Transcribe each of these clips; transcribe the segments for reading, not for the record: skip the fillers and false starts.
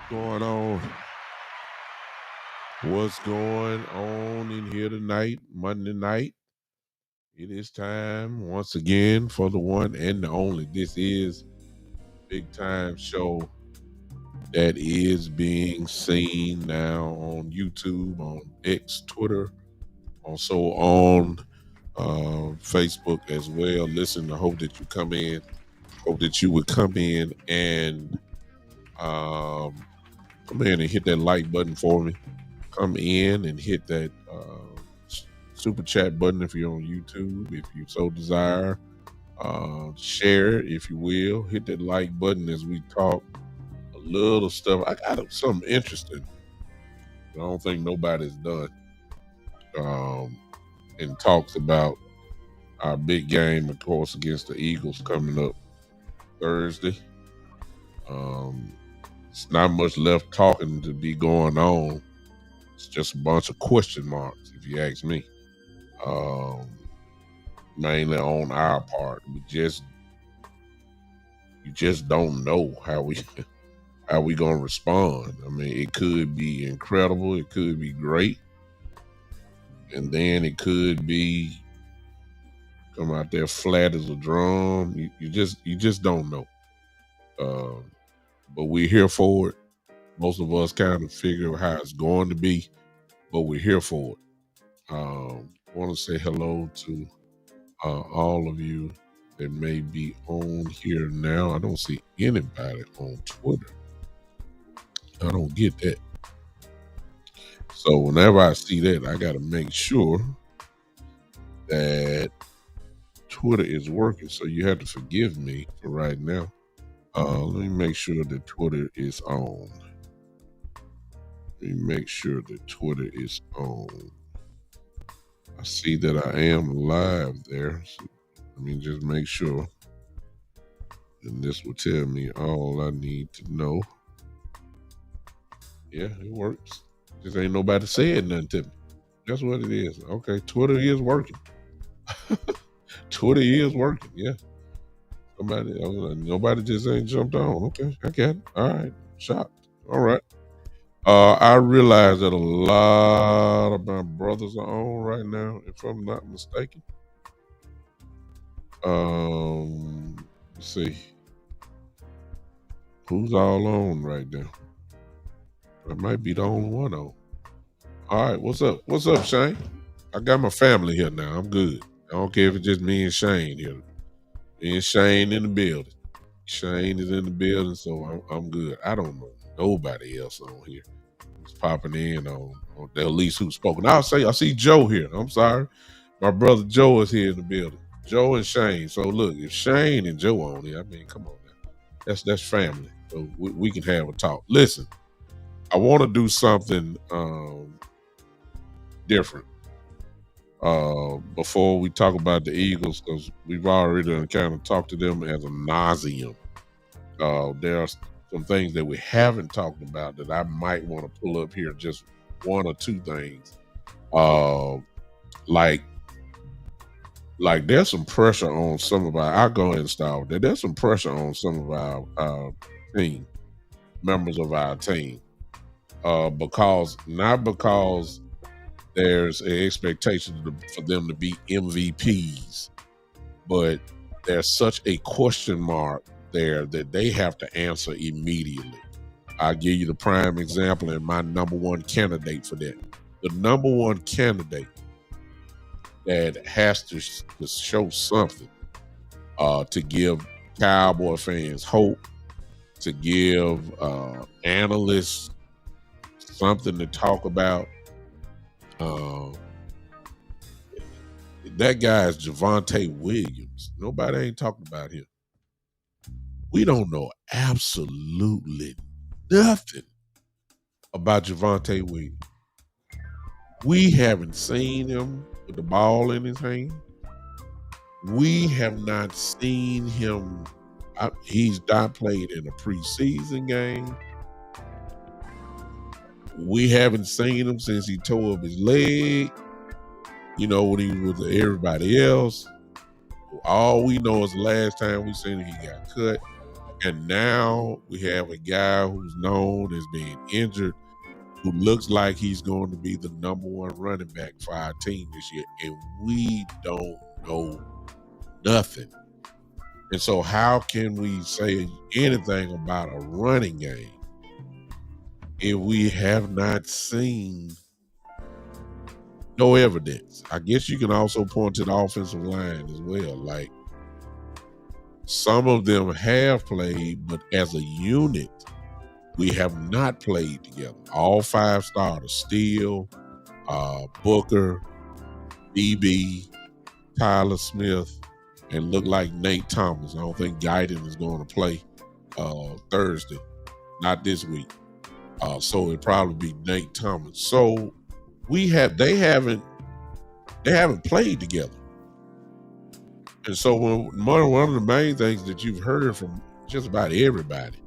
Going on? What's going on in here tonight, Monday night? It is time once again for the one and the only. This is Big Time Show that is being seen now on YouTube, on X, Twitter, also on Facebook as well. Listen, I hope that you come in. Hope that you would come in and hit that like button for me. Come in and hit that super chat button if you're on YouTube, if you so desire. Share it if you will. Hit that like button as we talk a little stuff. I got something interesting I don't think nobody's done. And talks about our big game, of course, against the Eagles coming up Thursday. It's not much left talking to be going on. It's just a bunch of question marks, if you ask me. Mainly on our part. You just don't know how we how we gonna respond. I mean, it could be incredible, it could be great, and then it could be come out there flat as a drum. You just don't know. Um, but we're here for it. Most of us kind of figure how it's going to be, but we're here for it. I want to say hello to all of you that may be on here now. I don't see anybody on Twitter. I don't get that. So whenever I see that, I got to make sure that Twitter is working. So you have to forgive me for right now. Let me make sure that Twitter is on. Let me make sure that Twitter is on. I see that I am live there. So let me just make sure. And this will tell me all I need to know. Yeah, it works. Just ain't nobody said nothing to me. That's what it is. Okay, Twitter is working. Twitter is working. Yeah. Nobody just ain't jumped on. Okay, I got it. All right. Shocked. All right. I realize that a lot of my brothers are on right now, if I'm not mistaken. Let's see. Who's all on right now? I might be the only one on. All right, what's up? What's up, Shane? I got my family here now. I'm good. I don't care if it's just me and Shane here. Me and Shane in the building. Shane is in the building, so I'm good. I don't know nobody else on here who's popping in on at least who's spoken. I see Joe here. I'm sorry. My brother Joe is here in the building. Joe and Shane. So look, if Shane and Joe on here, I mean, come on now. That's family. So we can have a talk. Listen, I want to do something different before we talk about the Eagles, because we've already kind of talked to them as a nauseum. There are some things that we haven't talked about that I might want to pull up here, just one or two things. Like there's some pressure on some of I'll go ahead and start with that. There's some pressure on some of our team, members of our team, because there's an expectation for them to be MVPs, but there's such a question mark there that they have to answer immediately. I'll give you the prime example and my number one candidate for that. The number one candidate that has to show something to give Cowboy fans hope, to give analysts something to talk about. That guy is Javonte Williams. Nobody ain't talking about him. We don't know absolutely nothing about Javonte Williams. We haven't seen him with the ball in his hand. We have not seen him. He's not played in a preseason game. We haven't seen him since he tore up his leg. You know, when he was with everybody else. All we know is the last time we seen him, he got cut. And now we have a guy who's known as being injured, who looks like he's going to be the number one running back for our team this year. And we don't know nothing. And so how can we say anything about a running game if we have not seen no evidence? I guess you can also point to the offensive line as well. Like, some of them have played, but as a unit, we have not played together. All five starters, Steele, Booker, BB, Tyler Smith, and look like Nate Thomas. I don't think Guyton is going to play Thursday, not this week. So it'd probably be Nate Thomas. So they haven't played together. And so one of the main things that you've heard from just about everybody,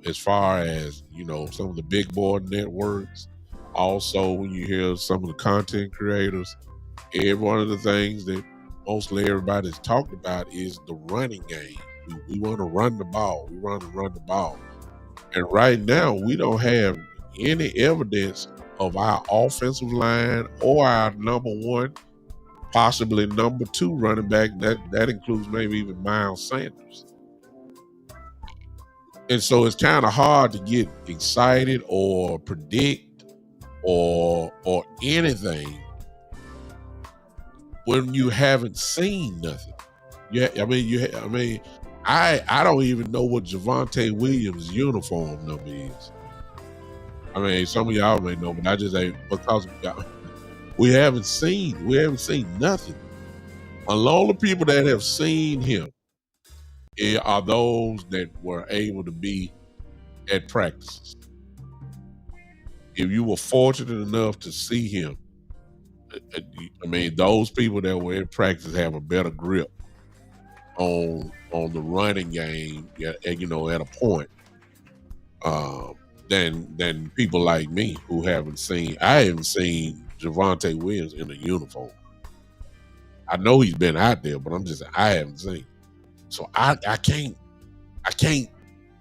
as far as, you know, some of the big boy networks, also when you hear some of the content creators, one of the things that mostly everybody's talked about is the running game. We want to run the ball. We want to run the ball. And right now, we don't have any evidence of our offensive line or our number one, possibly number two running back. That includes maybe even Miles Sanders. And so it's kind of hard to get excited or predict or anything when you haven't seen nothing. Yeah, I don't even know what Javonte Williams' uniform number is. I mean, some of y'all may know, but I just ain't, because we haven't seen nothing. A lot of people that have seen him are those that were able to be at practices. If you were fortunate enough to see him, I mean, those people that were in practice have a better grip on the running game, at a point, than people like me who haven't seen. I haven't seen Javonte Williams in a uniform. I know he's been out there, but I haven't seen. So I can't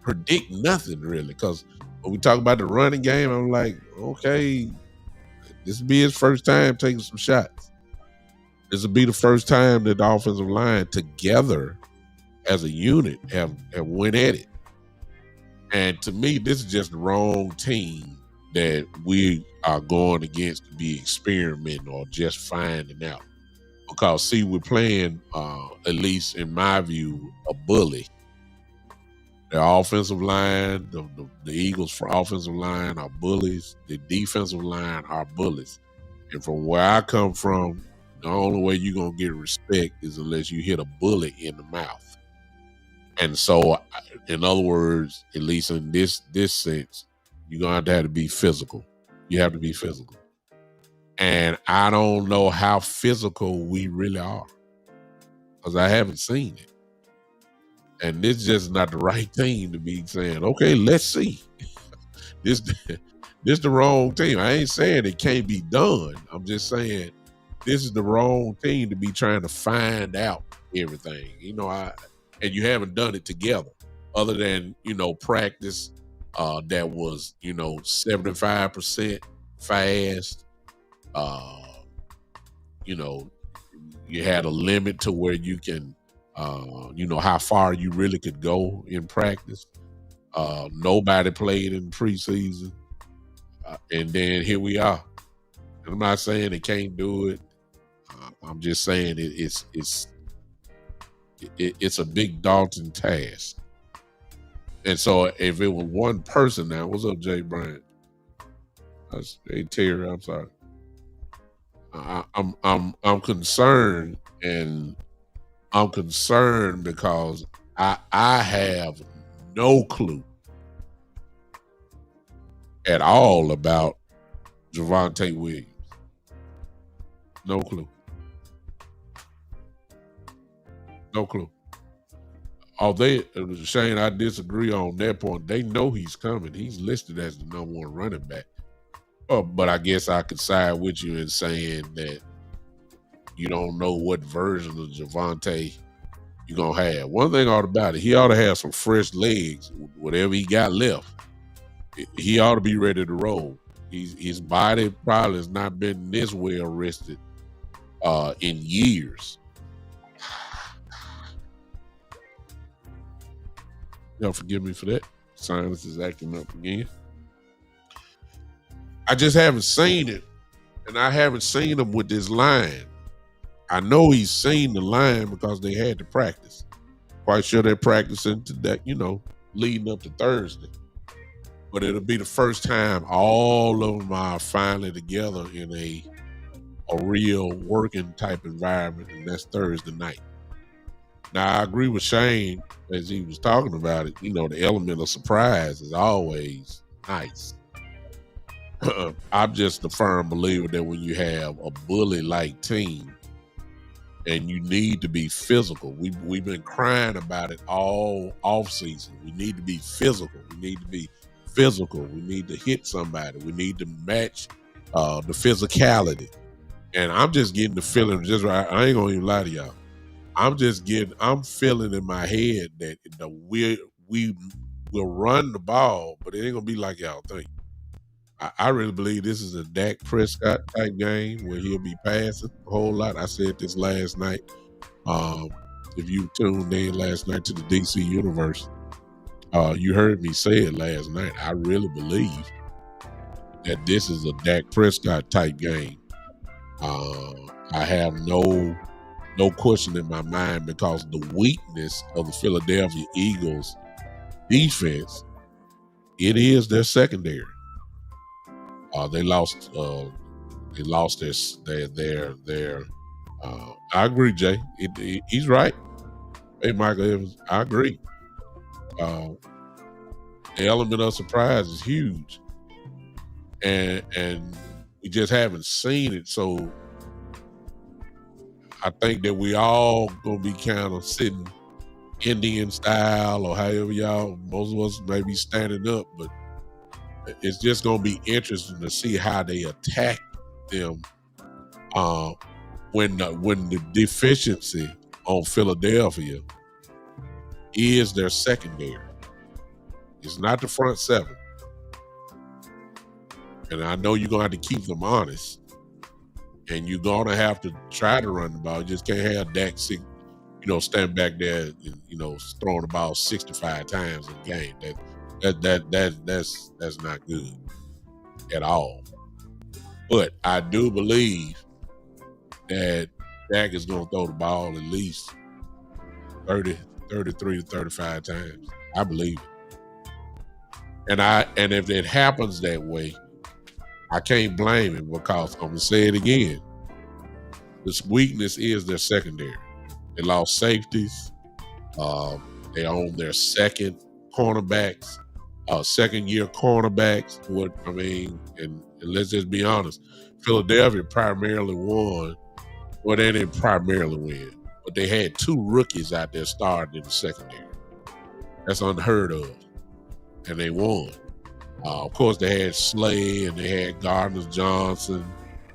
predict nothing really, because when we talk about the running game, I'm like, okay, this will be his first time taking some shots. This will be the first time that the offensive line together as a unit have went at it. And to me, this is just the wrong team that we are going against to be experimenting or just finding out. Because see, we're playing, at least in my view, a bully. The offensive line, the Eagles for offensive line are bullies. The defensive line are bullies. And from where I come from, the only way you're going to get respect is unless you hit a bully in the mouth. And so, in other words, at least in this sense, you're going to have to be physical. You have to be physical. And I don't know how physical we really are, because I haven't seen it. And this is just not the right thing to be saying, okay, let's see. This the wrong team. I ain't saying it can't be done. I'm just saying this is the wrong team to be trying to find out everything. And you haven't done it together, other than, practice that was, 75% fast. You had a limit to where you can, how far you really could go in practice. Nobody played in preseason. And then here we are. And I'm not saying they can't do it. I'm just saying it's a big daunting task. And so if it was one person now, what's up, Jay Bryant? Hey Terry, I'm sorry. I'm concerned, and I'm concerned because I have no clue at all about Javonte Williams. No clue. No clue. Shane, I disagree on that point. They know he's coming. He's listed as the number one running back. But I guess I could side with you in saying that you don't know what version of Javonte you're going to have. One thing about it, he ought to have some fresh legs, whatever he got left. He ought to be ready to roll. His body probably has not been this well rested in years. Y'all forgive me for that. Sinus is acting up again. I just haven't seen it, and I haven't seen him with this line. I know he's seen the line because they had to practice. Quite sure they're practicing to that, leading up to Thursday. But it'll be the first time all of them are finally together in a real working type environment, and that's Thursday night. Now, I agree with Shane as he was talking about it. The element of surprise is always nice. I'm just a firm believer that when you have a bully-like team and you need to be physical, we've been crying about it all offseason. We need to be physical. We need to be physical. We need to hit somebody. We need to match the physicality. And I'm just getting the feeling, just right. I ain't gonna even lie to y'all. I'm feeling in my head that we will run the ball, but it ain't gonna be like y'all think. I really believe this is a Dak Prescott type game where he'll be passing a whole lot. I said this last night. Um, if you tuned in last night to the DC Universe, you heard me say it last night. I really believe that this is a Dak Prescott type game. I have no question in my mind because the weakness of the Philadelphia Eagles defense, it is their secondary. They lost their I agree, Jay. He's right. Hey, Michael Evans, I agree. The element of surprise is huge, and we just haven't seen it. So I think that we all gonna be kind of sitting Indian style or however y'all. Most of us may be standing up, but it's just gonna be interesting to see how they attack them when the deficiency on Philadelphia is their secondary. It's not the front seven. And I know you're gonna have to keep them honest. And you're gonna have to try to run the ball. You just can't have Dak stand back there and, throwing the ball 65 times in a game. That's not good at all. But I do believe that Dak is gonna throw the ball at least 30, 33 to 35 times. I believe it. And if it happens that way, I can't blame him because I'm gonna say it again. This weakness is their secondary. They lost safeties. They own their second cornerbacks, second-year cornerbacks. And let's just be honest, Philadelphia primarily won. Well, they didn't primarily win, but they had two rookies out there starting in the secondary. That's unheard of, and they won. Of course, they had Slay and they had Gardner Johnson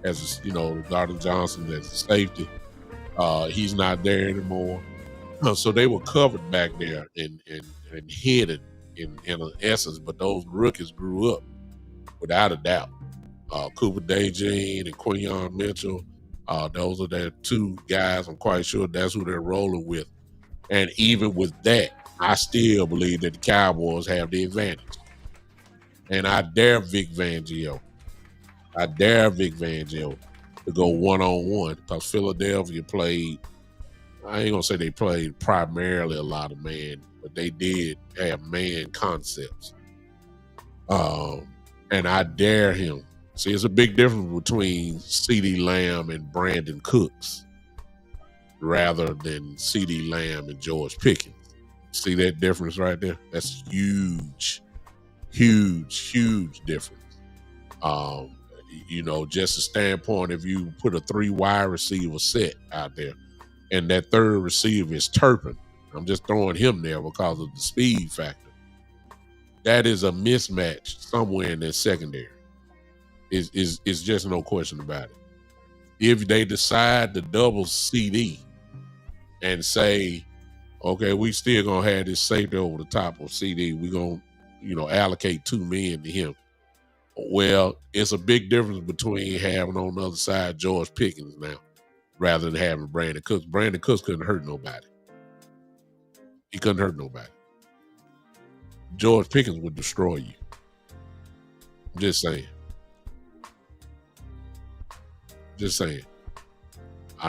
as Gardner Johnson as a safety. He's not there anymore, so they were covered back there and hidden in essence. But those rookies grew up without a doubt. Cooper DeJean and Quinyon Mitchell. Those are their two guys. I'm quite sure that's who they're rolling with. And even with that, I still believe that the Cowboys have the advantage. And I dare Vic Fangio to go one-on-one because Philadelphia played, I ain't going to say they played primarily a lot of man, but they did have man concepts. And I dare him. See, it's a big difference between CeeDee Lamb and Brandon Cooks rather than CeeDee Lamb and George Pickens. See that difference right there? That's huge. Huge difference. Just a standpoint, if you put a 3 wide receiver set out there and that third receiver is Turpin, I'm just throwing him there because of the speed factor. That is a mismatch somewhere in that secondary. Is just no question about it. If they decide to double CD and say, okay, we still gonna have this safety over the top of CD, we gonna allocate 2 men to him. Well, it's a big difference between having on the other side George Pickens now rather than having Brandon Cooks. Brandon Cooks couldn't hurt nobody. He couldn't hurt nobody. George Pickens would destroy you. I'm just saying.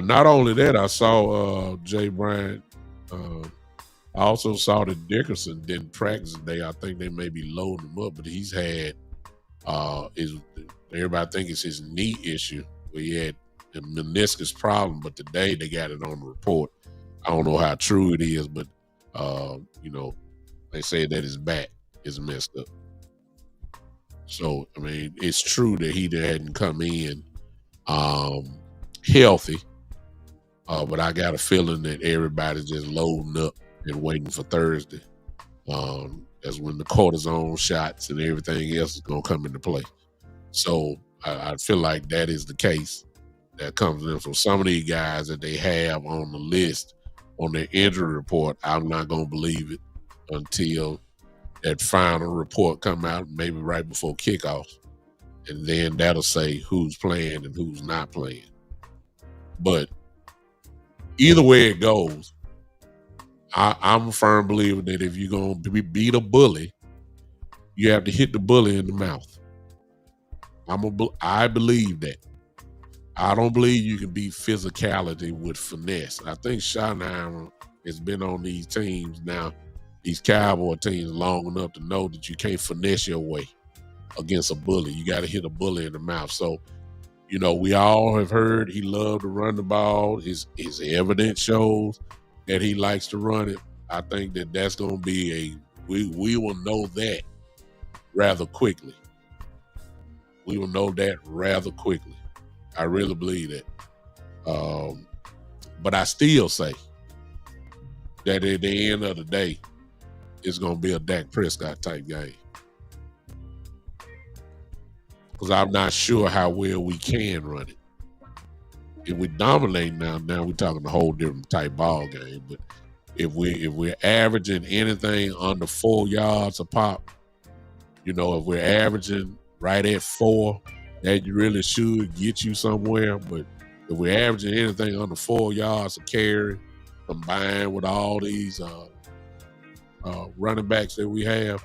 Not only that, I saw Jay Bryant. I also saw that Dickerson didn't practice today. I think they may be loading him up, but he's had everybody think it's his knee issue where he had a meniscus problem, but today they got it on the report. I don't know how true it is, but they say that his back is messed up. So it's true that he hadn't come in healthy, but I got a feeling that everybody's just loading up and waiting for Thursday. That's when the cortisone shots and everything else is going to come into play. So I feel like that is the case that comes in. So some of these guys that they have on the list on their injury report, I'm not going to believe it until that final report come out maybe right before kickoff, and then that'll say who's playing and who's not playing. But either way it goes, I'm a firm believer that if you're going to beat a bully, you have to hit the bully in the mouth. I believe that. I don't believe you can beat physicality with finesse. I think Schottenheimer has been on these teams now, these Cowboy teams, long enough to know that you can't finesse your way against a bully. You got to hit a bully in the mouth. So, you know, we all have heard he loved to run the ball. His evidence shows that he likes to run it. I think that that's going to be we will know that rather quickly. We will know that rather quickly. I really believe that. But I still say that at the end of the day, it's going to be a Dak Prescott type game. Because I'm not sure how well we can run it. If we dominate now we're talking a whole different type ball game. But if we're averaging anything under 4 yards a pop, you know, if we're averaging right at 4, that really should get you somewhere. But if we're averaging anything under 4 yards a carry, combined with all these running backs that we have,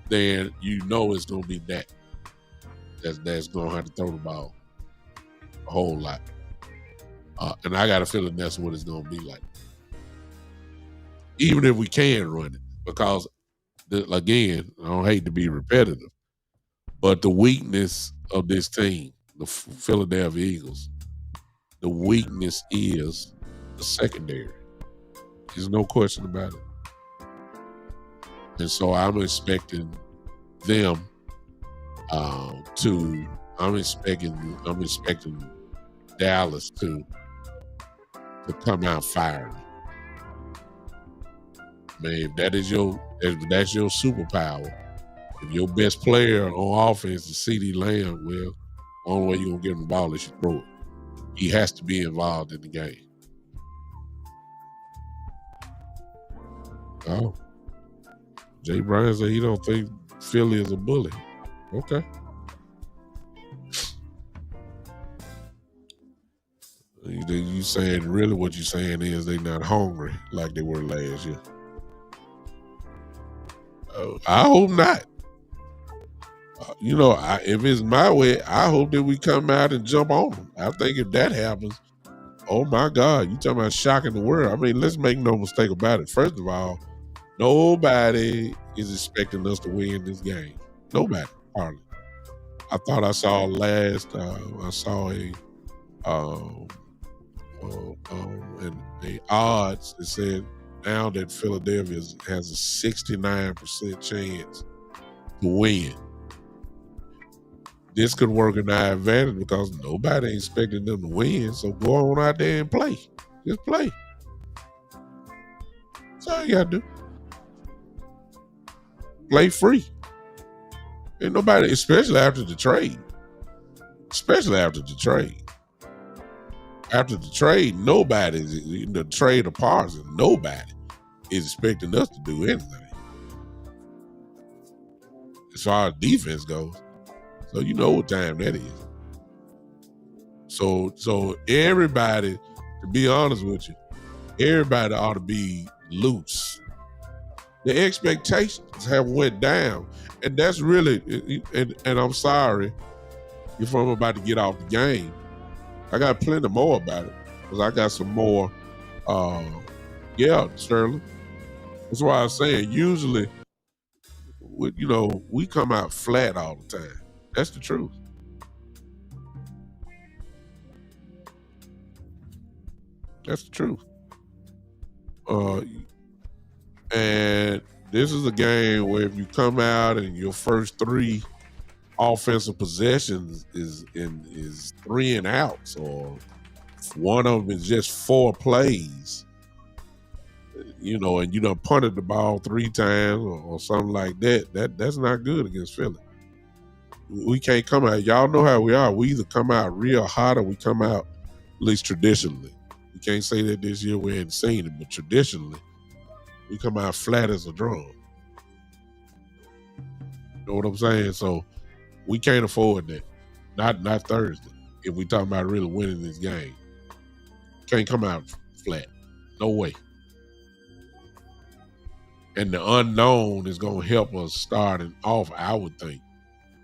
then you know it's going to be Dak that's going to have to throw the ball a whole lot. And I got a feeling that's what it's going to be like. Even if we can run it. Because, again, I don't hate to be repetitive, but the weakness of this team, the Philadelphia Eagles, the weakness is the secondary. There's no question about it. And so I'm expecting them I'm expecting Dallas to come out firing. Man, if that's your superpower, if your best player on offense is CeeDee Lamb, well, the only way you're gonna get him the ball is you throw it. He has to be involved in the game. Oh. Jay Bryan said he don't think Philly is a bully. Okay. You saying really what you're saying is they not hungry like they were last year. I hope not. If it's my way, I hope that we come out and jump on them. I think if that happens, oh my God, you talking about shocking the world. I mean, let's make no mistake about it. First of all, nobody is expecting us to win this game. Nobody, hardly. I thought I saw and the odds that said now that Philadelphia has a 69% chance to win. This could work in our advantage because nobody ain't expecting them to win. So go on out there and play. Just play. That's all you gotta do. Play free. Ain't nobody, especially after the trade. After the trade, the trade apart, nobody is expecting us to do anything as far as defense goes. So you know what time that is. So everybody, to be honest with you, everybody ought to be loose. The expectations have went down, and that's really, and I'm sorry if I'm about to get off the game. I got plenty more about it because I got some more. Sterling. That's why I was saying usually, we come out flat all the time. That's the truth. That's the truth. And this is a game where if you come out and your first 3 offensive possessions is 3 and outs, or one of them is just 4 plays, and you done punted the ball 3 times or something like that's not good against Philly. We can't come out. Y'all know how we are. We either come out real hot or we come out, at least traditionally. We can't say that this year we hadn't seen it, but traditionally we come out flat as a drum. know what I'm saying? So we can't afford that. Not Thursday. If we talking about really winning this game, can't come out flat. No way. And the unknown is going to help us starting off, I would think,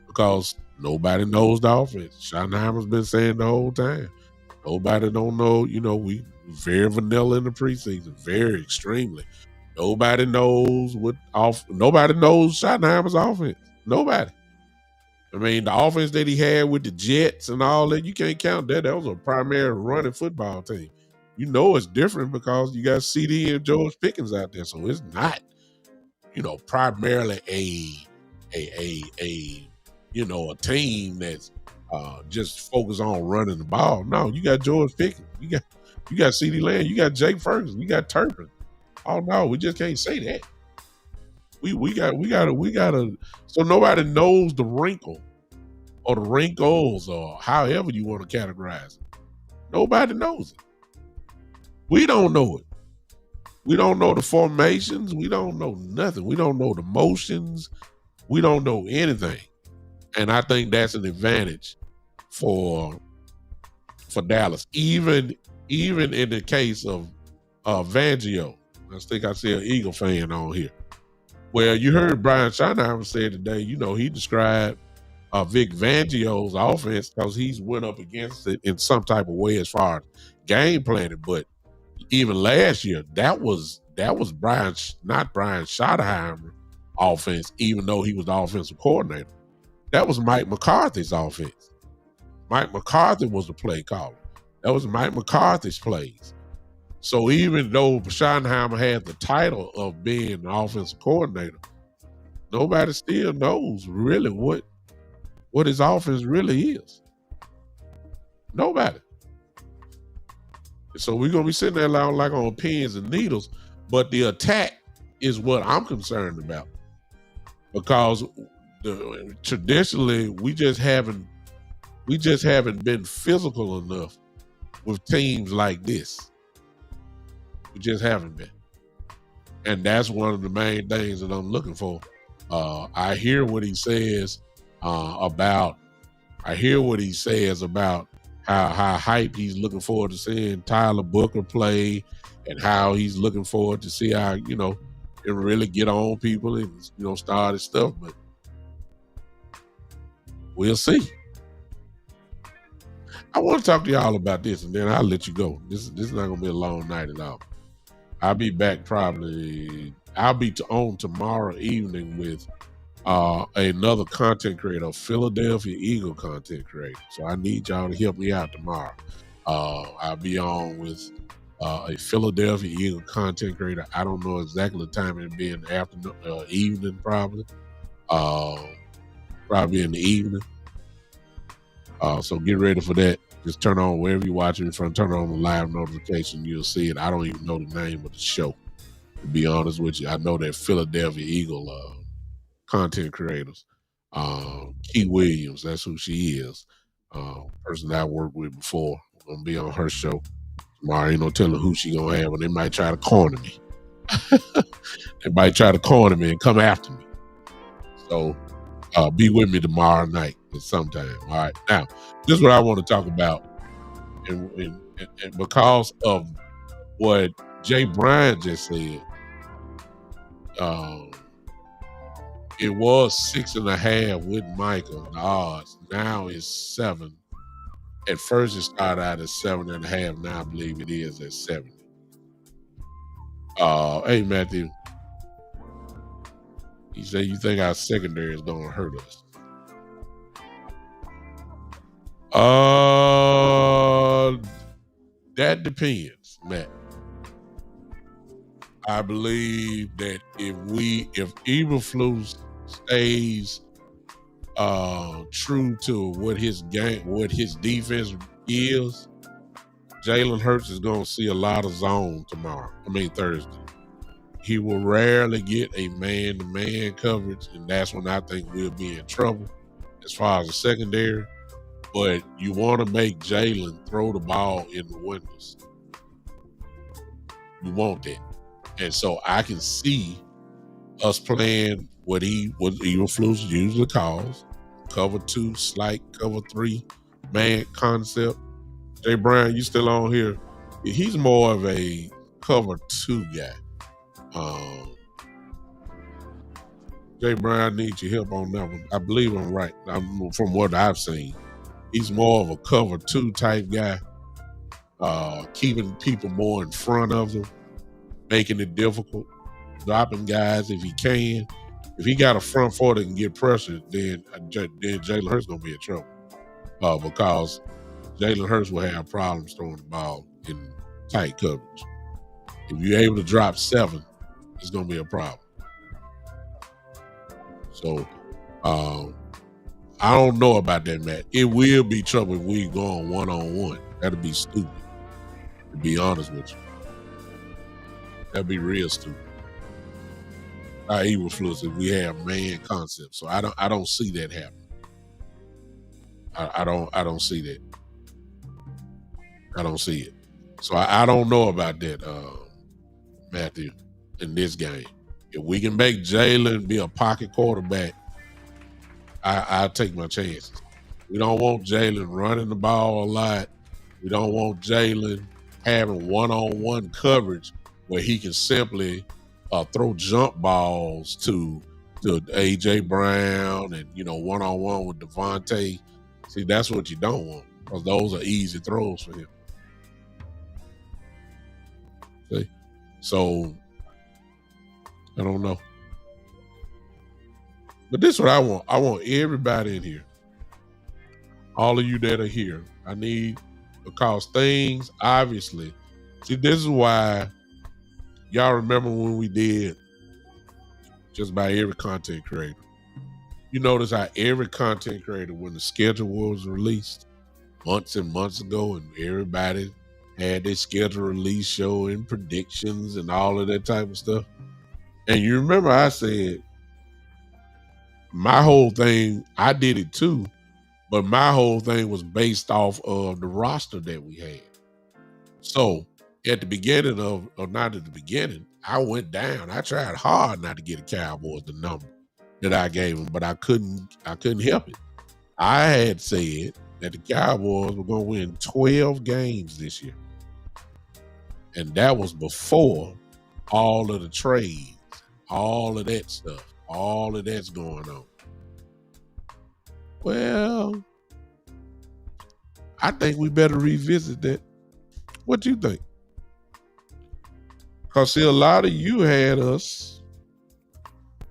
because nobody knows the offense. Schottenheimer's been saying the whole time. Nobody don't know. You know, we very vanilla in the preseason, very extremely. Nobody knows Nobody knows Schottenheimer's offense. Nobody. I mean, the offense that he had with the Jets and all that, you can't count that. That was a primary running football team. You know it's different because you got CD and George Pickens out there, so it's not, primarily a team that's just focused on running the ball. No, you got George Pickens, you got CD Lamb, you got Jake Ferguson, you got Turpin. Oh no, we just can't say that. We gotta. So nobody knows the wrinkle or the wrinkles or however you want to categorize it. Nobody knows it. We don't know it. We don't know the formations. We don't know nothing. We don't know the motions. We don't know anything. And I think that's an advantage for Dallas. Even in the case of Fangio. I think I see an Eagle fan on here. Well, you heard Brian Schottenheimer say today, he described Vic Fangio's offense because he's went up against it in some type of way as far as game planning. But even last year, that was not Brian Schottenheimer offense, even though he was the offensive coordinator. That was Mike McCarthy's offense. Mike McCarthy was the play caller. That was Mike McCarthy's plays. So even though Schottenheimer had the title of being the offensive coordinator, nobody still knows really what his offense really is. Nobody. So we're going to be sitting there like on pins and needles, but the attack is what I'm concerned about because traditionally we just haven't been physical enough with teams like this. We just haven't been. And that's one of the main things that I'm looking for. I hear what he says about how hype he's looking forward to seeing Tyler Booker play and how he's looking forward to see how, it really get on people and, start his stuff. But we'll see. I want to talk to y'all about this and then I'll let you go. This is not going to be a long night at all. I'll be back I'll be on tomorrow evening with another content creator, a Philadelphia Eagle content creator. So I need y'all to help me out tomorrow. I'll be on with a Philadelphia Eagle content creator. I don't know exactly the time. It'll be in the afternoon, evening probably. Probably in the evening. So get ready for that. Just turn on wherever you're watching from. Turn on the live notification. You'll see it. I don't even know the name of the show, to be honest with you. I know that Philadelphia Eagle content creators. Key Williams, that's who she is. Person that I worked with before. I'm gonna be on her show tomorrow. Ain't no telling who she gonna have, and they might try to corner me. They might try to corner me and come after me. So be with me tomorrow night at sometime. All right. Now, this is what I want to talk about. And because of what Jay Bryant just said, it was 6.5 with Michael, the odds. Now it's 7. At first it started out at 7.5. Now I believe it is at 7. Hey, Matthew. He said, you think our secondary is going to hurt us? That depends, Matt. I believe that if Eberflus stays true to what his defense is, Jalen Hurts is going to see a lot of zone Thursday. He will rarely get a man-to-man coverage, and that's when I think we'll be in trouble as far as the secondary. But you want to make Jalen throw the ball in the windows. You want that. And so I can see us playing what Eberflus usually calls cover 2, slight cover 3, man concept. Jay Brown, you still on here? He's more of a cover 2 guy. Jay Brown needs your help on that one. I believe I'm right. From what I've seen, he's more of a cover 2 type guy, keeping people more in front of him, making it difficult, dropping guys if he can. If he got a front four that can get pressure, then Jalen Hurts gonna be in trouble, because Jalen Hurts will have problems throwing the ball in tight coverage. If you're able to drop 7, it's gonna be a problem. So I don't know about that, Matt. It will be trouble if we go on 1-on-1. That'd be stupid, to be honest with you. That'd be real stupid. Eberflus if we have man concept. So I don't see that happening. I don't see that. I don't see it. So I don't know about that, Matthew, in this game. If we can make Jalen be a pocket quarterback, I'll take my chances. We don't want Jalen running the ball a lot. We don't want Jalen having one-on-one coverage where he can simply throw jump balls to A.J. Brown and, one-on-one with Devontae. See, that's what you don't want, because those are easy throws for him. See? So, I don't know. But this is what I want. I want everybody in here, all of you that are here, because things, obviously, see, this is why y'all remember when we did just about every content creator. You notice how every content creator, when the schedule was released months and months ago, and everybody had their schedule release show and predictions and all of that type of stuff. And you remember I said, my whole thing, I did it too, but my whole thing was based off of the roster that we had. So at the beginning or not at the beginning, I went down. I tried hard not to get a Cowboys the number that I gave them, but I couldn't help it. I had said that the Cowboys were going to win 12 games this year. And that was before all of the trades, all of that stuff, all of that's going on. Well, I think we better revisit that. What do you think? Because, see, a lot of you had us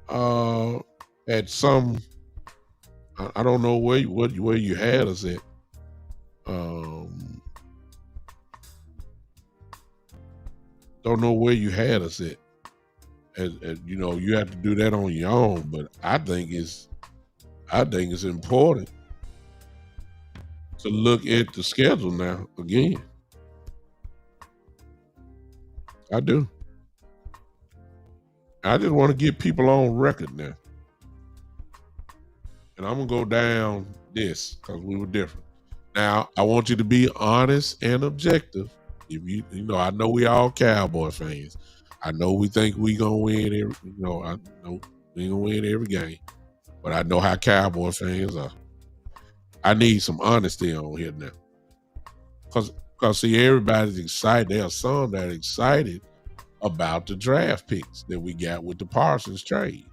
at some, I don't know where you had us at. Don't know where you had us at. You have to do that on your own, but I think it's important to look at the schedule now again. I do. I just want to get people on record now. And I'm going to go down this because we were different. Now, I want you to be honest and objective. If I know we all Cowboy fans. I know we think we going to win every, I know we going to win every game. But I know how Cowboy fans are. I need some honesty on here now. Because see, everybody's excited. There are some that are excited about the draft picks that we got with the Parsons trade.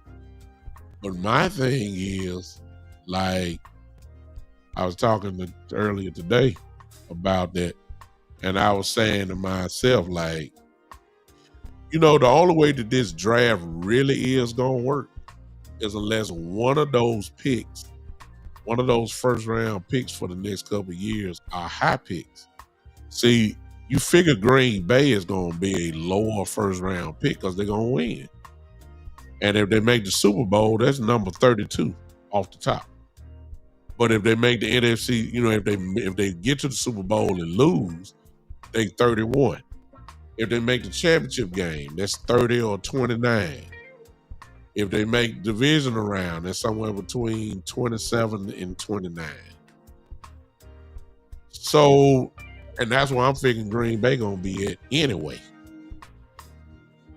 But my thing is, like, I was talking earlier today about that, and I was saying to myself, like, the only way that this draft really is going to work is unless one of those picks, one of those first-round picks for the next couple of years are high picks. See, you figure Green Bay is going to be a lower first-round pick because they're going to win. And if they make the Super Bowl, that's number 32 off the top. But if they make the NFC, if they get to the Super Bowl and lose, they 31. If they make the championship game, that's 30 or 29. If they make divisional round, that's somewhere between 27 and 29. So, and that's where I'm thinking Green Bay going to be at anyway.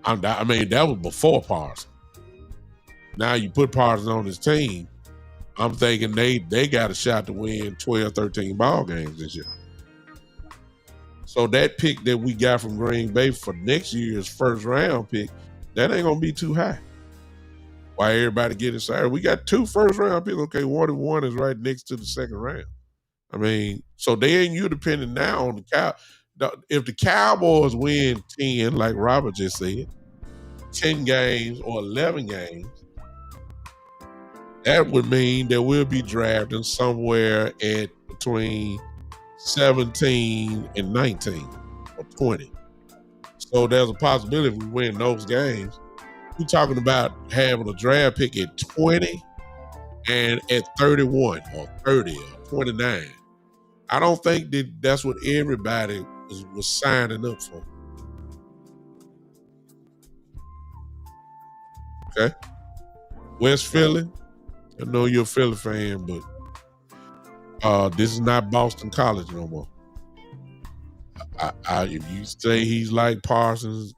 That was before Parsons. Now you put Parsons on his team, I'm thinking they got a shot to win 12, 13 ball games this year. So that pick that we got from Green Bay for next year's first round pick, that ain't gonna be too high. Why everybody get excited? We got 2 first round picks. Okay, 1 and 1 is right next to the second round. I mean, so they ain't you depending now on the cow. If the Cowboys win 10, like Robert just said, 10 games or 11 games, that would mean that we'll be drafting somewhere at between 17 and 19 or 20. So there's a possibility if we win those games, we're talking about having a draft pick at 20 and at 31 or 30 or 29. I don't think that that's what everybody was signing up for. Okay? West Philly, I know you're a Philly fan, but this is not Boston College no more. If you say he's like Parsons,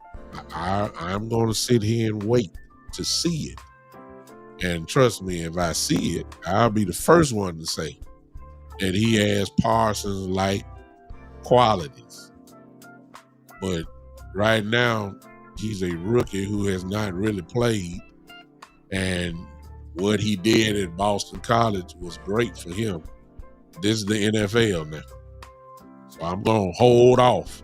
I'm going to sit here and wait to see it. And trust me, if I see it, I'll be the first one to say that he has Parsons-like qualities. But right now, he's a rookie who has not really played. And what he did at Boston College was great for him. This is the NFL now. So I'm going to hold off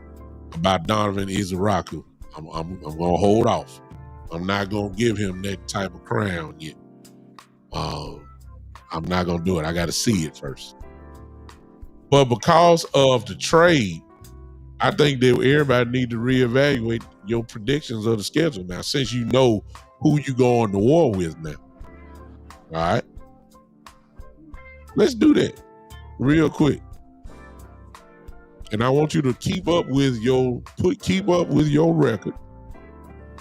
about Donovan Izaraku. I'm going to hold off. I'm not going to give him that type of crown yet. I'm not going to do it. I got to see it first. But because of the trade, I think that everybody need to reevaluate your predictions of the schedule now, since you know who you going to war with now. All right? Let's do that real quick. And I want you to keep up with your record.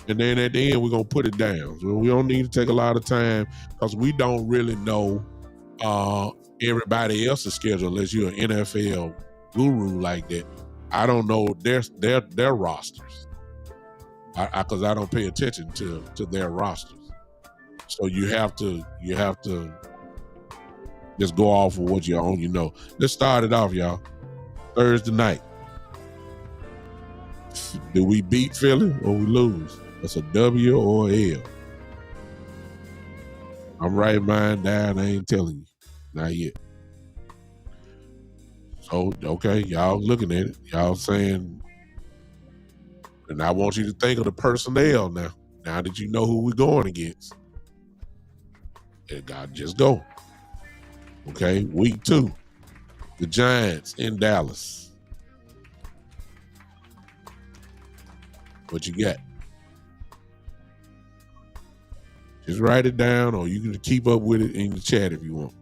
And then at the end, we're going to put it down. So we don't need to take a lot of time because we don't really know everybody else's schedule unless you're an NFL guru like that. I don't know their rosters because I don't pay attention to their rosters. So you have to just go off of what you own. You know. Let's start it off, y'all. Thursday night. Do we beat Philly or we lose? That's a W or a L. I'm writing mine down. I ain't telling you. Not yet. So, okay, y'all looking at it. Y'all saying, and I want you to think of the personnel now. Now that you know who we're going against. And God, just go. Okay, week 2. The Giants in Dallas. What you got? Just write it down, or you can keep up with it in the chat if you want.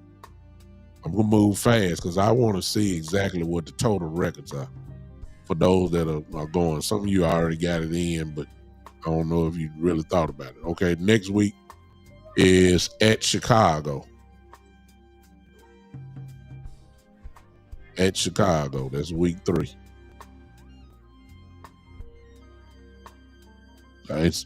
I'm going to move fast because I want to see exactly what the total records are for those that are going. Some of you already got it in, but I don't know if you really thought about it. Okay, next week is at Chicago. At Chicago. That's week 3.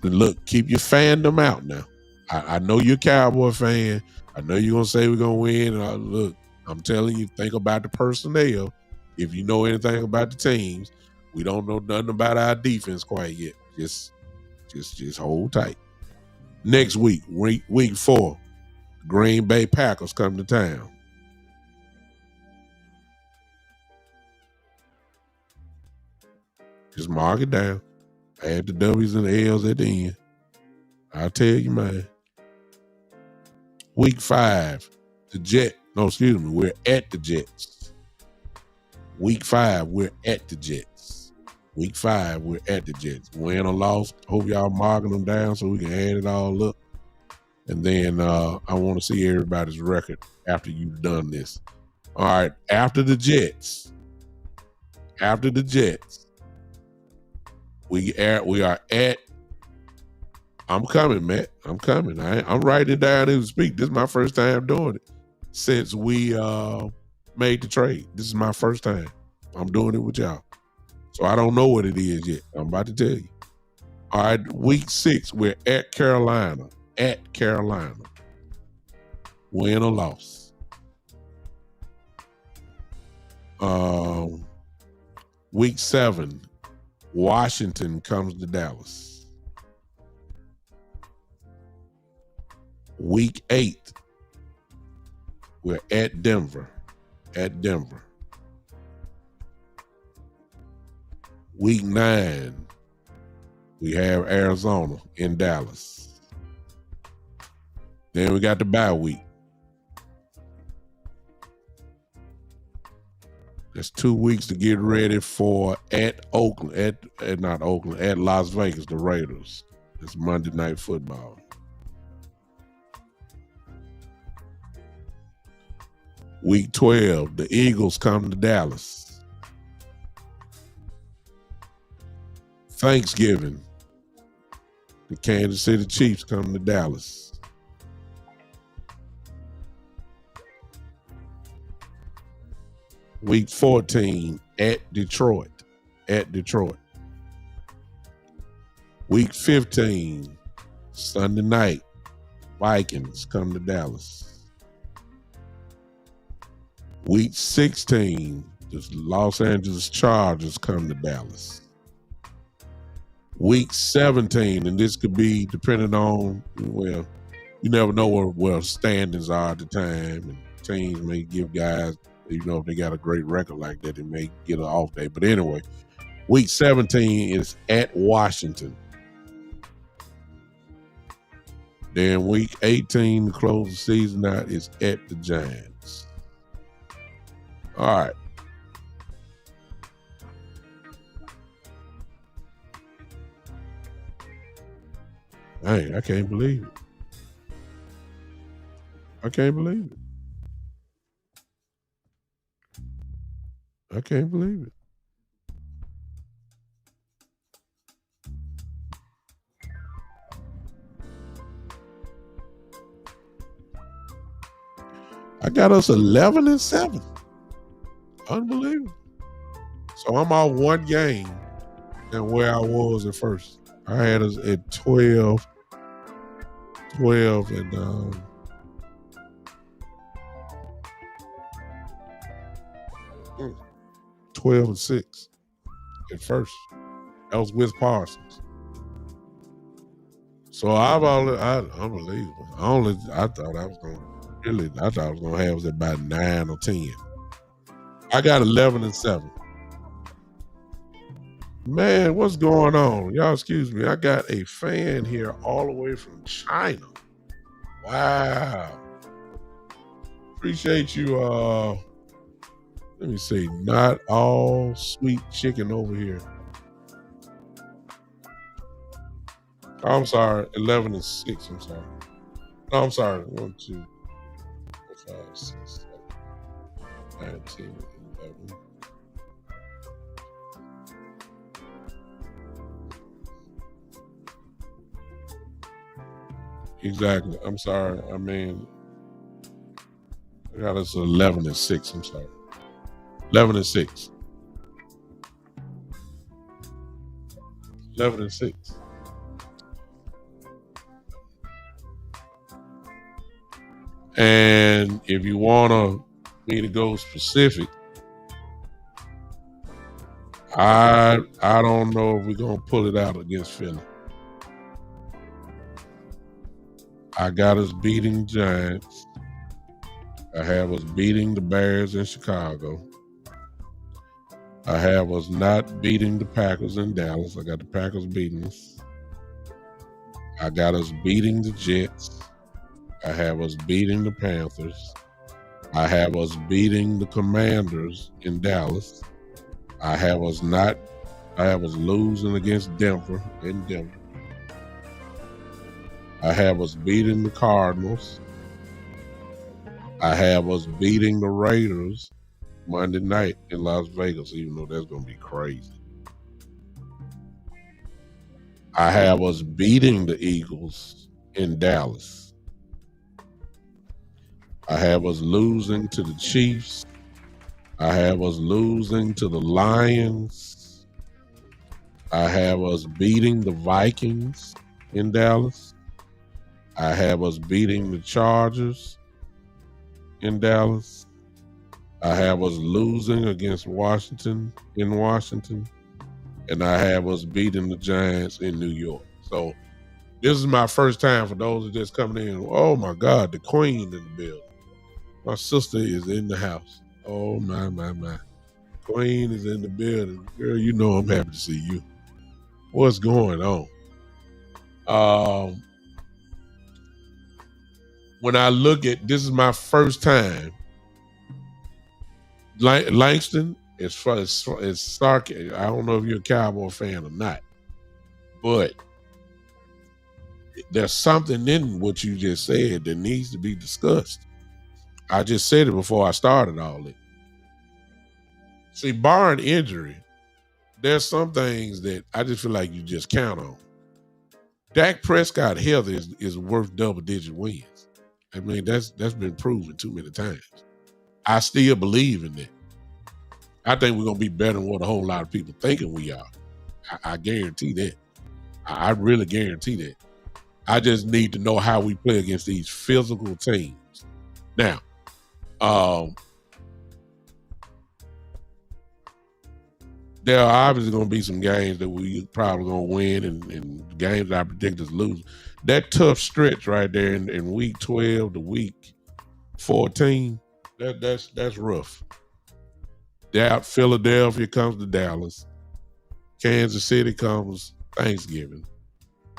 Look, keep your fandom out now. I know you're a Cowboy fan. I know you're going to say we're going to win. Look, I'm telling you, think about the personnel. If you know anything about the teams, we don't know nothing about our defense quite yet. Just hold tight. Next week 4, Green Bay Packers come to town. Just mark it down. Add the W's and the L's at the end. I'll tell you, man. Week 5, we're at the Jets. Week 5, we're at the Jets. Week 5, we're at the Jets. Win or loss. Hope y'all marking them down so we can add it all up. And then I want to see everybody's record after you've done this. All right, after the Jets, we are at. I'm coming, Matt. I'm coming. I'm writing it down as we speak. This is my first time doing it since we made the trade. This is my first time. I'm doing it with y'all. So I don't know what it is yet. I'm about to tell you. All right, week 6, we're at Carolina. at Carolina. Win or loss. Week 7, Washington comes to Dallas. Week 8, we're at Denver. Week 9, we have Arizona in Dallas. Then we got the bye week. There's 2 weeks to get ready for at Oakland, at Las Vegas, the Raiders. It's Monday Night Football. Week 12, the Eagles come to Dallas. Thanksgiving, the Kansas City Chiefs come to Dallas. Week 14, at Detroit. Week 15, Sunday night, Vikings come to Dallas. Week 16, the Los Angeles Chargers come to Dallas. Week 17, and this could be depending on, well, you never know where standings are at the time, and teams may give guys, if they got a great record like that, they may get an off day. But anyway, week 17 is at Washington. Then week 18, to close the season out, is at the Giants. All right. Hey, I can't believe it. I can't believe it. I got us 11-7. Unbelievable. So I'm out one game than where I was at first. I had us at 12 and 12-6 at first. That was with Parsons. So unbelievable. I thought I was gonna have it about 9 or 10. I got 11-7. Man, what's going on? Y'all excuse me. I got a fan here all the way from China. Wow. Appreciate you. Let me see. Not all sweet chicken over here. Oh, I'm sorry. 11-6. I'm sorry. No, I'm sorry. 1, 2, 4, 5, 6, 7, 9, 10, 11. Exactly. I'm sorry. I mean, I got us 11-6. I'm sorry. 11-6. 11-6. And if you want me to go specific, I don't know if we're gonna pull it out against Philly. I got us beating Giants. I have us beating the Bears in Chicago. I have us not beating the Packers in Dallas. I got the Packers beating us. I got us beating the Jets. I have us beating the Panthers. I have us beating the Commanders in Dallas. I have us losing against Denver in Denver. I have us beating the Cardinals. I have us beating the Raiders Monday night in Las Vegas, even though that's going to be crazy. I have us beating the Eagles in Dallas. I have us losing to the Chiefs. I have us losing to the Lions. I have us beating the Vikings in Dallas. I have us beating the Chargers in Dallas. I have us losing against Washington in Washington. And I have us beating the Giants in New York. So this is my first time for those that just coming in. Oh my God, the Queen in the building. My sister is in the house. Oh my. Queen is in the building. Girl, you know I'm happy to see you. What's going on? When I look at, this is my first time. Langston is sarcastic. I don't know if you're a Cowboy fan or not, but there's something in what you just said that needs to be discussed. I just said it before I started all this. See, barring injury, there's some things that I just feel like you just count on. Dak Prescott health is worth double-digit wins. I mean, that's been proven too many times. I still believe in that. I think we're going to be better than what a whole lot of people thinking we are. I guarantee that. I really guarantee that. I just need to know how we play against these physical teams. Now, there are obviously going to be some games that we probably going to win and games that I predict us lose. That tough stretch right there in week 12 to week 14, that's rough. Philadelphia comes to Dallas. Kansas City comes Thanksgiving.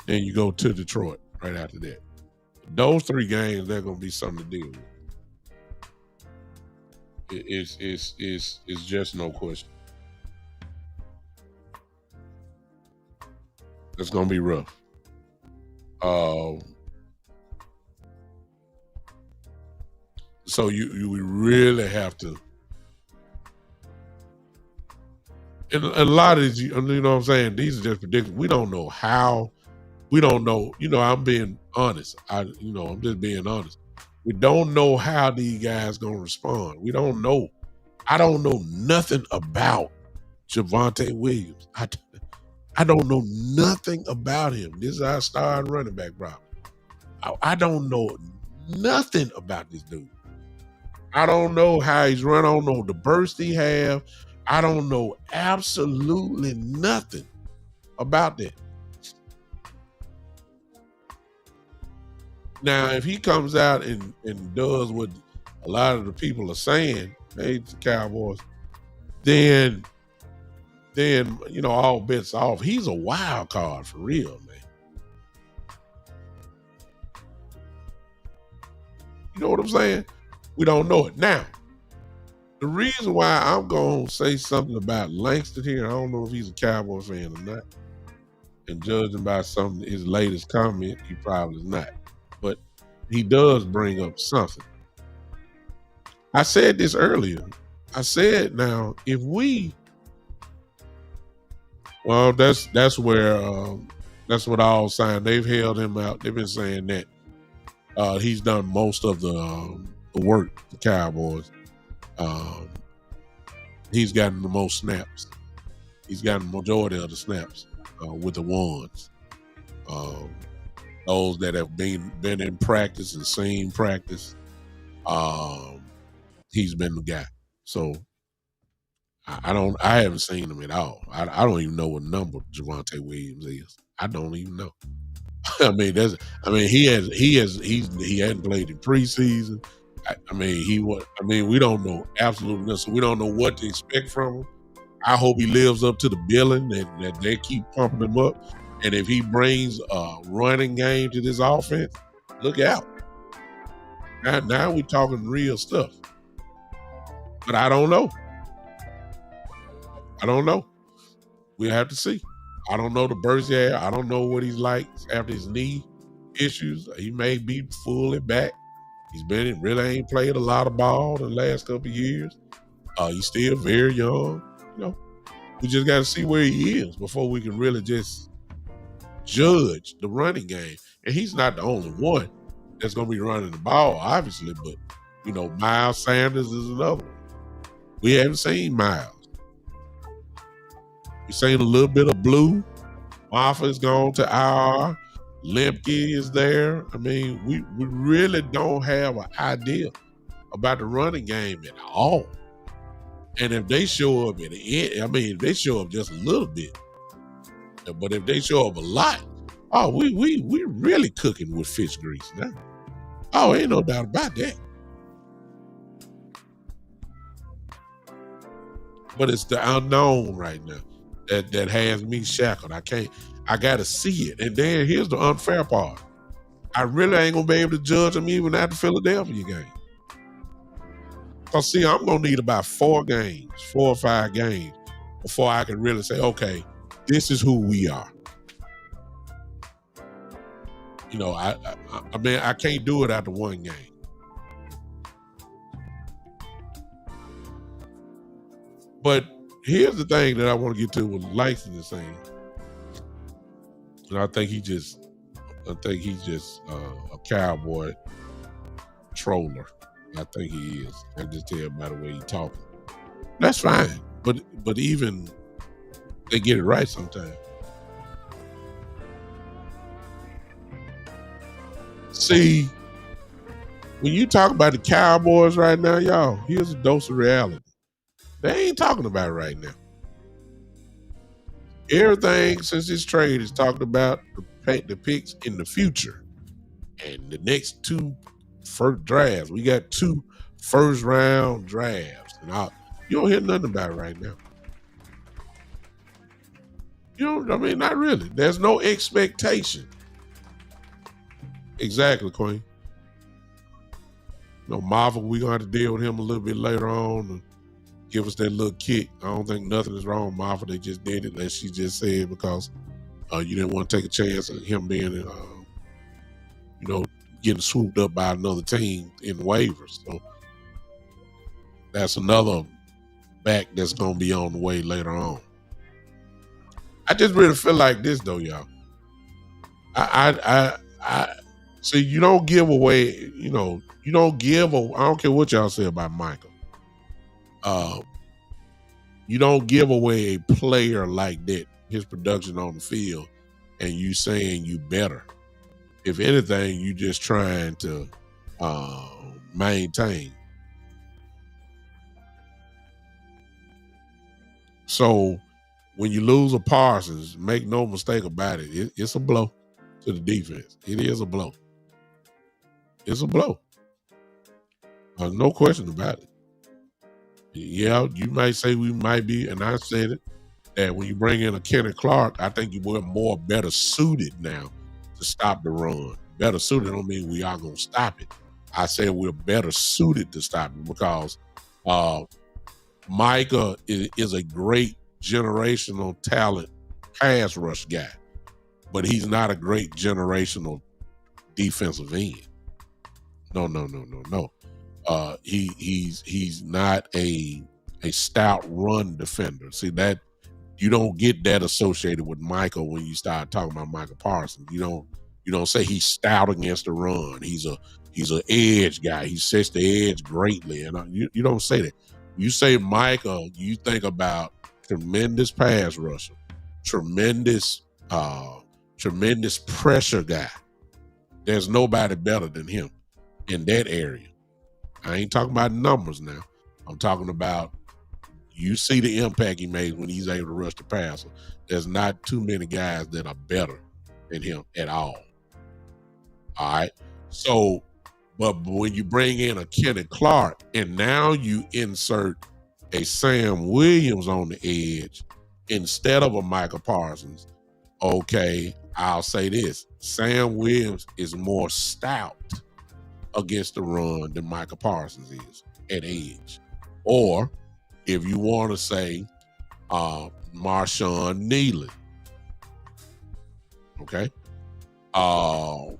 Then you go to Detroit right after that. Those three games, they're going to be something to deal with. It's just no question. It's going to be rough. So you really have to. And a lot of these, you know what I'm saying? These are just predictions. We don't know how. We don't know. I'm being honest. I'm just being honest. We don't know how these guys going to respond. We don't know. I don't know nothing about Javonte Williams. I don't know nothing about him. This is our starting running back problem. I don't know nothing about this dude. I don't know how he's run. I don't know the burst he have. I don't know absolutely nothing about that. Now, if he comes out and does what a lot of the people are saying, hey, the Cowboys, then all bets off. He's a wild card for real, man. You know what I'm saying? We don't know it. Now, the reason why I'm going to say something about Langston here, I don't know if he's a Cowboy fan or not. And judging by some of his latest comment, he probably is not. But he does bring up something. I said this earlier. I said, now, if we, well, that's where that's what all sign. They've held him out. They've been saying that he's done most of the work. The Cowboys. He's gotten the most snaps. He's gotten the majority of the snaps with the ones. Those that have been in practice and seen practice. He's been the guy. So I haven't seen him at all. I don't even know what number Javonte Williams is. I don't even know. He hadn't played in preseason. We don't know absolutely nothing. So we don't know what to expect from him. I hope he lives up to the billing that they keep pumping him up. And if he brings a running game to this offense, look out. Now we're talking real stuff. But I don't know. We'll have to see. I don't know the burst yet. I don't know what he's like after his knee issues. He may be fully back. He's really ain't played a lot of ball in the last couple of years. He's still very young. We just got to see where he is before we can really just judge the running game. And he's not the only one that's going to be running the ball, obviously. But, Miles Sanders is another one. We haven't seen Miles. We've seen a little bit of Blue. Martha's gone to IR. Lemke is there. I mean, we really don't have an idea about the running game at all. And if they show up at the end, I mean, if they show up just a little bit, but if they show up a lot, oh, we really cooking with fish grease now. Oh, ain't no doubt about that. But it's the unknown right now that has me shackled. I gotta see it. And then here's the unfair part. I really ain't gonna be able to judge them even at the Philadelphia game. Cause see, I'm gonna need about 4 or 5 games before I can really say, okay, this is who we are. You know, I mean, I can't do it after one game. But here's the thing that I want to get to with Langston is saying, and I think he's just a cowboy troller. I think he is. I just tell by the way he talking. That's fine, but even they get it right sometimes. See, when you talk about the Cowboys right now, y'all, here's a dose of reality. They ain't talking about it right now. Everything since this trade is talking about the picks in the future. And the next 2 first drafts. We got 2 first round drafts. And you don't hear nothing about it right now. You know, I mean, not really. There's no expectation. Exactly, Queen. You know, Marvel, we're going to have to deal with him a little bit later on and give us that little kick. I don't think nothing is wrong with Marvel. They just did it, as she just said, because you didn't want to take a chance of him being, you know, getting swooped up by another team in waivers. So that's another back that's going to be on the way later on. I just really feel like this, though, y'all. I see, you don't give away, you know, I don't care what y'all say about Michael. You don't give away a player like that, his production on the field, and you saying you better. If anything, you just trying to maintain. So when you lose a Parsons, make no mistake about it, it's a blow to the defense. It is a blow. It's a blow. No question about it. Yeah, you might say we might be, and I said it, that when you bring in a Kenny Clark, I think we're better suited now to stop the run. Better suited don't mean we are going to stop it. I said we're better suited to stop it because Micah is a great generational talent pass rush guy, but he's not a great generational defensive end. No. He's not a stout run defender. See, that you don't get that associated with Michael when you start talking about Michael Parsons. You don't say he's stout against the run. He's an edge guy. He sets the edge greatly, and you don't say that. You say Michael, you think about tremendous pass rusher, tremendous pressure guy. There's nobody better than him in that area. I ain't talking about numbers now. I'm talking about you see the impact he made when he's able to rush the passer. There's not too many guys that are better than him at all. All right. So, but when you bring in a Kenny Clark and now you insert a Sam Williams on the edge instead of a Michael Parsons, okay, I'll say this. Sam Williams is more stout against the run than Michael Parsons is at edge. Or if you want to say Marshawn Nealon, okay? Marshawn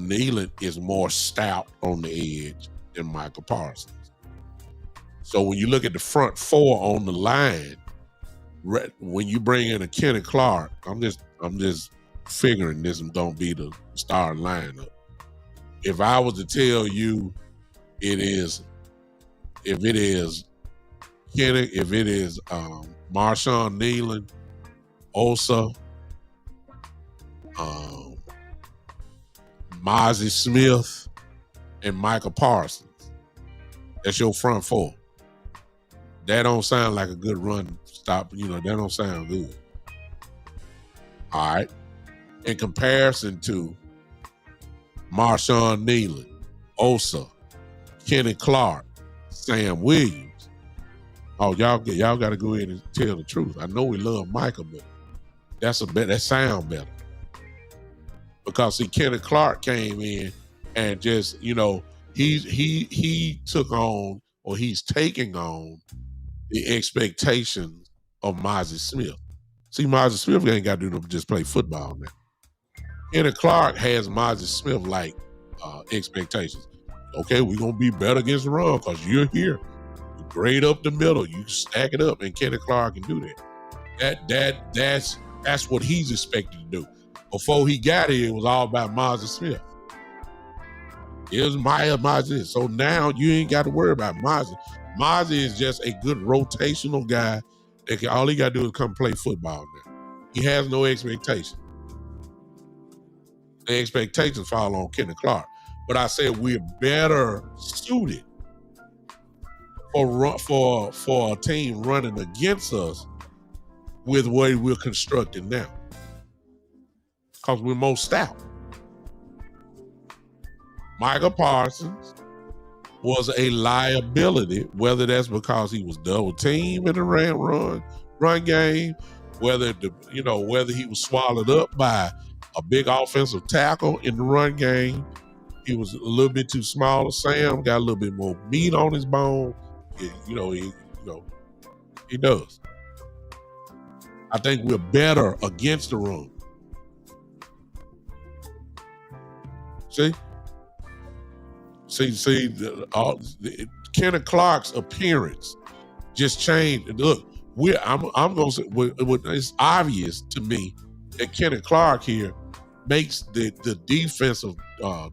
Nealon is more stout on the edge than Michael Parsons. So when you look at the front 4 on the line, when you bring in a Kenny Clark, I'm just figuring this is gonna be the starting lineup. If I was to tell you if it is Marshawn Nealon, Osa, Mozzie Smith, and Michael Parsons. That's your front four. That don't sound like a good run stop. That don't sound good. All right. In comparison to Marshawn Nealon, Osa, Kenny Clark, Sam Williams. Oh, y'all got to go ahead and tell the truth. I know we love Michael, but that sound better. Because see, Kenny Clark came in and just, he took on, or he's taking on, the expectations of Mozzie Smith. See, Mozzie Smith ain't got to do nothing but just play football now. Kenny Clark has Mozzie Smith like expectations. Okay, we're gonna be better against the run because you're here. You grade up the middle, you stack it up, and Kenny Clark can do that. That's what he's expected to do. Before he got here, it was all about Mozzie Smith. It was Mozzie. So now you ain't got to worry about Mozzie. Mozzie is just a good rotational guy. All he got to do is come play football now. He has no expectation. The expectations fall on Kenny Clark. But I said we're better suited for a team running against us with the way we're constructed now. Because we're more stout. Michael Parsons was a liability, whether that's because he was double teamed in the run game, whether he was swallowed up by a big offensive tackle in the run game. He was a little bit too small. Sam got a little bit more meat on his bone. He does. I think we're better against the run. See, Kenny Clark's appearance just changed. Look, I'm gonna say it's obvious to me that Kenny Clark here makes the defensive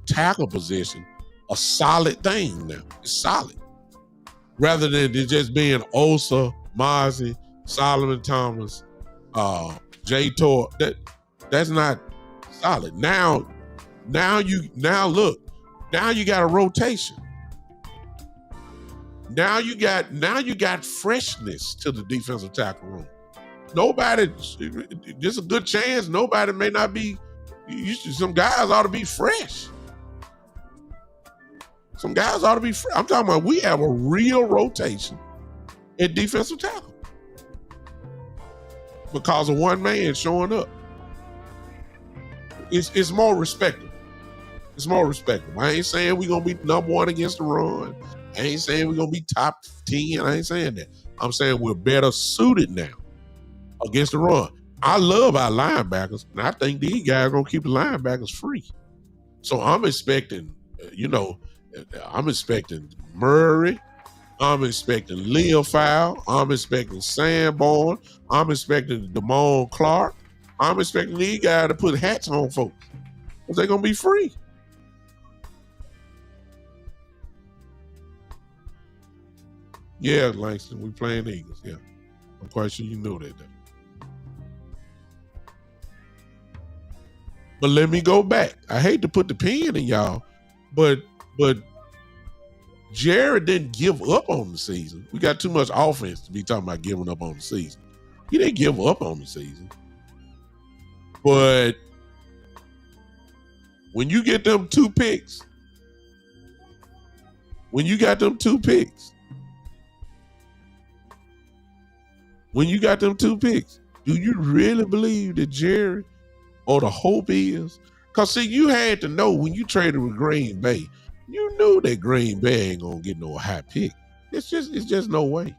tackle position a solid thing now. It's solid. Rather than it just being Osa, Mozzie, Solomon Thomas, Jay Tor. That's not solid. Now you got a rotation. Now you got freshness to the defensive tackle room. There's a good chance nobody may not be. Some guys ought to be fresh. I'm talking about we have a real rotation at defensive tackle because of one man showing up. It's more respectable. It's more respectable. I ain't saying we're going to be number one against the run. I ain't saying we're going to be top 10. I ain't saying that. I'm saying we're better suited now against the run. I love our linebackers, and I think these guys are going to keep the linebackers free. So I'm expecting, Murray. I'm expecting Leofow. I'm expecting Sanborn. I'm expecting Damone Clark. I'm expecting these guys to put hats on folks because they're going to be free. Yeah, Langston, we playing Eagles. Yeah, I'm quite sure you know that. But let me go back. I hate to put the pin in y'all, but Jared didn't give up on the season. We got too much offense to be talking about giving up on the season. He didn't give up on the season. But when you get them two picks, do you really believe that Jared, or the hope is? Because, see, you had to know when you traded with Green Bay, you knew that Green Bay ain't going to get no high pick. It's just no way.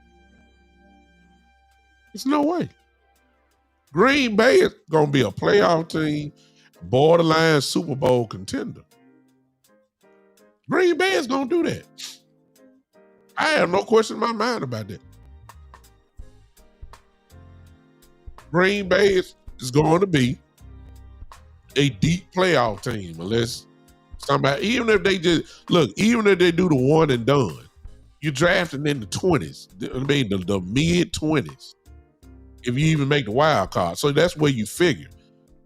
It's no way. Green Bay is going to be a playoff team, borderline Super Bowl contender. Green Bay is going to do that. I have no question in my mind about that. Green Bay is going to be a deep playoff team unless somebody, even if they do the one and done, you're drafting in the 20s. I mean, the mid 20s. If you even make the wild card. So that's where you figure.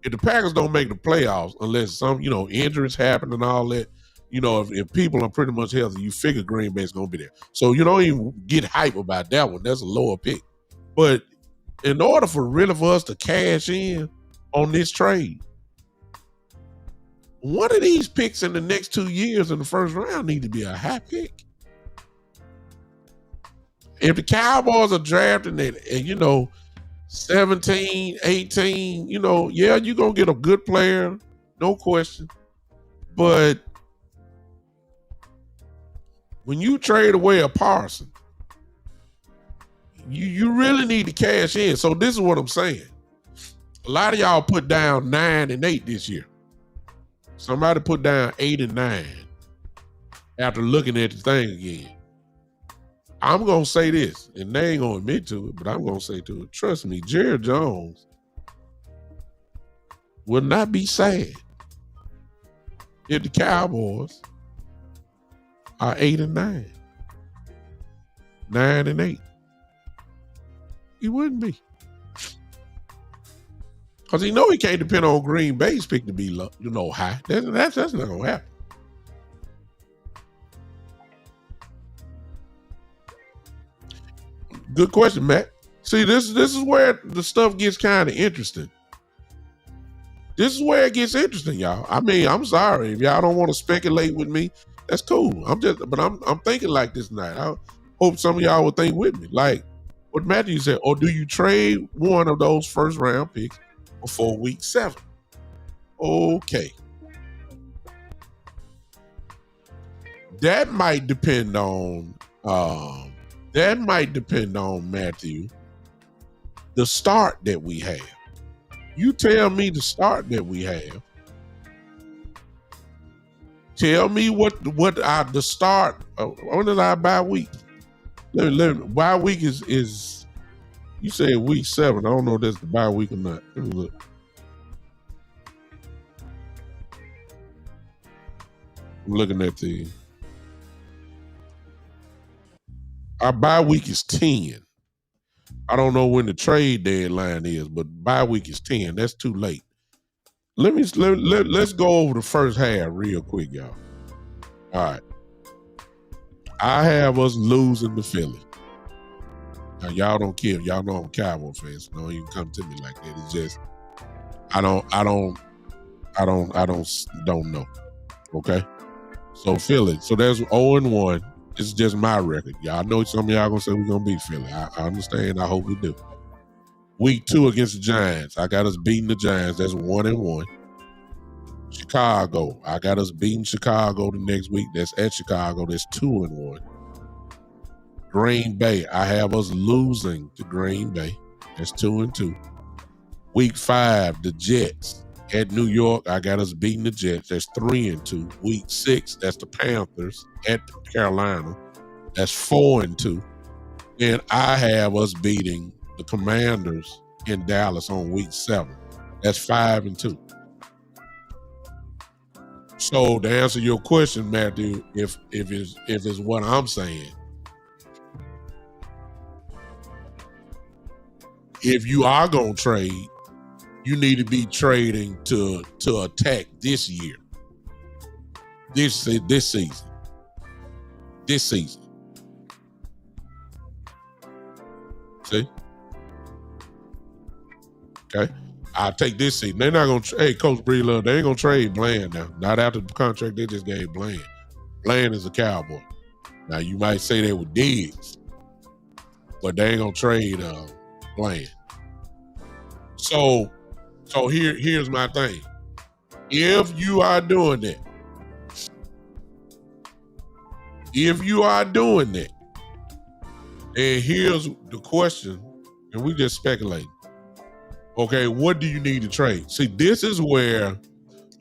if the Packers don't make the playoffs, unless some, injuries happen and all that, if people are pretty much healthy, you figure Green Bay's going to be there. So you don't even get hype about that one. That's a lower pick. But in order for us to cash in on this trade, one of these picks in the next 2 years in the first round need to be a high pick. If the Cowboys are drafting it and, 17, 18, you're going to get a good player, no question. But when you trade away a Parson, you really need to cash in. So this is what I'm saying. A lot of y'all put down 9 and 8 this year. Somebody put down 8 and 9 after looking at the thing again. I'm going to say this, and they ain't going to admit to it, but I'm going to say to it. Trust me, Jerry Jones will not be sad if the Cowboys are 8 and 9, 9 and 8. He wouldn't be. Because he know he can't depend on Green Bay's pick to be low, high. That's not going to happen. Good question, Matt. See, this is where the stuff gets kind of interesting. This is where it gets interesting, y'all. I mean, I'm sorry if y'all don't want to speculate with me. That's cool. I'm thinking like this tonight. I hope some of y'all will think with me. Like what Matthew said, or do you trade one of those first round picks before week 7? Okay. That might depend on Matthew, the start that we have. You tell me the start that we have. Tell me what the start. When is our bye week? Bye week is you said week 7. I don't know if that's the bye week or not. Let me look. I'm looking at our bye week is 10. I don't know when the trade deadline is, but bye week is 10. That's too late. Let's go over the first half real quick, y'all. All right. I have us losing to Philly. Now y'all don't care. Y'all know I'm a Cowboys fan, so don't even come to me like that. It's just I don't know. Okay. So Philly. So there's 0-1. It's just my record. Y'all know some of y'all gonna say we're gonna beat Philly. I understand. I hope we do. Week 2 against the Giants. I got us beating the Giants. That's 1-1. Chicago. I got us beating Chicago the next week. That's at Chicago. That's 2-1. Green Bay. I have us losing to Green Bay. That's 2-2. Week 5, the Jets. At New York, I got us beating the Jets. That's 3-2. Week 6, that's the Panthers at Carolina. That's 4-2. And I have us beating the Commanders in Dallas on week 7. That's 5-2. So to answer your question, Matthew, if it's what I'm saying, if you are gonna trade, you need to be trading to attack this year, this season. See? Okay. I'll take this season. They're not going to, hey, Coach Breedlove, they ain't going to trade Bland now. Not after the contract they just gave Bland. Bland is a Cowboy. Now, you might say they were Diggs, but they ain't going to trade Bland. So here's my thing. If you are doing that, and here's the question, and we just speculating. Okay, what do you need to trade? See, this is where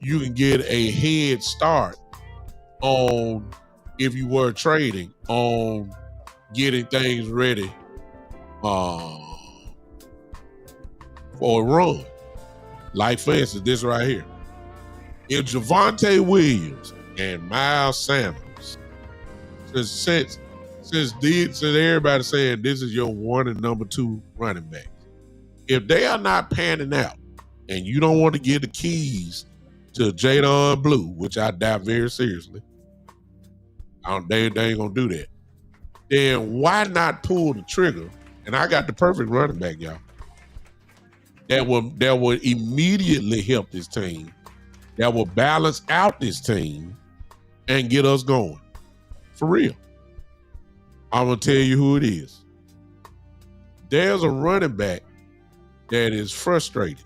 you can get a head start on, if you were trading, on getting things ready for a run. Like, for instance, this right here. If Javonte Williams and Miles Sanders, since everybody's saying this is your 1 and number 2 running back, if they are not panning out, and you don't want to give the keys to Jadon Blue, which I doubt very seriously, they ain't gonna do that. Then why not pull the trigger? And I got the perfect running back, y'all. That will immediately help this team. That will balance out this team and get us going. For real. I'm gonna tell you who it is. There's a running back that is frustrated,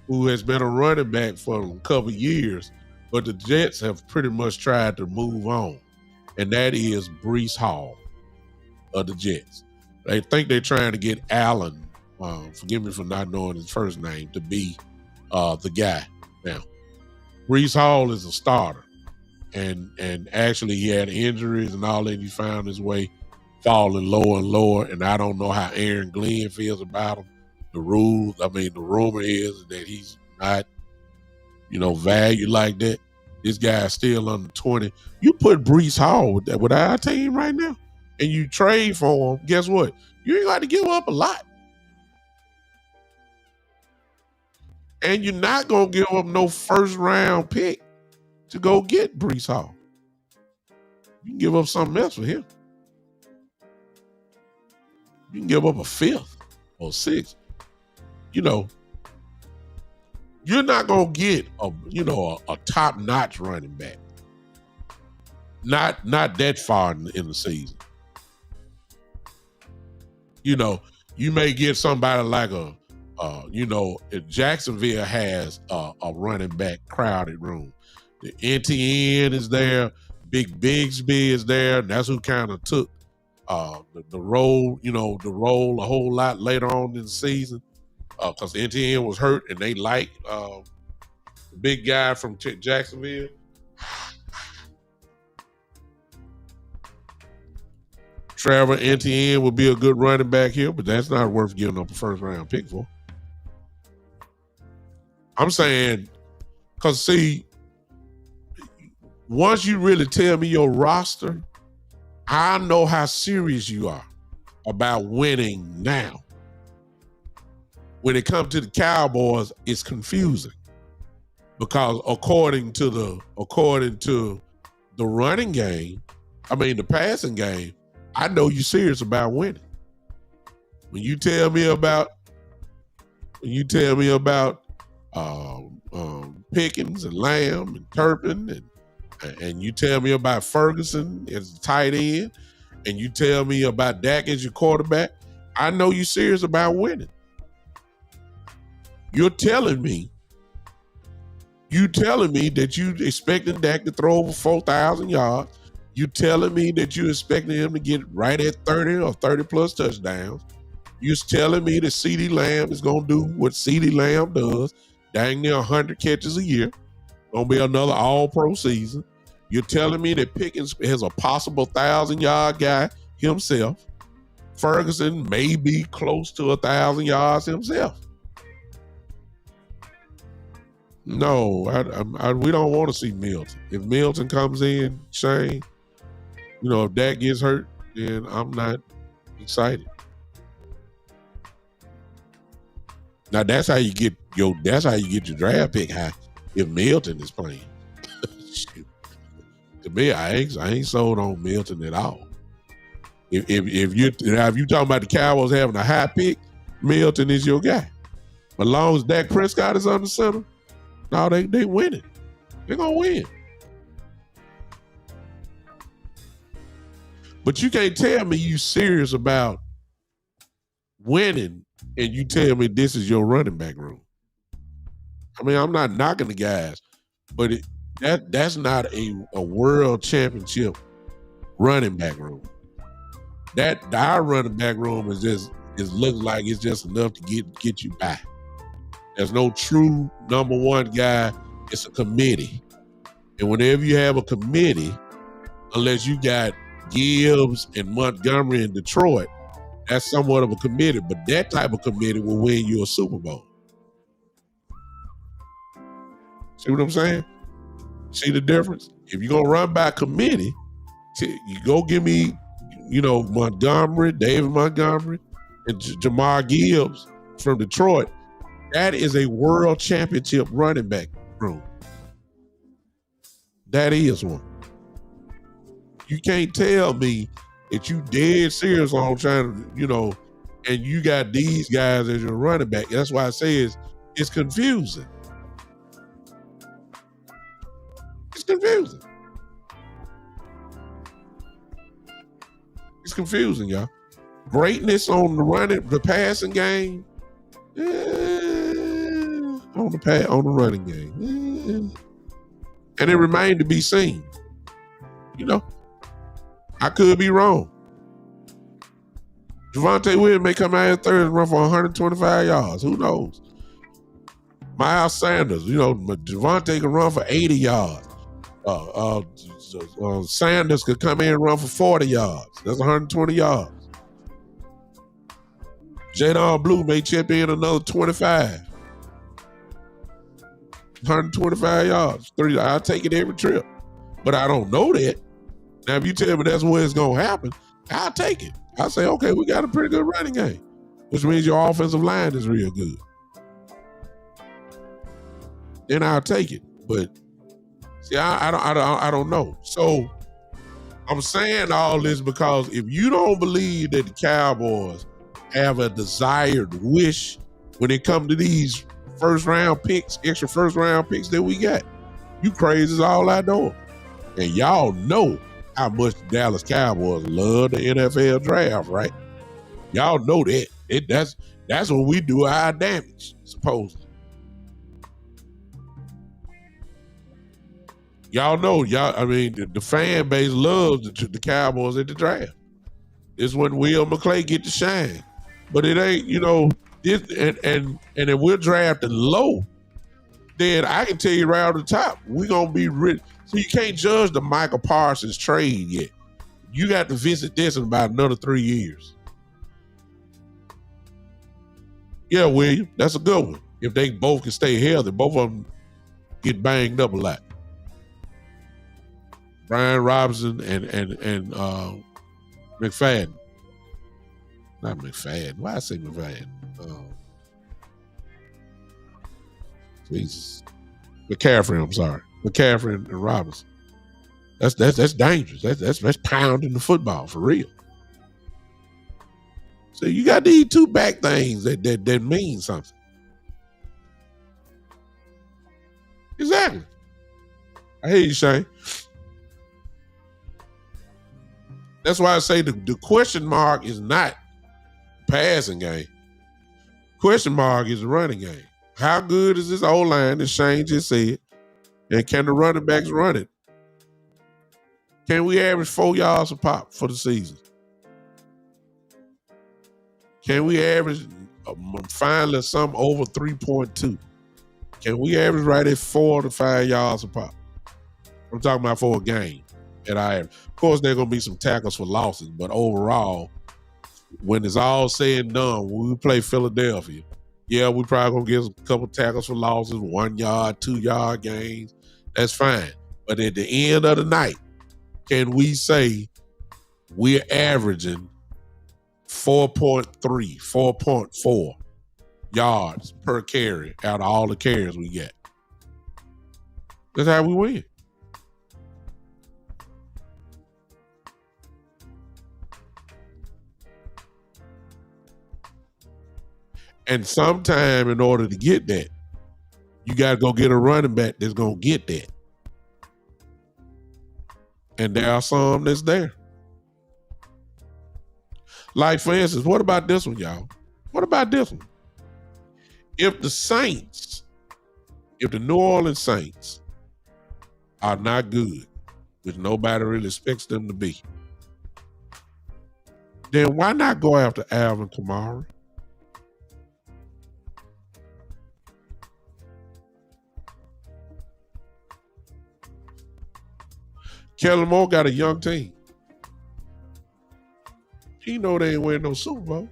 who has been a running back for a couple of years, but the Jets have pretty much tried to move on, and that is Breece Hall of the Jets. They think they're trying to get Allen, forgive me for not knowing his first name, to be the guy. Now, Breece Hall is a starter, and actually he had injuries and all that. He found his way falling lower and lower, and I don't know how Aaron Glenn feels about him. The rumor is that he's not, valued like that. This guy's still under 20. You put Breece Hall with our team right now, and you trade for him, guess what? You ain't got to give up a lot. And you're not going to give up no first-round pick to go get Breece Hall. You can give up something else for him. You can give up a fifth or sixth. You're not going to get a top-notch running back. Not that far in the season. You may get somebody like if Jacksonville has a running back crowded room. The NTN is there, Big Bigsby is there, and that's who kind of took the role a whole lot later on in the season, because the NTN was hurt and they liked the big guy from Jacksonville. Trevor Etienne would be a good running back here, but that's not worth giving up a first-round pick for. I'm saying, because see, once you really tell me your roster, I know how serious you are about winning now. When it comes to the Cowboys, it's confusing because according to the running game, the passing game, I know you're serious about winning. When you tell me about Pickens and Lamb and Turpin and you tell me about Ferguson as a tight end, and you tell me about Dak as your quarterback, I know you're serious about winning. You're telling me that you expecting Dak to throw over 4,000 yards. You telling me that you're expecting him to get right at 30 or 30 plus touchdowns. You're telling me that CeeDee Lamb is going to do what CeeDee Lamb does, dang near 100 catches a year, going to be another all-pro season. You're telling me that Pickens is a possible 1,000-yard guy himself. Ferguson may be close to 1,000 yards himself. No, we don't want to see Milton. If Milton comes in, Shane, if Dak gets hurt, then I'm not excited. Now that's how you get your draft pick high. If Milton is playing, to me, I ain't sold on Milton at all. If you talking about the Cowboys having a high pick, Milton is your guy. As long as Dak Prescott is under center, no, they winning. They're gonna win. But you can't tell me you serious about winning and you tell me this is your running back room. I'm not knocking the guys, but that's not a world championship running back room. Our running back room looks like it's just enough to get you by. There's no true number one guy. It's a committee. And whenever you have a committee, unless you got Gibbs and Montgomery in Detroit, that's somewhat of a committee. But that type of committee will win you a Super Bowl. See what I'm saying? See the difference? If you're going to run by committee, you go give me, Montgomery, David Montgomery, and Jamar Gibbs from Detroit. That is a world championship running back room. That is one. You can't tell me that you dead serious on trying to, and you got these guys as your running back. That's why I say it's confusing. It's confusing. It's confusing, y'all. Greatness on the passing game, on the running game, and it remained to be seen. I could be wrong. Javonte Williams may come out here third and run for 125 yards. Who knows? Miles Sanders, Javonte can run for 80 yards. Sanders could come in and run for 40 yards. That's 120 yards. Jadon Blue may chip in another 25. 125 yards. I'll take it every trip. But I don't know that. Now, if you tell me that's where it's going to happen, I'll take it. I'll say, okay, we got a pretty good running game, which means your offensive line is real good. Then I'll take it. But see, I don't know. So I'm saying all this because if you don't believe that the Cowboys have a desired wish when it comes to these extra first round picks that we got, you crazy as all I know. And y'all know how much the Dallas Cowboys love the NFL draft, right? Y'all know that. That's when we do our damage, supposedly. Y'all know, the fan base loves the Cowboys at the draft. It's when Will McClay get to shine. But it ain't, and if we're drafting low, then I can tell you right off the top, we're going to be rich. So you can't judge the Michael Parsons trade yet. You got to visit this in about another 3 years. Yeah, William, that's a good one. If they both can stay healthy, both of them get banged up a lot. Brian Robinson and McFadden. Not McFadden. Why I say McFadden? Jesus. McCaffrey, I'm sorry. McCaffrey and Robinson. That's dangerous. That's pounding the football for real. So you got these two back things that mean something. Exactly. I hear you, Shane. That's why I say the question mark is not passing game. Question mark is the running game. How good is this O-line, as Shane just said? And can the running backs run it? Can we average 4 yards a pop for the season? Can we average finally some over 3.2? Can we average right at 4 to 5 yards a pop? I'm talking about for a game at our average. Of course, there are going to be some tackles for losses, but overall, when it's all said and done, when we play Philadelphia, yeah, we probably going to get a couple tackles for losses, 1 yard, 2 yard gains. That's fine. But at the end of the night, can we say we're averaging 4.3, 4.4 yards per carry out of all the carries we get? That's how we win. And sometime in order to get that, you got to go get a running back that's going to get that. And there are some that's there. Like, for instance, what about this one, y'all? What about this one? If the New Orleans Saints are not good, which nobody really expects them to be, then why not go after Alvin Kamara? Kellen Moore got a young team. He know they ain't winning no Super Bowl.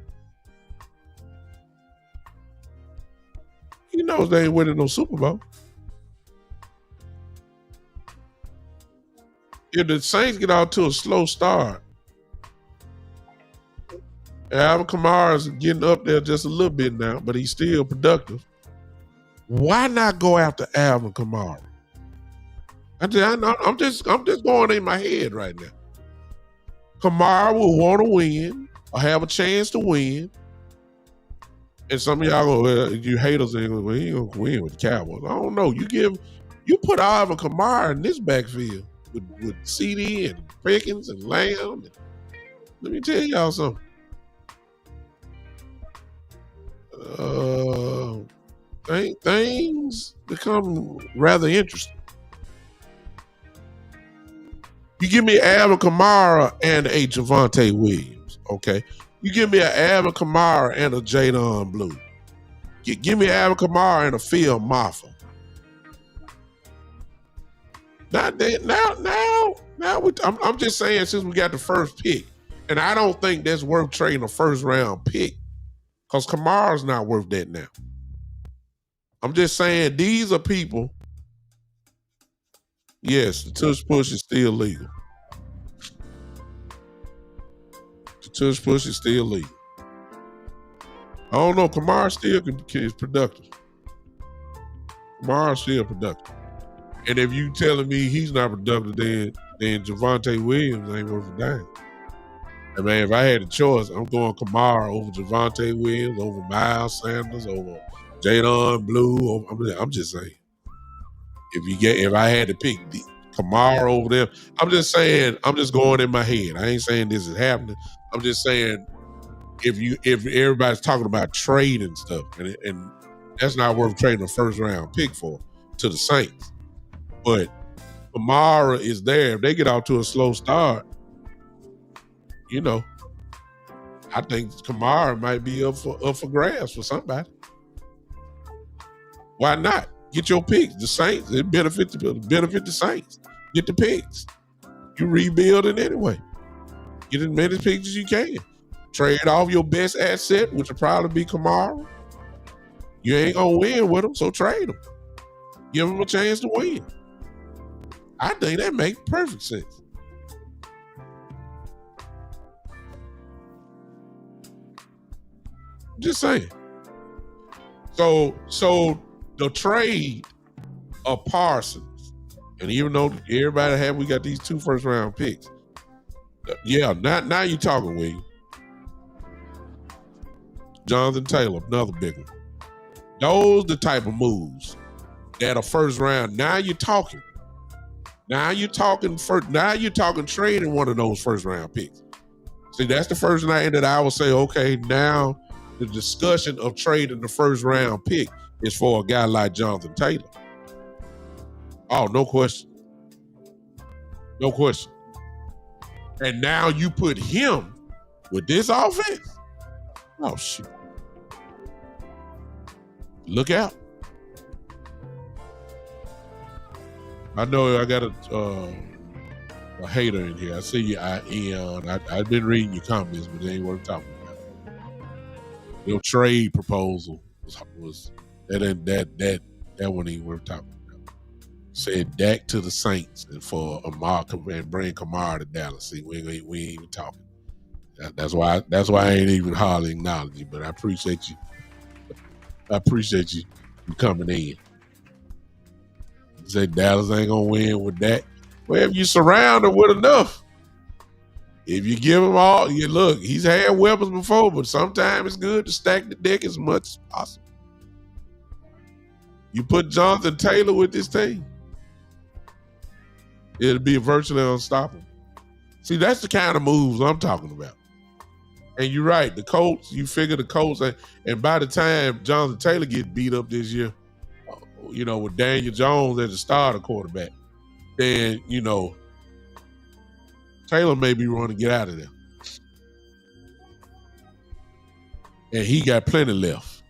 He knows they ain't winning no Super Bowl. If the Saints get out to a slow start, Alvin Kamara is getting up there just a little bit now, but he's still productive. Why not go after Alvin Kamara? I'm just going in my head right now. Kamara will want to win or have a chance to win. And some of y'all go, well, you haters ain't gonna, well, he ain't gonna win with the Cowboys. I don't know. You put Alvin Kamara in this backfield with CD and Pickens and Lamb. Let me tell y'all something. Things become rather interesting. You give me Alvin Kamara and a Javonte Williams, okay? You give me an Alvin Kamara and a Jadon Blue. Give me Alvin Kamara and a Phil Maffa. I'm just saying, since we got the first pick, and I don't think that's worth trading a first round pick, because Kamara's not worth that now. I'm just saying, these are people. Yes, the tush push is still legal. The tush push is still legal. I don't know. Kamara still is productive. Kamara's still productive. And if you telling me he's not productive, then Javonte Williams ain't worth a dime. I mean, if I had a choice, I'm going Kamara over Javonte Williams, over Miles Sanders, over Jadon Blue. I'm just saying. If I had to pick Kamara over them, I'm just saying, I'm just going in my head. I ain't saying this is happening. I'm just saying, if everybody's talking about trading stuff, and that's not worth trading a first round pick for to the Saints. But Kamara is there. If they get out to a slow start, I think Kamara might be up for grabs for somebody. Why not? Get your picks. The Saints, it benefit the Saints. Get the picks. You rebuilding anyway. Get as many picks as you can. Trade off your best asset, which will probably be Kamara. You ain't gonna win with them, so trade them. Give them a chance to win. I think that makes perfect sense. Just saying. So the trade of Parsons, and even though we got these 2 first round picks, yeah, now you're talking, William. Jonathan Taylor, another big one. Those the type of moves that are first round. Now you're talking. Now you're talking trading one of those first round picks. See, that's the first night that I would say, okay, now the discussion of trading the first round pick is for a guy like Jonathan Taylor. Oh, no question. No question. And now you put him with this offense. Oh, shoot. Look out. I know I got a hater in here. I see you, Ian. I've been reading your comments, but they ain't worth talking about. Your trade proposal was that one ain't worth talking about. Said Dak to the Saints and for Amar and bring Kamara to Dallas. See, we ain't even talking. That's why I ain't even hardly acknowledge you, but I appreciate you. I appreciate you coming in. Say Dallas ain't gonna win with that. Well, if you surround him with enough, if you give him all, look, he's had weapons before, but sometimes it's good to stack the deck as much as possible. You put Jonathan Taylor with this team, it'll be virtually unstoppable. See, that's the kind of moves I'm talking about. And you're right, the Colts, you figure the Colts, and by the time Jonathan Taylor gets beat up this year, with Daniel Jones as the starter quarterback, then, Taylor may be running to get out of there. And he got plenty left.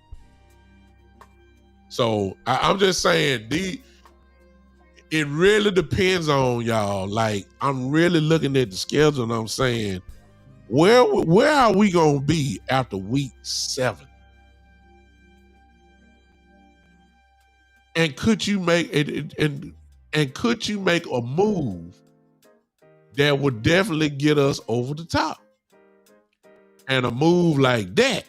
So I'm just saying, it really depends on y'all. Like, I'm really looking at the schedule and I'm saying, where are we going to be after week 7? And could you make it? And could you make a move that would definitely get us over the top? And a move like that,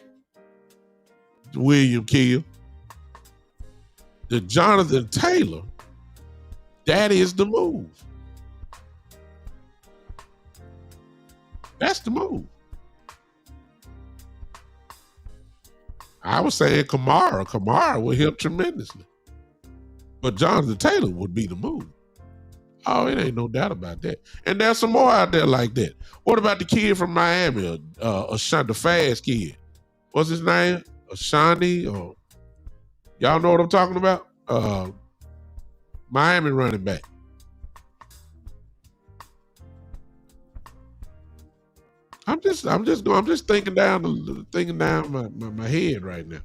William Kill, the Jonathan Taylor, that is the move. That's the move. I was saying Kamara. Kamara would help tremendously. But Jonathan Taylor would be the move. Oh, it ain't no doubt about that. And there's some more out there like that. What about the kid from Miami, the fast kid? What's his name? Ashani? Or y'all know what I'm talking about? Miami running back. I'm just thinking down my head right now.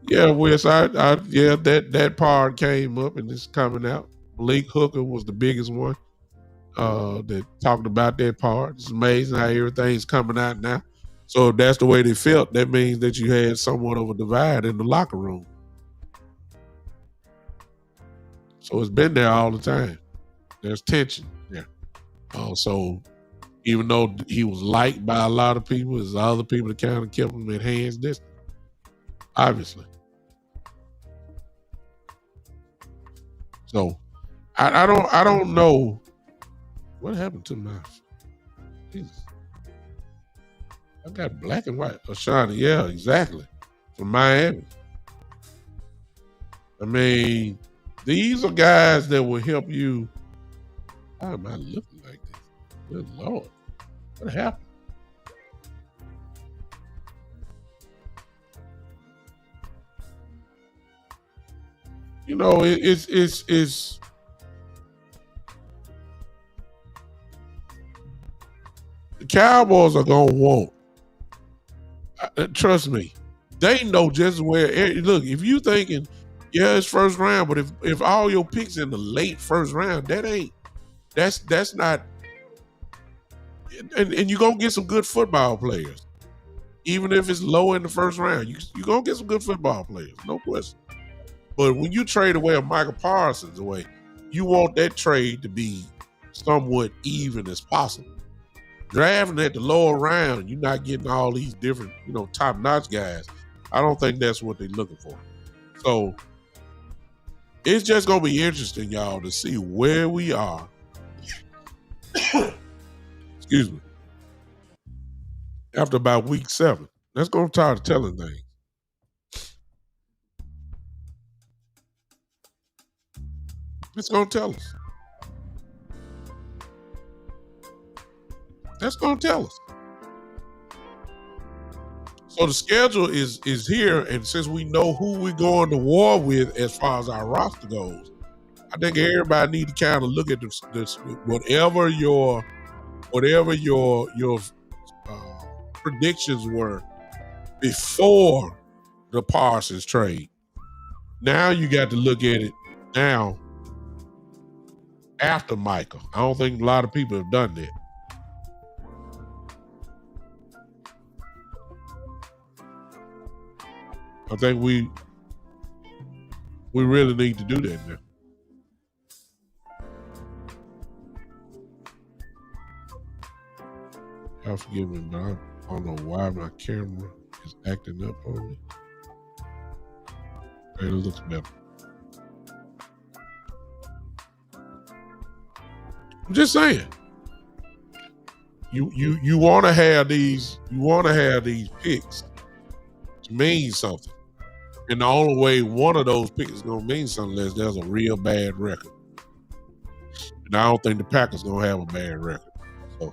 Yeah, Wes, that part came up and it's coming out. Malik Hooker was the biggest one that talked about that part. It's amazing how everything's coming out now. So if that's the way they felt, that means that you had somewhat of a divide in the locker room. So it's been there all the time. There's tension there. So even though he was liked by a lot of people, there's other people that kind of kept him at hands distance. Obviously. So I don't know what happened to my. Jesus. I got black and white. Ashani, yeah, exactly. From Miami. I mean, these are guys that will help you. Why am I looking like this? Good Lord. What happened? You know, it's the Cowboys are gonna want. Trust me, they know just where. Look, if you thinking, yeah, it's first round, but if all your picks in the late first round, that's not. And you're gonna get some good football players, even if it's low in the first round. You're gonna get some good football players, no question. But when you trade away a Michael Parsons away, you want that trade to be somewhat even as possible. Drafting at the lower round, you're not getting all these different, top-notch guys. I don't think that's what they're looking for. So it's just going to be interesting, y'all, to see where we are. Excuse me. After about week 7. Let's go tired of telling things. It's going to tell us. That's going to tell us. So the schedule is here, and since we know who we're going to war with as far as our roster goes, I think everybody need to kind of look at this whatever your predictions were before the Parsons trade. Now you got to look at it now after Michael. I don't think a lot of people have done that. I think we really need to do that now. Y'all forgive me, but I don't know why my camera is acting up on me. It looks better. I'm just saying. You want to have these picks to mean something. And the only way one of those picks is going to mean something is there's a real bad record. And I don't think the Packers going to have a bad record. So,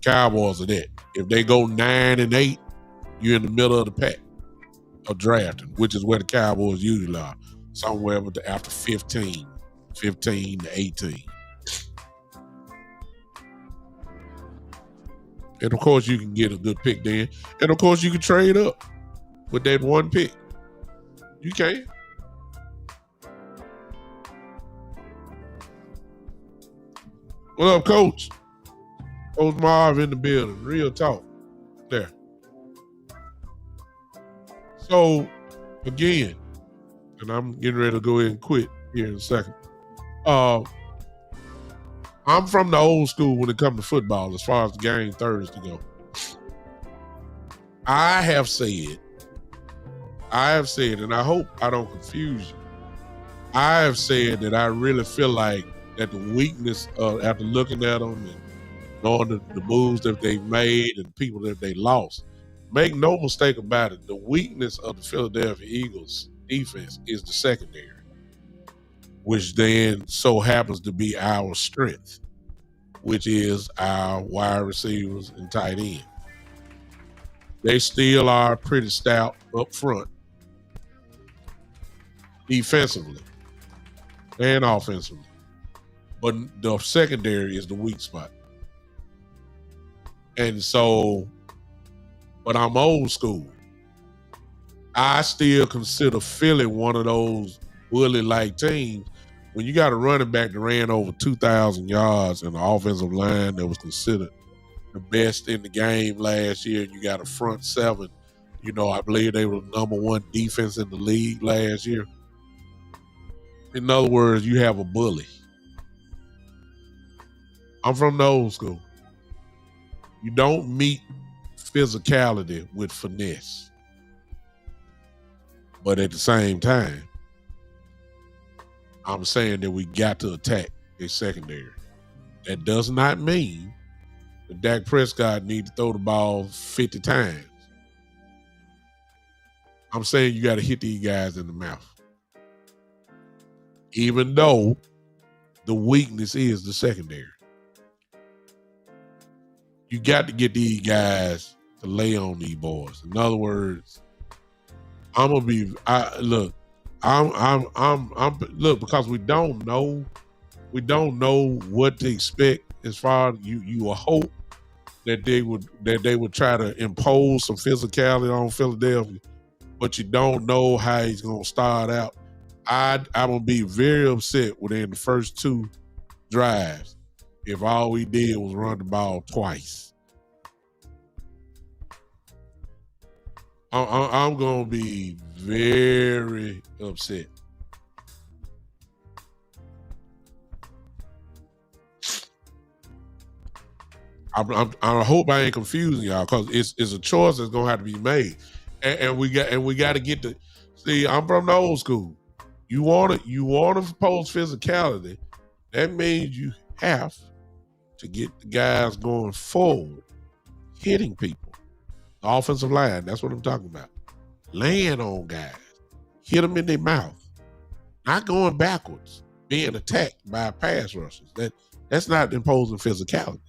Cowboys are that. If they go 9-8, you're in the middle of the pack of drafting, which is where the Cowboys usually are, somewhere after 15 to 18. And of course, you can get a good pick then. And of course, you can trade up with that one pick. You can. What up, Coach? Coach Marv in the building. Real talk. There. So, again, and I'm getting ready to go ahead and quit here in a second. I'm from the old school when it comes to football as far as the game Thursday go. I have said, and I hope I don't confuse you. I have said that I really feel like that the weakness after looking at them and knowing the moves that they've made and people that they lost, make no mistake about it, the weakness of the Philadelphia Eagles defense is the secondary, which then so happens to be our strength, which is our wide receivers and tight end. They still are pretty stout up front, defensively and offensively. But the secondary is the weak spot. And so, but I'm old school. I still consider Philly one of those bully-like teams. When you got a running back that ran over 2,000 yards and an offensive line that was considered the best in the game last year, and you got a front seven, I believe they were the #1 defense in the league last year. In other words, you have a bully. I'm from the old school. You don't meet physicality with finesse. But at the same time, I'm saying that we got to attack a secondary. That does not mean that Dak Prescott need to throw the ball 50 times. I'm saying you got to hit these guys in the mouth. Even though the weakness is the secondary. You got to get these guys to lay on these boys. In other words, I'm gonna be. Look, because we don't know what to expect as far as you will hope that they would try to impose some physicality on Philadelphia, but you don't know how he's gonna start out. I'm gonna be very upset within the first 2 drives if all we did was run the ball twice. I'm gonna be very upset. I hope I ain't confusing y'all, because it's a choice that's gonna have to be made, and we got to get to see. I'm from the old school. You want to impose physicality. That means you have to get the guys going forward, hitting people. The offensive line, that's what I'm talking about. Laying on guys. Hit them in their mouth. Not going backwards. Being attacked by pass rushers. That's not imposing physicality.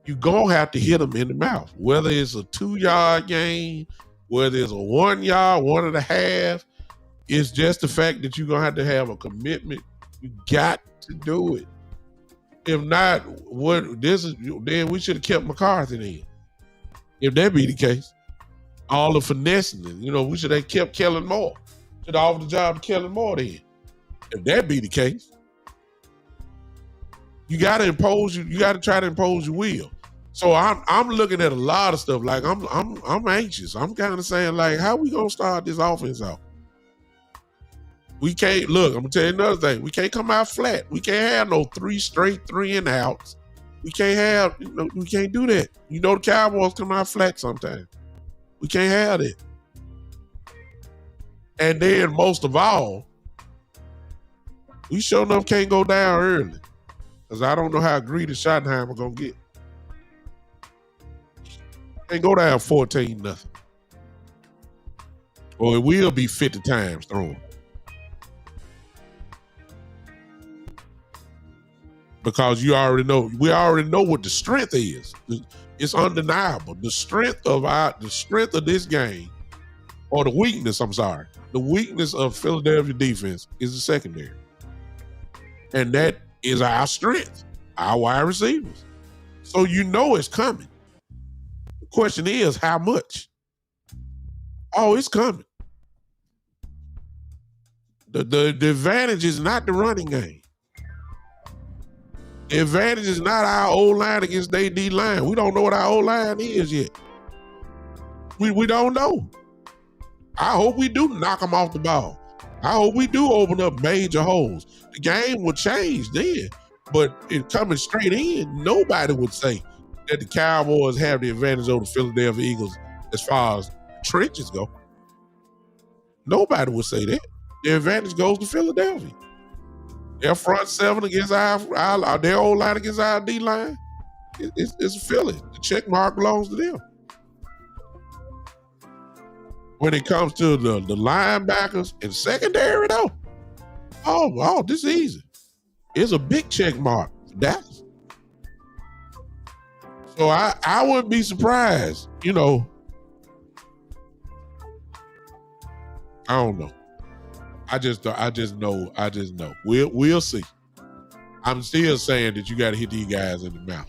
You're going to have to hit them in the mouth. Whether it's a 2-yard gain, whether it's a 1 yard, 1.5, it's just the fact that you're going to have a commitment. You got to do it. If not, then we should have kept McCarthy in. If that be the case, all the finessing, we should have kept Kellen Moore. Should have offered the job to Kellen Moore then. If that be the case, you got to try to impose your will. So I'm looking at a lot of stuff. Like I'm anxious. I'm kind of saying, like, how we gonna start this offense out? We can't look. I'm gonna tell you another thing. We can't come out flat. We can't have no 3 straight 3-and-outs. We can't have. We can't do that. The Cowboys come out flat sometimes. We can't have that. And then most of all, we sure enough can't go down early, because I don't know how greedy Schottenheimer gonna get. Can't go down 14-0. Or it will be 50 times thrown. Because we already know what the strength is. It's undeniable. The strength of this game, or the weakness of Philadelphia defense is the secondary. And that is our strength, our wide receivers. So it's coming. The question is, how much? Oh, it's coming. The advantage is not the running game. The advantage is not our O-line against their D-line. We don't know what our O-line is yet. We don't know. I hope we do knock them off the ball. I hope we do open up major holes. The game will change then. But it coming straight in, nobody would say that the Cowboys have the advantage over the Philadelphia Eagles as far as trenches go. Nobody would say that. The advantage goes to Philadelphia. Their front seven against our their old line against our D line. It's Philly. The check mark belongs to them. When it comes to the linebackers and secondary, though, this is easy. It's a big check mark for Dallas. So I wouldn't be surprised, I don't know. I just know. We'll see. I'm still saying that you got to hit these guys in the mouth.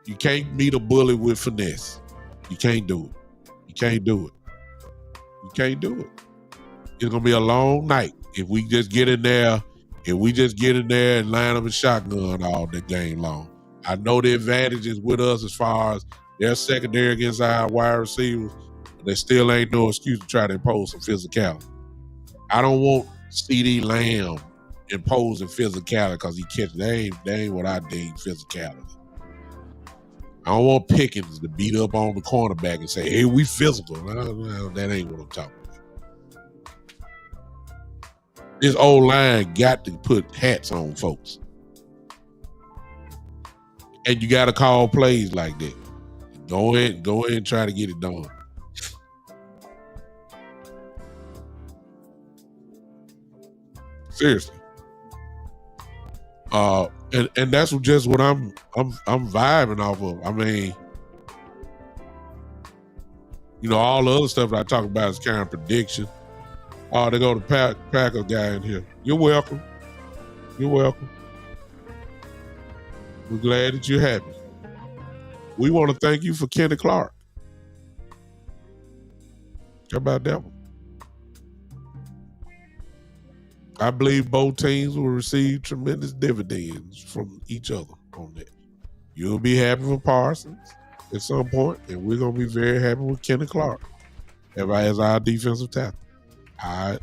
You can't meet a bully with finesse. You can't do it. You can't do it. It's gonna be a long night if we just get in there. And line up a shotgun all the game long. I know the advantage is with us as far as their secondary against our wide receivers. But there still ain't no excuse to try to impose some physicality. I don't want CD Lamb imposing physicality because he catches. That ain't what I deem physicality. I don't want Pickens to beat up on the cornerback and say, hey, we physical. No, that ain't what I'm talking about. This old line got to put hats on folks. And you got to call plays like that. Go ahead and try to get it done. Seriously. And that's just what I'm vibing off of. I mean, all the other stuff that I talk about is kind of prediction. They go to Packer guy in here. You're welcome. We're glad that you're happy. We want to thank you for Kenny Clark. How about that one? I believe both teams will receive tremendous dividends from each other on that. You'll be happy for Parsons at some point, and we're gonna be very happy with Kenny Clark as our defensive tackle. I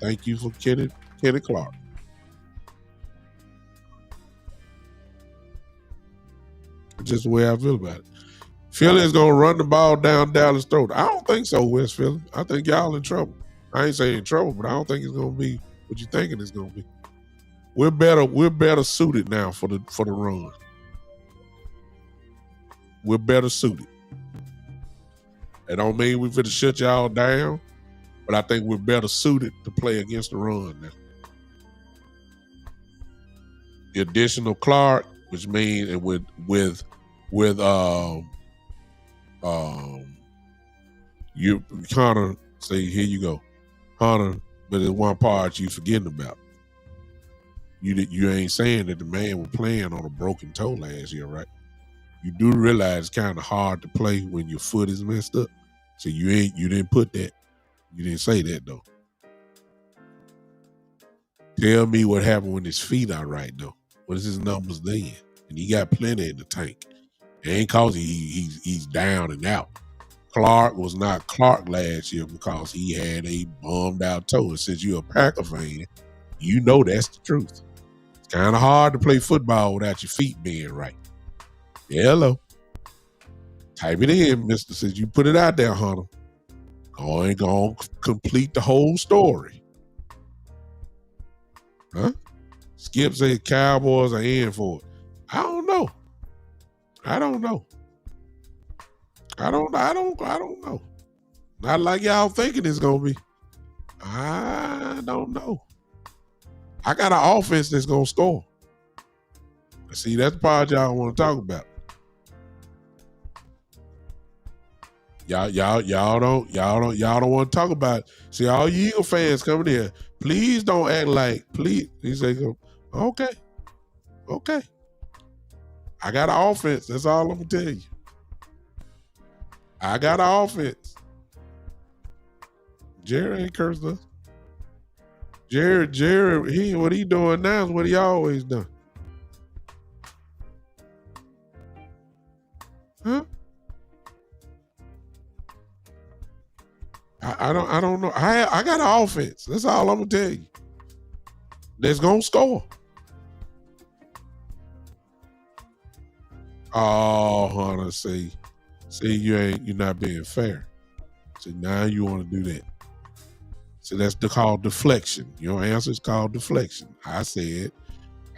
thank you for Kenny Clark. Just the way I feel about it. Philly is gonna run the ball down Dallas' throat. I don't think so, West Philly. I think y'all in trouble. I ain't saying in trouble, but I don't think it's gonna be what you thinking it's gonna be. We're better suited now for the run. We're better suited. That don't mean we're finna shut y'all down, but I think we're better suited to play against the run now. The additional Clark, which means and with you kind of say, here you go. Hunter, but there's one part you forgetting about. You ain't saying that the man was playing on a broken toe last year, right? You do realize it's kind of hard to play when your foot is messed up. So you didn't put that. You didn't say that though. Tell me what happened when his feet are right though. What is his numbers then? And he got plenty in the tank. It ain't cause he's down and out. Clark was not Clark last year because he had a bummed out toe. And since you're a Packer fan, you know that's the truth. It's kind of hard to play football without your feet being right. Hello. Type it in, mister. Since you put it out there, Hunter. Going to complete the whole story. Huh? Skip said Cowboys are in for it. I don't know. I don't know. Not like y'all thinking it's gonna be. I don't know. I got an offense that's gonna score. See, that's the part y'all want to talk about. Y'all don't want to talk about it. See, all you Eagle fans coming here, please don't act like, please. He say, okay. I got an offense. That's all I'm gonna tell you. I got an offense. Jerry ain't cursed us. Jerry, what he doing now is what he always done. Huh? I don't know. I got an offense. That's all I'm gonna tell you. That's gonna score. Oh, Hunter, see. See, you're not being fair. See, now you want to do that. So that's called deflection. Your answer is called deflection. I said,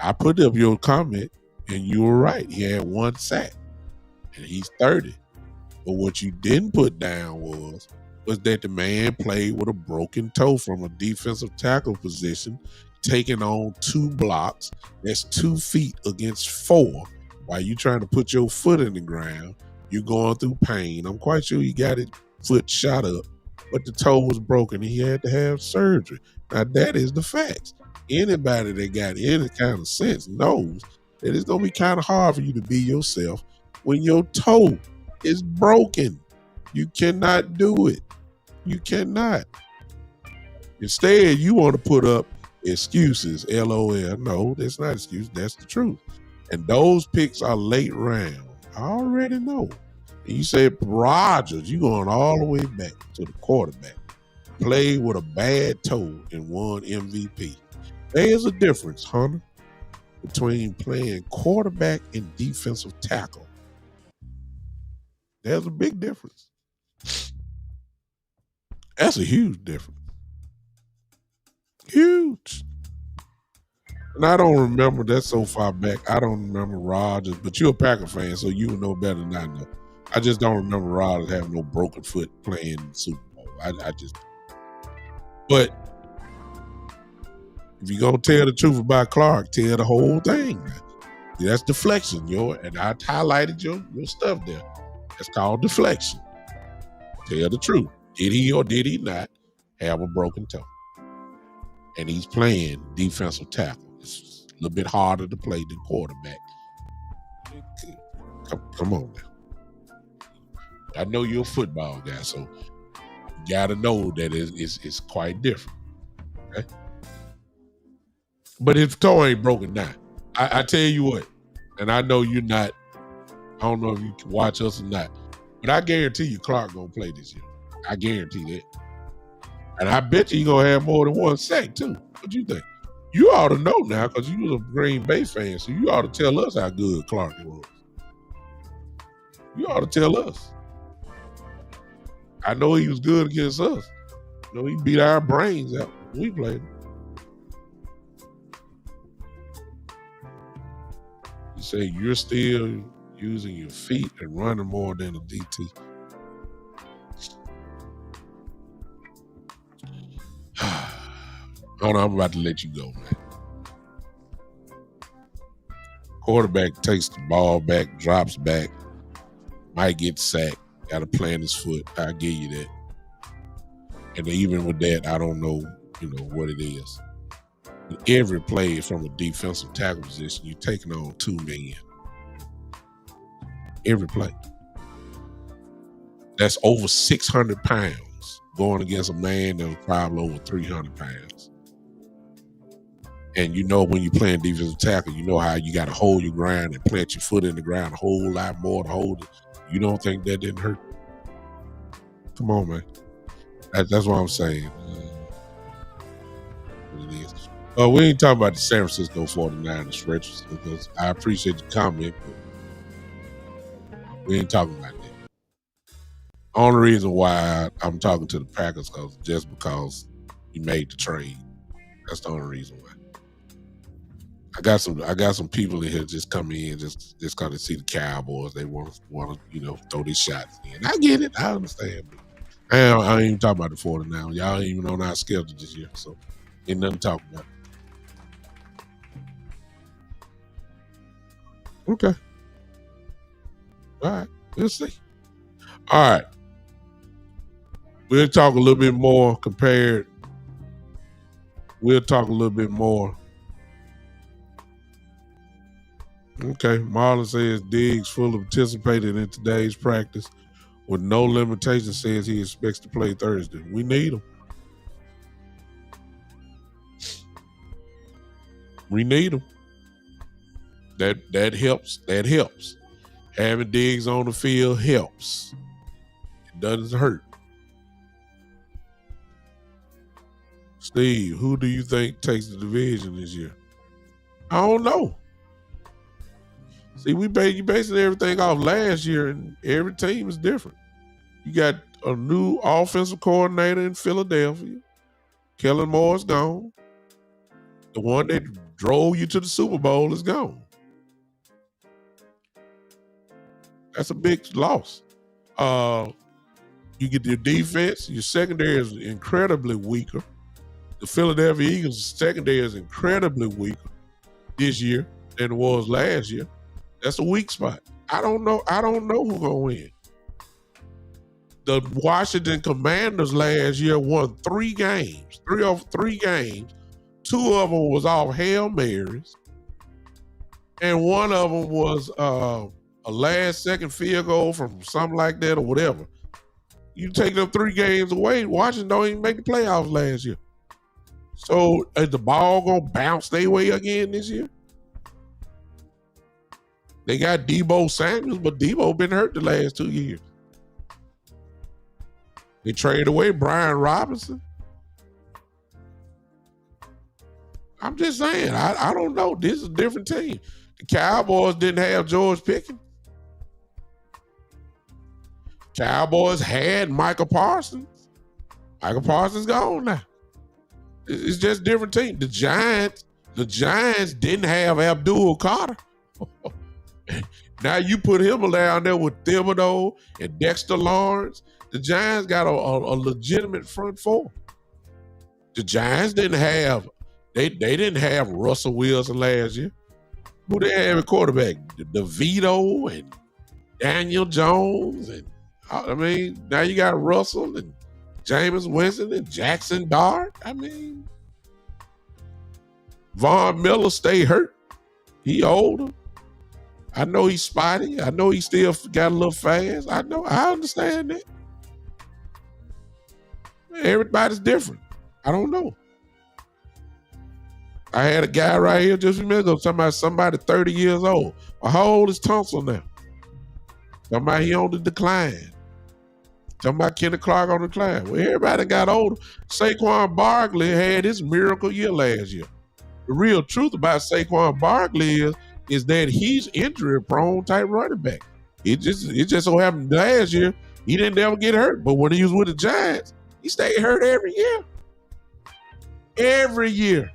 I put up your comment and you were right. He had 1 sack and he's 30. But what you didn't put down was that the man played with a broken toe from a defensive tackle position, taking on 2 blocks. That's 2 feet against 4. While you trying to put your foot in the ground, you're going through pain. I'm quite sure he got his foot shot up, but the toe was broken. He had to have surgery. Now that is the facts. Anybody that got any kind of sense knows that it's gonna be kind of hard for you to be yourself when your toe is broken. You cannot do it. You cannot. Instead, you want to put up excuses, LOL. No, that's not excuse. That's the truth. And those picks are late round. I already know. And you said Rodgers, you going all the way back to the quarterback. Played with a bad toe and won MVP. There's a difference, Hunter, between playing quarterback and defensive tackle. There's a big difference. That's a huge difference. Huge. And I don't remember that so far back. I don't remember Rodgers, but you're a Packer fan, so you would know better than I know. I just don't remember Rodgers having no broken foot playing in the Super Bowl. I just. But if you're gonna tell the truth about Clark, tell the whole thing. That's deflection, and I highlighted your stuff there. That's called deflection. Tell the truth. Did he or did he not have a broken toe? And he's playing defensive tackle. It's a little bit harder to play than quarterback. Come on now. I know you're a football guy, so you got to know that it's quite different. Okay? But his toe ain't broken now. I tell you what, and I know you're not, I don't know if you can watch us or not, but I guarantee you Clark going to play this year. I guarantee that. And I bet you he's going to have more than 1 sack, too. What you think? You ought to know now because you was a Green Bay fan, so you ought to tell us how good Clark was. You ought to tell us. I know he was good against us. You know, he beat our brains out when we played him. You say you're still using your feet and running more than a DT. Hold on, I'm about to let you go, man. Quarterback takes the ball back, drops back, might get sacked, got to plant his foot. I'll give you that. And even with that, I don't know, what it is. Every play from a defensive tackle position, you're taking on 2 men. Every play. That's over 600 pounds going against a man that was probably over 300 pounds. And when you're playing defensive tackle, you know how you got to hold your ground and plant your foot in the ground a whole lot more to hold it. You don't think that didn't hurt? Come on, man. That's what I'm saying. What it is. We ain't talking about the San Francisco 49ers stretches because I appreciate your comment, but we ain't talking about that. Only reason why I'm talking to the Packers just because you made the trade. That's the only reason why. I got some people in here just coming in just kind of see the Cowboys. They want to throw these shots in. I get it. I understand. But I ain't even talking about the 49ers. Y'all ain't even on our schedule this year, so ain't nothing to talk about. Okay. All right. We'll see. All right. We'll talk a little bit more compared. We'll talk a little bit more. Okay. Marlon says Diggs fully participated in today's practice with no limitation, says he expects to play Thursday. We need him. We need him. That helps. That helps. Having Diggs on the field helps. It doesn't hurt. Steve, who do you think takes the division this year? I don't know. See, you basing everything off last year, and every team is different. You got a new offensive coordinator in Philadelphia. Kellen Moore's gone. The one that drove you to the Super Bowl is gone. That's a big loss. You get your defense. Your secondary is incredibly weaker. The Philadelphia Eagles' secondary is incredibly weaker this year than it was last year. That's a weak spot. I don't know who's gonna win. The Washington Commanders last year won 3 games. 3 games. 2 of them was off Hail Marys. And one of them was a last-second field goal from something like that or whatever. You take them 3 games away, Washington don't even make the playoffs last year. So is the ball gonna bounce their way again this year? They got Deebo Samuel, but Deebo been hurt the last 2 years. They traded away Brian Robinson. I'm just saying, I don't know. This is a different team. The Cowboys didn't have George Pickens. Cowboys had Michael Parsons. Michael Parsons gone now. It's just a different team. The Giants didn't have Abdul Carter. Now you put him down there with Thibodeau and Dexter Lawrence. The Giants got a legitimate front four. The Giants didn't have Russell Wilson last year. Who they have at quarterback? DeVito and Daniel Jones, and I mean, now you got Russell and Jameis Winston and Jackson Dart. I mean, Von Miller stay hurt. He older. I know he's spotty. I know he still got a little fast. I understand that. Everybody's different. I don't know. I had a guy right here just a minute ago talking about somebody 30 years old. Well, how old is Tunsil now? Talking about he on the decline. Talking about Kenny Clark on the decline. Well, everybody got older. Saquon Barkley had his miracle year last year. The real truth about Saquon Barkley is that he's injury prone type running back. It just so happened last year he didn't ever get hurt. But when he was with the Giants, he stayed hurt every year. Every year.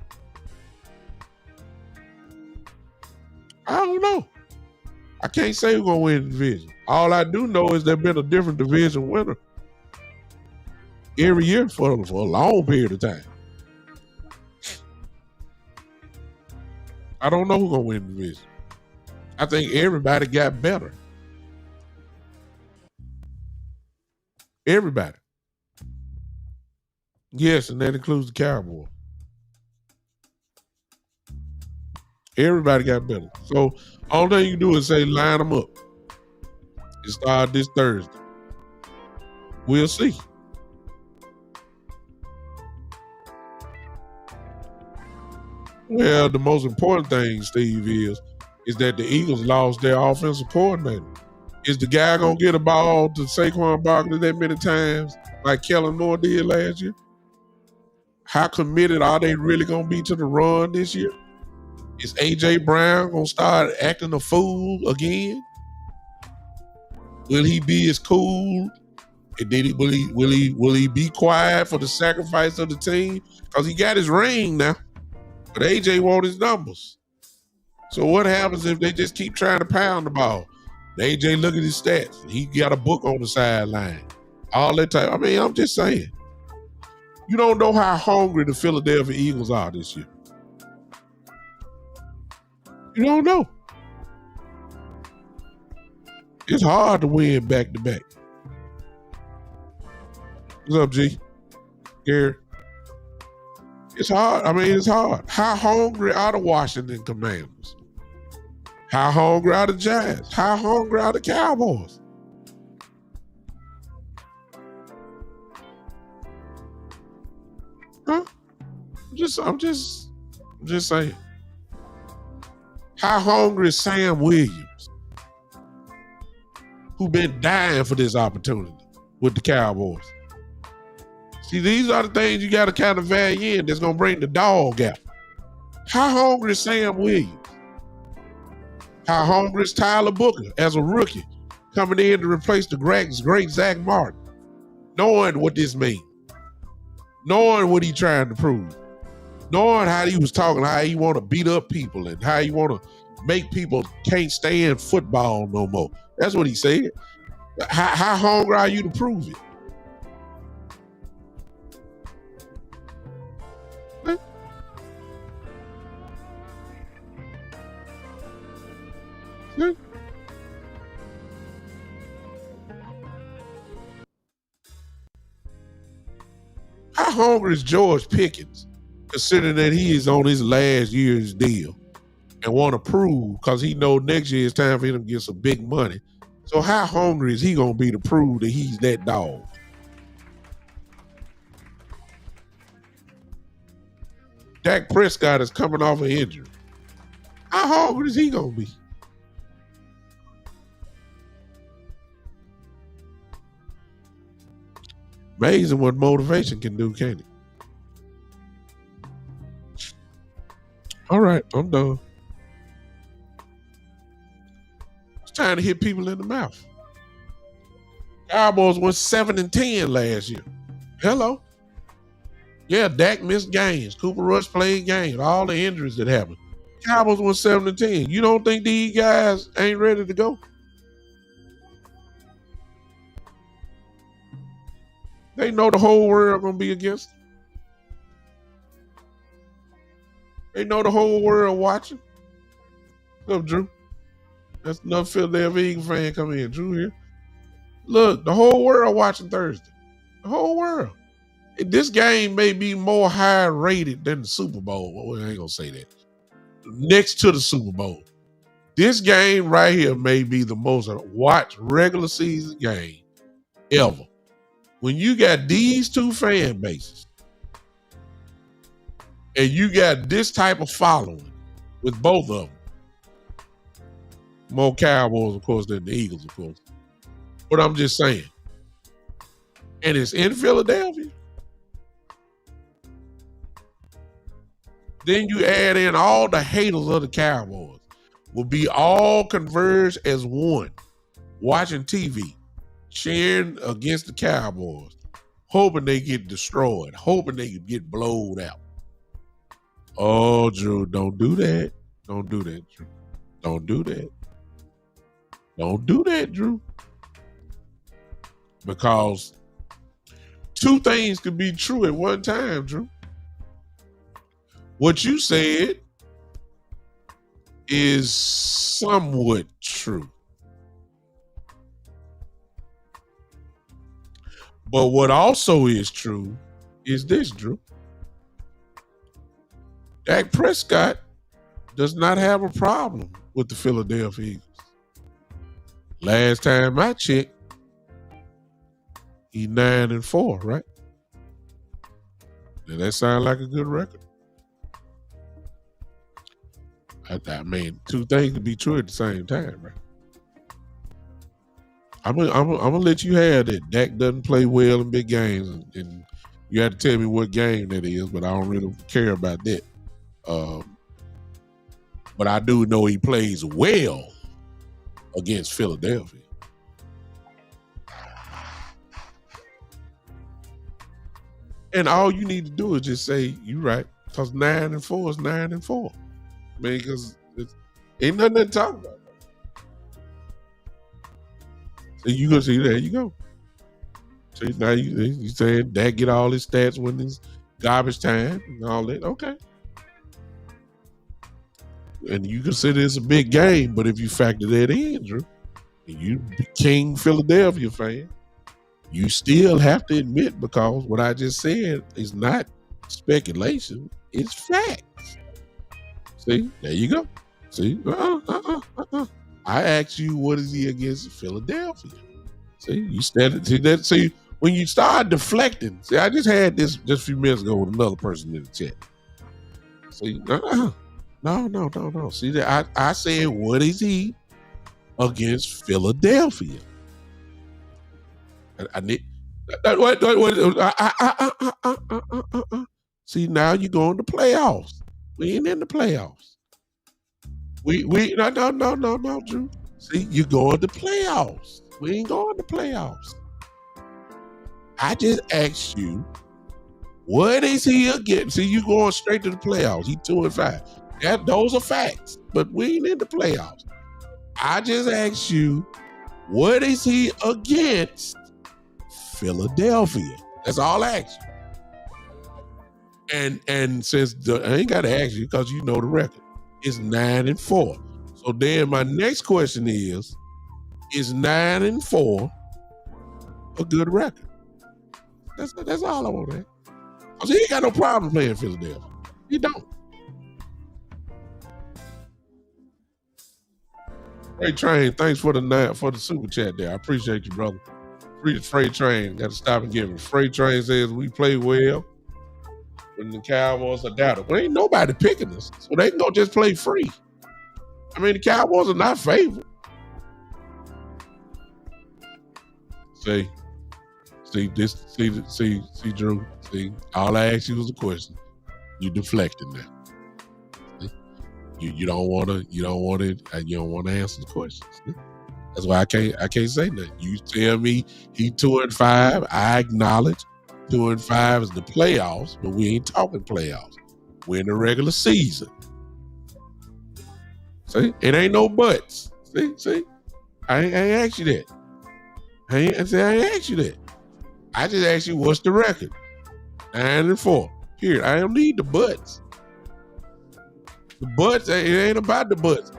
I don't know. I can't say who's going to win the division. All I do know is there's been a different division winner every year for a long period of time. I don't know who's going to win the division. I think everybody got better. Everybody. Yes, and that includes the Cowboys. Everybody got better. So all thing you can do is say line them up. It started this Thursday. We'll see. Well, the most important thing, Steve, is that the Eagles lost their offensive coordinator. Is the guy going to get a ball to Saquon Barkley that many times like Kellen Moore did last year? How committed are they really going to be to the run this year? Is A.J. Brown going to start acting a fool again? Will he be as cool? And will he be quiet for the sacrifice of the team? Because he got his ring now. But A.J. wants his numbers. So what happens if they just keep trying to pound the ball? A.J. look at his stats. He got a book on the sideline. All that type. I mean, I'm just saying. You don't know how hungry the Philadelphia Eagles are this year. You don't know. It's hard to win back-to-back. What's up, G? Gary? It's hard. I mean, it's hard. How hungry are the Washington Commanders? How hungry are the Giants? How hungry are the Cowboys? Huh? I'm just saying. How hungry is Sam Williams, who been dying for this opportunity with the Cowboys? See, these are the things you got to kind of value in that's going to bring the dog out. How hungry is Sam Williams? How hungry is Tyler Booker as a rookie coming in to replace the great Zach Martin, knowing what this means, knowing what he trying to prove, knowing how he was talking, how he want to beat up people and how he want to make people can't stand football no more. That's what he said. How hungry are you to prove it? How hungry is George Pickens, considering that he is on his last year's deal and want to prove because he know next year it's time for him to get some big money. So how hungry is he gonna be to prove that he's that dog? Dak Prescott is coming off an injury. How hungry is he gonna be? Amazing what motivation can do, can't it? All right, I'm done. It's time to hit people in the mouth. Cowboys went 7-10 last year. Hello. Yeah, Dak missed games. Cooper Rush played games. All the injuries that happened. Cowboys went 7-10. You don't think these guys ain't ready to go? They know the whole world gonna be against them. They know the whole world watching. What's up, Drew? That's enough Philadelphia Eagle fan coming in. Drew here. Look, the whole world watching Thursday. The whole world. This game may be more high rated than the Super Bowl. Well, I ain't gonna say that. Next to the Super Bowl. This game right here may be the most watched regular season game ever. When you got these two fan bases and you got this type of following with both of them, more Cowboys, of course, than the Eagles, of course. But I'm just saying. And it's in Philadelphia. Then you add in all the haters of the Cowboys will be all converged as one, watching TV, cheering against the Cowboys, hoping they get destroyed, hoping they get blowed out. Oh, Drew, don't do that. Don't do that, Drew. Don't do that. Don't do that, Drew. Because two things could be true at one time, Drew. What you said is somewhat true. But what also is true is this, Drew. Dak Prescott does not have a problem with the Philadelphia Eagles. Last time I checked, he's 9-4, right? Does that sound like a good record? I mean, two things can be true at the same time, right? I'm gonna let you have that. Dak doesn't play well in big games, and you have to tell me what game that is, but I don't really care about that. But I do know he plays well against Philadelphia. And all you need to do is just say, you're right, because 9-4 is 9-4. I mean, because ain't nothing to talk about. So you go see, there you go. See, now you saying Dak get all his stats when it's garbage time and all that. Okay. And you consider it's a big game, but if you factor that in, Drew, and you King Philadelphia fan, you still have to admit, because what I just said is not speculation, it's facts. See, there you go. See, I asked you, what is he against Philadelphia? See, you started to that. See, when you start deflecting, see, I just had this just a few minutes ago with another person in the chat. See, no. See that I said, what is he against Philadelphia? I need. See, now you're going to playoffs. We ain't in the playoffs. No, Drew. See, you going to playoffs. We ain't going to playoffs. I just asked you, what is he again? See, you going straight to the playoffs. He 2-5. Those are facts, but we ain't in the playoffs. I just asked you, what is he against Philadelphia? That's all I asked you. And since I ain't got to ask you because you know the record, it's 9-4. So then my next question is 9-4 a good record? That's all I want to ask. Because he ain't got no problem playing Philadelphia. He don't. Freight Train, thanks for the super chat there. I appreciate you, brother. Freight Train, got to stop and give him. Freight Train says we play well when the Cowboys are doubted. Well, ain't nobody picking us, so they can go just play free. I mean, the Cowboys are not favored. See, Drew. See, all I asked you was a question. You deflected now. You don't want to answer the questions. That's why I can't say nothing. You tell me he 2-5. I acknowledge 2-5 is the playoffs, but we ain't talking playoffs. We're in the regular season. See, it ain't no buts. See, I ain't asked you that. I ain't asked you that. I just asked you what's the record. 9-4. Here, I don't need the buts. The buts, it ain't about the buts.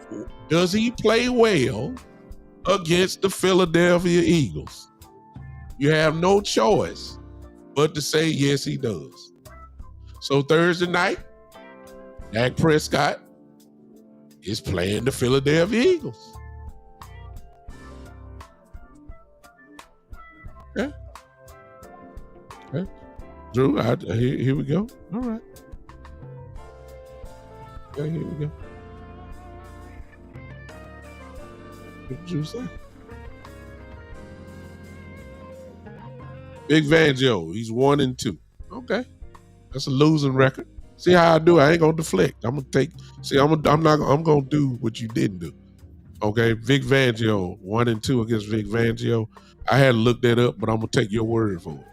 Does he play well against the Philadelphia Eagles? You have no choice but to say yes, he does. So Thursday night, Dak Prescott is playing the Philadelphia Eagles. Okay. Drew, here we go. All right. Okay, here we go. What did Drew say? Big Vangio, he's 1-2. Okay. That's a losing record. See how I do? I ain't gonna deflect. I'm gonna do what you didn't do. Okay, Vic Fangio, 1-2 against Vic Fangio. I had to look that up, but I'm gonna take your word for it.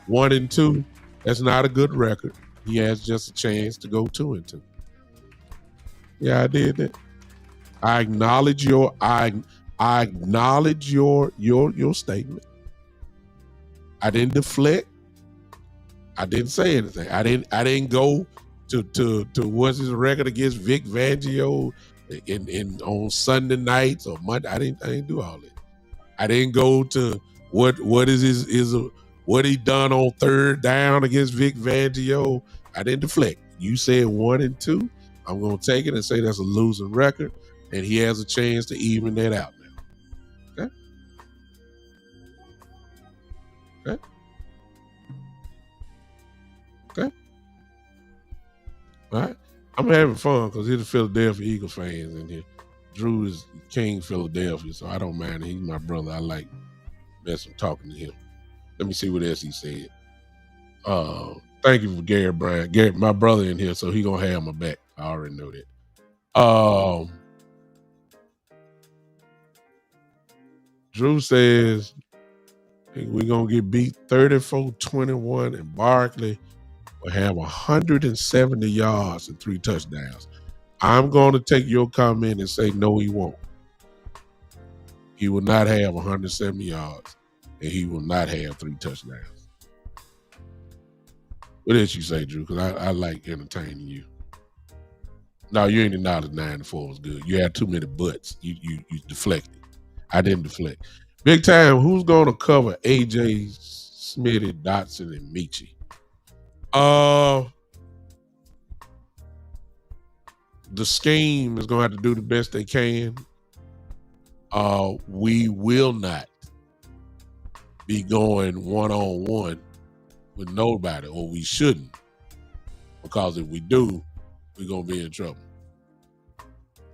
1-2, that's not a good record. He has just a chance to go 2-2. Yeah, I did that. I acknowledge your statement. I didn't deflect. I didn't say anything. I didn't go to what's his record against Vic Fangio in on Sunday nights or Monday. I didn't do all that. I didn't go to what is what he done on third down against Vic Fangio. I didn't deflect. You said 1-2. I'm gonna take it and say that's a losing record, and he has a chance to even that out now. Okay. All right. I'm having fun because he's a Philadelphia Eagles fans in here. Drew is King Philadelphia, so I don't mind. He's my brother. I like messing talking to him. Let me see what else he said. Thank you for Gary Bryant. Gary, my brother in here, so he gonna have my back. I already know that. Drew says we're gonna get beat 34-21, and Barkley will have 170 yards and 3 touchdowns. I'm going to take your comment and say no, he won't. He will not have 170 yards, and he will not have 3 touchdowns. What else you say, Drew? Because I like entertaining you. No, you ain't acknowledged 9-4 was good. You had too many butts. You deflected. I didn't deflect. Big time, who's going to cover AJ, Smitty, Dotson, and Michie? The scheme is going to have to do the best they can. We will not be going one-on-one with nobody, or we shouldn't, because if we do, we're going to be in trouble.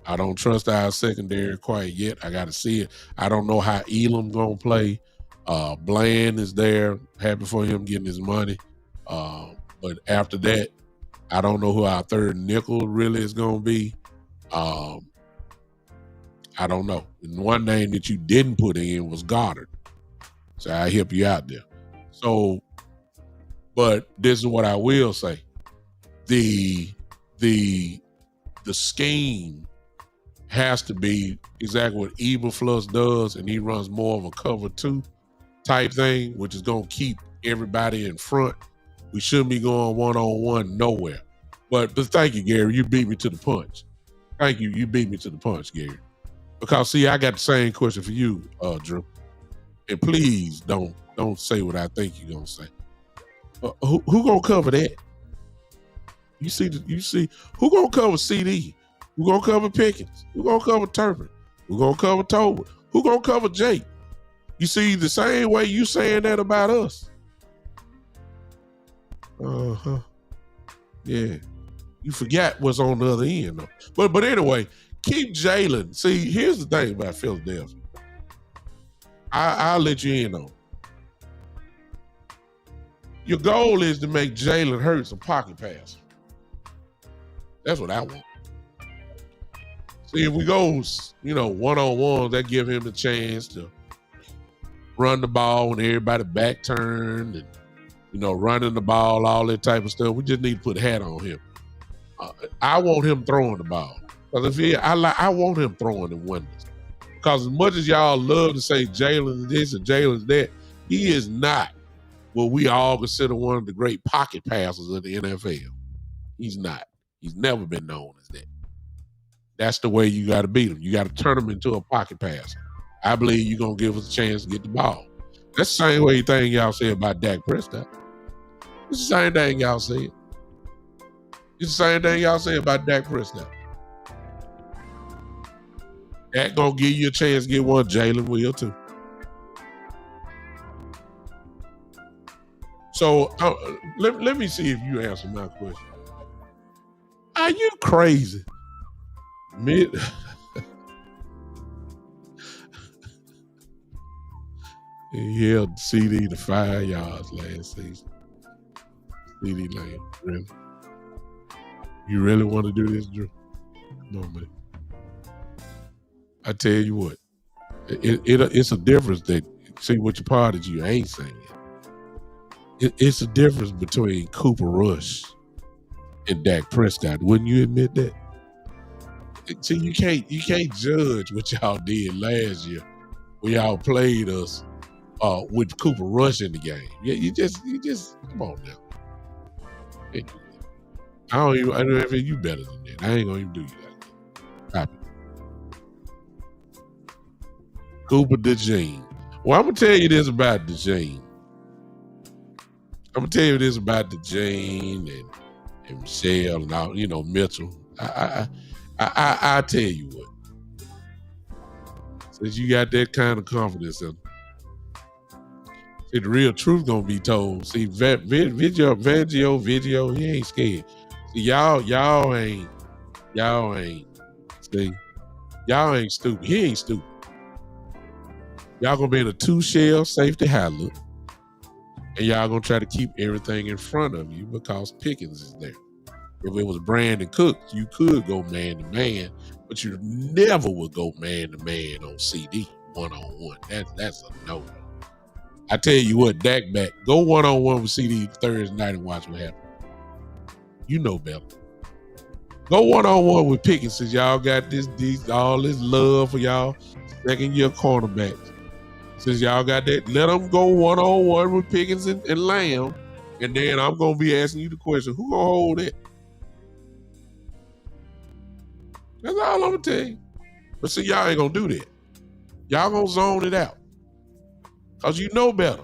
I don't trust our secondary quite yet. I got to see it. I don't know how Elam going to play. Bland is there. Happy for him getting his money. But after that, I don't know who our third nickel really is going to be. I don't know. And one name that you didn't put in was Goddard. So I help you out there. So, but this is what I will say. The scheme has to be exactly what Eberflus does, and he runs more of a cover 2 type thing, which is going to keep everybody in front. We shouldn't be going one-on-one nowhere. But thank you, Gary. You beat me to the punch. Thank you. You beat me to the punch, Gary. Because see, I got the same question for you, Drew. And please don't say what I think you're gonna say. Who gonna cover that? You see who gonna cover CD? Who gonna cover Pickens? Who gonna cover Turpin? Who gonna cover Tobin? Who gonna cover Jake? You see, the same way you saying that about us. Yeah. You forgot what's on the other end though. But anyway, keep Jalen. See, here's the thing about Philadelphia. I'll let you in on. Your goal is to make Jalen Hurts a pocket passer. That's what I want. See, if we go, one-on-one, that give him the chance to run the ball when everybody back turned and, running the ball, all that type of stuff. We just need to put a hat on him. I want him throwing the ball. Because I want him throwing the wonders. Because as much as y'all love to say Jalen this and Jalen's that, he is not what we all consider one of the great pocket passers of the NFL. He's not. He's never been known as that. That's the way you got to beat him. You got to turn him into a pocket passer. I believe you're going to give us a chance to get the ball. That's the same way thing y'all say about Dak Prescott. It's the same thing y'all say. It's the same thing y'all say about Dak Prescott. Dak gonna give you a chance to get one. Jalen will too. So let me see if you answer my question. Are you crazy? He held CD to 5 yards last season. CD Lamb, really? You really want to do this, Drew? No, man. I tell you what, it's a difference that, see what your part is you ain't saying. It's a difference between Cooper Rush and Dak Prescott. Wouldn't you admit that? See, you can't judge what y'all did last year when y'all played us with Cooper Rush in the game. Yeah, you just come on now. I don't know if you better than that. I ain't gonna even do you like that. Copy. Cooper DeJean. Well, I'm gonna tell you this about DeJean. I'm gonna tell you this about DeJean and Michelle and all, Mitchell. I tell you what. Since you got that kind of confidence in them, see, the real truth gonna be told. See, Vangio, he ain't scared. See, y'all ain't. See, y'all ain't stupid. He ain't stupid. Y'all gonna be in a 2-shell safety high-look, and y'all gonna try to keep everything in front of you because Pickens is there. If it was Brandon Cooks, you could go man-to-man, but you never would go man-to-man on CD one-on-one. That's a no. I tell you what, Dak back, go one-on-one with CD Thursday night and watch what happens. You know better. Go one-on-one with Pickens since y'all got all this love for y'all second-year cornerbacks. Since y'all got that, let them go one-on-one with Pickens and Lamb, and then I'm going to be asking you the question, who going to hold it? That's all I'm going to tell you. But see, y'all ain't going to do that. Y'all going to zone it out. Because you know better.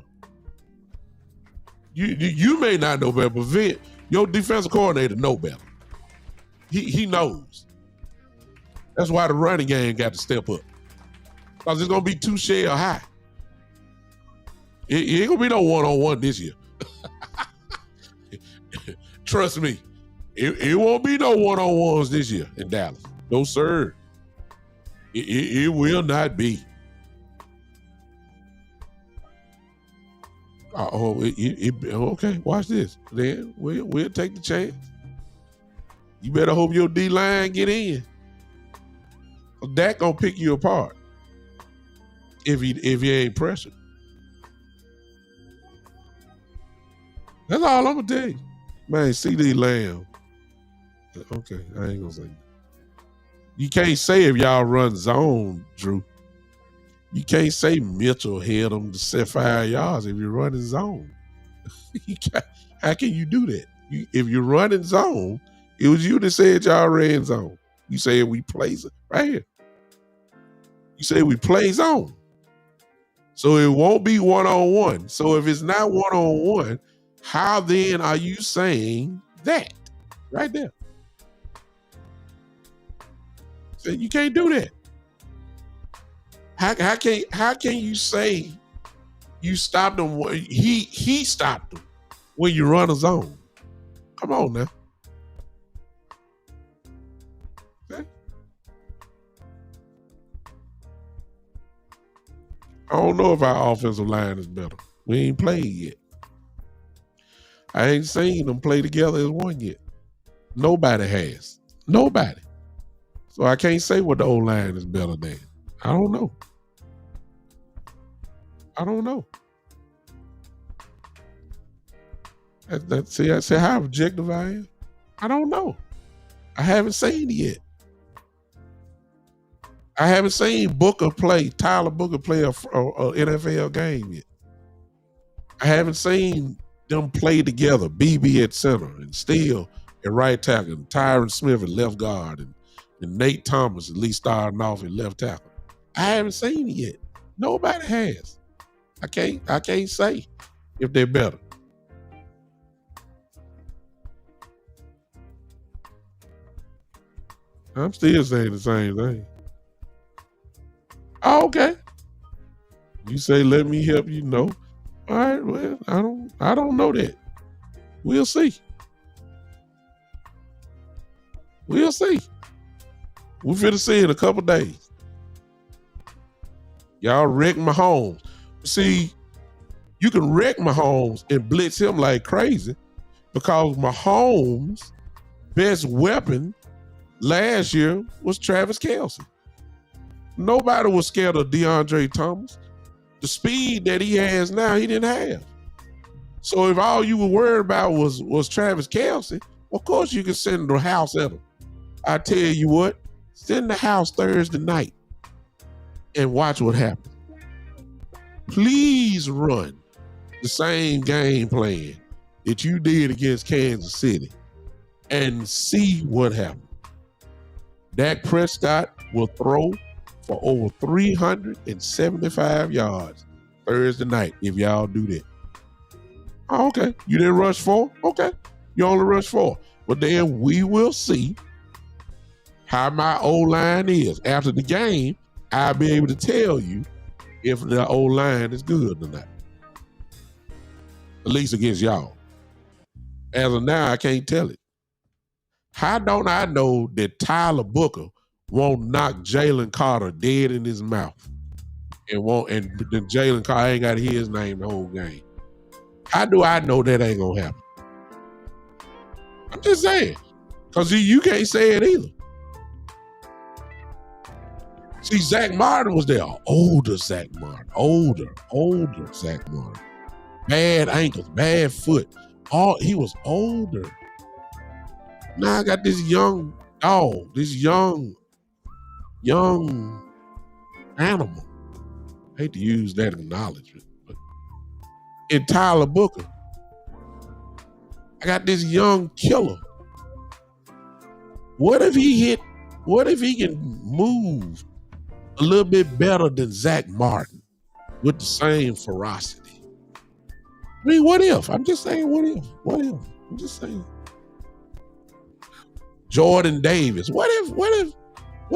You may not know better, but your defensive coordinator know better. He knows. That's why the running game got to step up. Because it's going to be 2-shell high. It ain't going to be no one-on-one this year. Trust me. It won't be no one-on-ones this year in Dallas. No, sir. It will not be. Okay, watch this. Then we'll take the chance. You better hope your D-line get in. Dak gonna pick you apart if he ain't pressured. That's all I'm gonna tell you. Man, CD Lamb. Okay, I ain't gonna say that. You can't say if y'all run zone, Drew. You can't say Mitchell held them to set 5 yards if you're running zone. How can you do that? If you're running zone, it was you that said y'all ran zone. You said we play right here. You said we play zone. So it won't be one-on-one. So if it's not one-on-one, how then are you saying that? Right there. So you can't do that. How can you say you stopped him? He stopped him when you run a zone. Come on now. Okay. I don't know if our offensive line is better. We ain't played yet. I ain't seen them play together as one yet. Nobody has. Nobody. So I can't say what the old line is better than. I don't know. I don't know. See, I say how objective I am. I don't know. I haven't seen it yet. I haven't seen Tyler Booker play a NFL game yet. I haven't seen them play together, BB at center and Steele at right tackle, and Tyron Smith at left guard, and Nate Thomas at least starting off at left tackle. I haven't seen it yet. Nobody has. I can't say if they're better. I'm still saying the same thing. Oh, okay. You say let me help you know. All right, well, I don't know that. We'll see. We'll see. We're finna see in a couple days. Y'all wreck Mahomes. See, you can wreck Mahomes and blitz him like crazy because Mahomes' best weapon last year was Travis Kelce. Nobody was scared of DeAndre Thomas. The speed that he has now, he didn't have. So if all you were worried about was Travis Kelce, of course you can send the house at him. I tell you what, send the house Thursday night and watch what happens. Please run the same game plan that you did against Kansas City and see what happens. Dak Prescott will throw for over 375 yards Thursday night if y'all do that. Oh, okay. You didn't rush 4? Okay. You only rush 4. But then we will see how my O-line is. After the game, I'll be able to tell you if the O-line is good or not. At least against y'all. As of now, I can't tell it. How don't I know that Tyler Booker won't knock Jalen Carter dead in his mouth? And then Jalen Carter ain't got to hear his name the whole game. How do I know that ain't gonna happen? I'm just saying. Because you can't say it either. See, Zach Martin was there. Older Zach Martin. Older Zach Martin. Bad ankles, bad foot. He was older. Now I got this young dog, this young animal. I hate to use that acknowledgement, but in Tyler Booker, I got this young killer. What if he can move a little bit better than Zach Martin with the same ferocity? I mean, what if? I'm just saying, what if? I'm just saying. Jordan Davis. What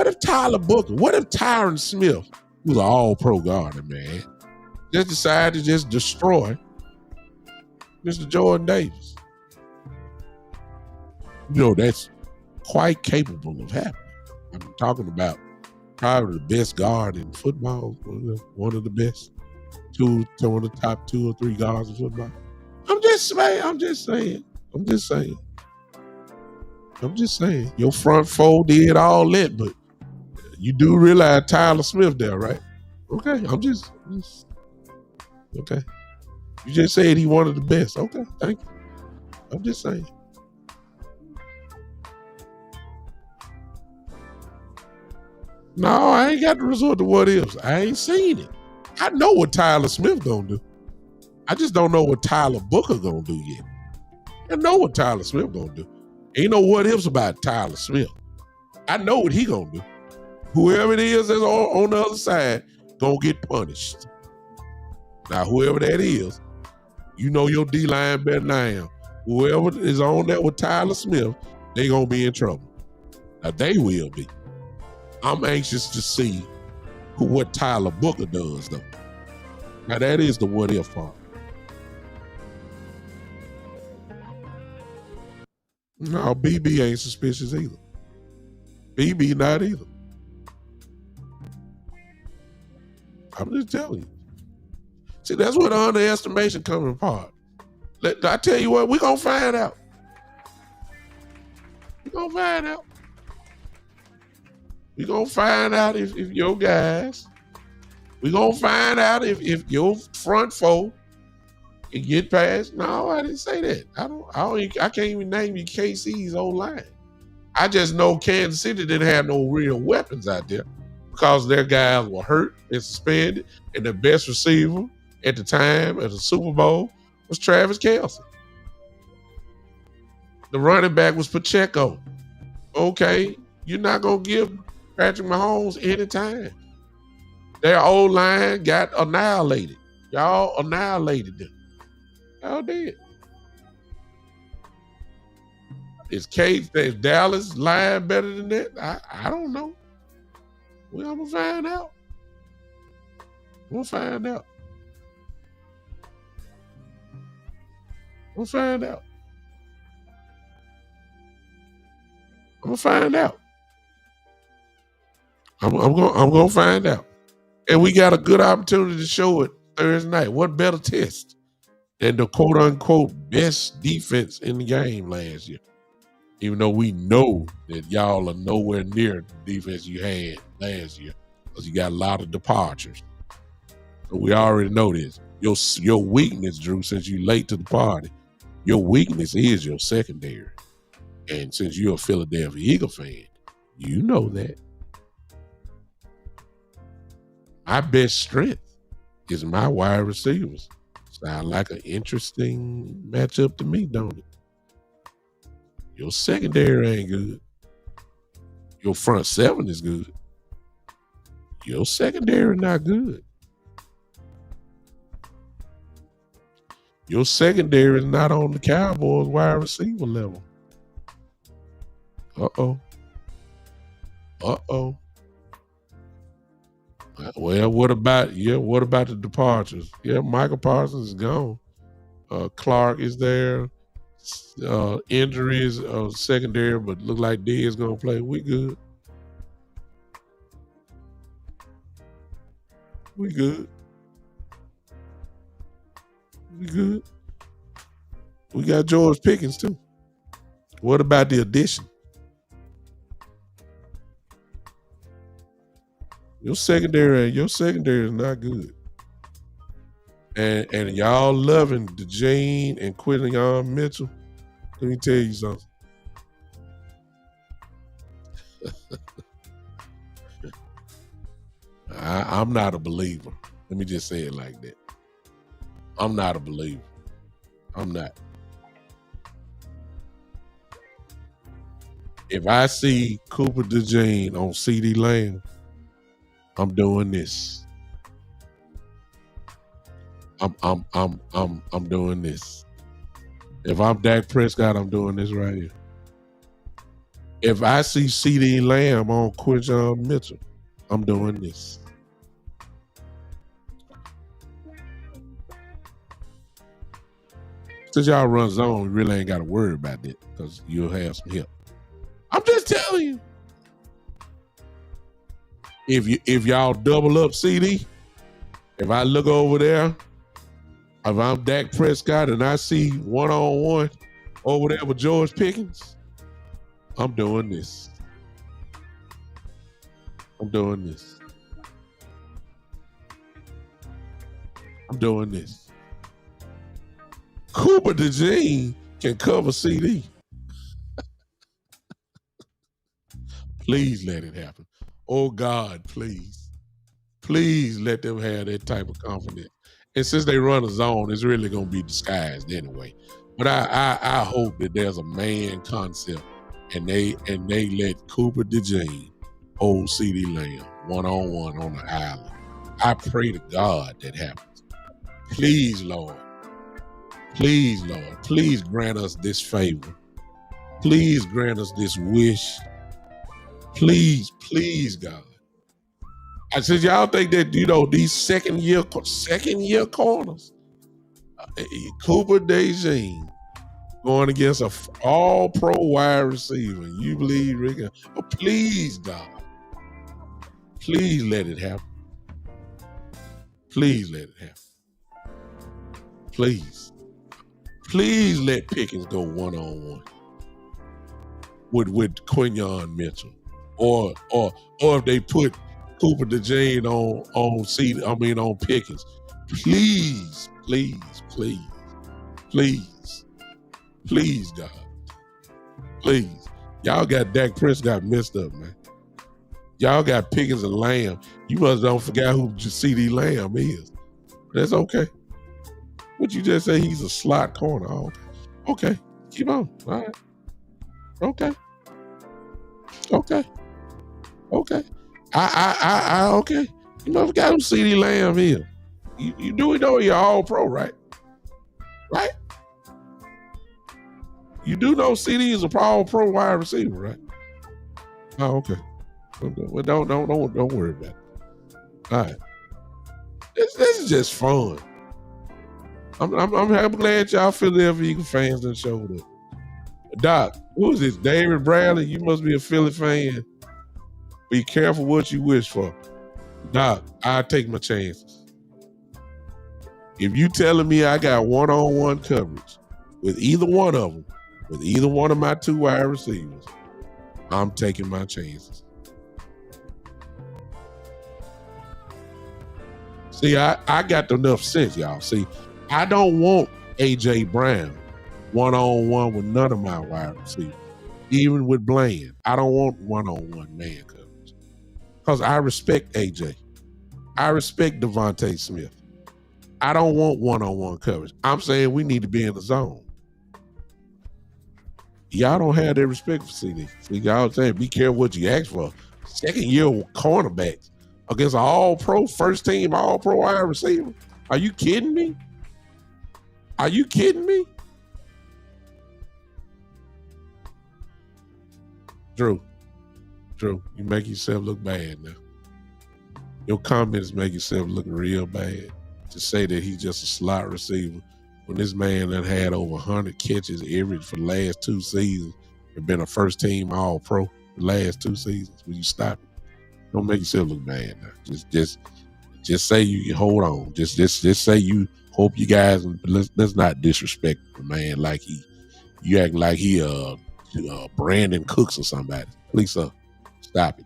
if Tyler Booker? What if Tyron Smith, who's an all-pro guard, man, just decided to just destroy Mr. Jordan Davis? You know, that's quite capable of happening. I'm talking about probably the best guard in football, one of the best, one of the top 2 or 3 guards in football. I'm just saying. Your front four did all that, but You do realize Tyler Smith there, right? Okay, I'm just okay. You just said he one of the best. Okay, thank you. I'm just saying. No, I ain't got to resort to what ifs. I ain't seen it. I know what Tyler Smith gonna do. I just don't know what Tyler Booker gonna do yet. I know what Tyler Smith gonna do. Ain't no what ifs about Tyler Smith. I know what he gonna do. Whoever it is that's on the other side gonna get punished. Now, whoever that is, you know your D-line better than I am. Whoever is on that with Tyler Smith, they gonna be in trouble. Now, they will be. I'm anxious to see what Tyler Booker does, though. Now, that is the what if part. No, BB ain't suspicious either. BB not either. I'm just telling you. See, that's where the underestimation comes apart. I tell you what, we're going to find out. We're going to find out. We're going to find out if your guys, we're going to find out if your front four can get past. No, I didn't say that. I can't even name you KC's old line. I just know Kansas City didn't have no real weapons out there because their guys were hurt and suspended, and the best receiver at the time of the Super Bowl was Travis Kelce. The running back was Pacheco. Okay, you're not going to give Patrick Mahomes any time. Their old line got annihilated. Y'all annihilated them. Y'all did. Is Dallas line better than that? I don't know. Well, I'm going to find out. We'll find out. We'll find out. I'm gonna find out. I'm gonna find out. And we got a good opportunity to show it Thursday night. What better test than the quote unquote best defense in the game last year? Even though we know that y'all are nowhere near the defense you had last year, because you got a lot of departures. So we already know this. Your weakness, Drew, since you late to the party, your weakness is your secondary. And since you're a Philadelphia Eagle fan, you know that. My best strength is my wide receivers. Sound like an interesting matchup to me, don't it? Your secondary ain't good. Your front seven is good. Your secondary not good. Your secondary is not on the Cowboys wide receiver level. Uh-oh. Well, what about the departures? Yeah, Michael Parsons is gone. Clark is there. Injuries secondary, but look like D is gonna play. We good. We good. We got George Pickens too. What about the addition? Your secondary is not good. And y'all loving DeJean and Quinton Mitchell. Let me tell you something. I'm not a believer. Let me just say it like that. I'm not a believer. I'm not. If I see Cooper DeJean on CeeDee Lamb, I'm doing this. I'm doing this. If I'm Dak Prescott, I'm doing this right here. If I see CeeDee Lamb on Quinton Mitchell, I'm doing this. Since y'all run zone, you really ain't got to worry about that because you'll have some help. I'm just telling you. If y'all double up CD, if I look over there, if I'm Dak Prescott and I see one-on-one over there with George Pickens, I'm doing this. I'm doing this. I'm doing this. Cooper DeJean can cover CD. Please let it happen. Oh God, please. Please let them have that type of confidence. And since they run a zone, it's really gonna be disguised anyway. But I hope that there's a man concept and they let Cooper DeJean hold CD Lamb one-on-one on the island. I pray to God that happens. Please, Lord. Please, Lord. Please grant us this favor. Please grant us this wish. Please, please, God. I said, y'all think that, these second year corners, Cooper DeJean going against a all-pro wide receiver. You believe, Rick? Oh, please, God. Please let it happen. Please let it happen. Please. Please let Pickens go one-on-one with Quinyon Mitchell. Or if they put Cooper DeJean on Pickens. Please, please, please, please, please, God. Please. Y'all got Dak Prescott messed up, man. Y'all got Pickens and Lamb. You must don't forget who CD Lamb is. That's okay. What you just say? He's a slot corner. Oh, okay. Keep on. All right. Okay. Okay. Okay. Okay. You must forget who CD Lamb is. You do know you're all pro, right? Right? You do know CD is a all pro wide receiver, right? Oh, okay. Well, don't worry about it. All right. This is just fun. I'm glad y'all Philadelphia Eagles fans done showed up. Doc, who is this? David Bradley? You must be a Philly fan. Be careful what you wish for. Doc, I take my chances. If you telling me I got one-on-one coverage with either one of them, with either one of my two wide receivers, I'm taking my chances. See, I got enough sense, y'all. See, I don't want A.J. Brown one-on-one with none of my wide receivers. Even with Bland, I don't want one-on-one man coverage. Because I respect A.J. I respect Devontae Smith. I don't want one-on-one coverage. I'm saying we need to be in the zone. Y'all don't have that respect for CD. See, y'all saying be careful what you ask for. Second-year cornerbacks against an all-pro, first-team all-pro wide receiver. Are you kidding me? Are you kidding me? Drew, you make yourself look bad now. Your comments make yourself look real bad. To say that he's just a slot receiver when this man done had over 100 catches for the last 2 seasons and been a first-team all-pro the last 2 seasons. Will you stop it? Don't make yourself look bad now. Just say you can hold on. Just say you hope you guys. Let's not disrespect the man like you act like he Brandon Cooks or somebody. Please, stop it.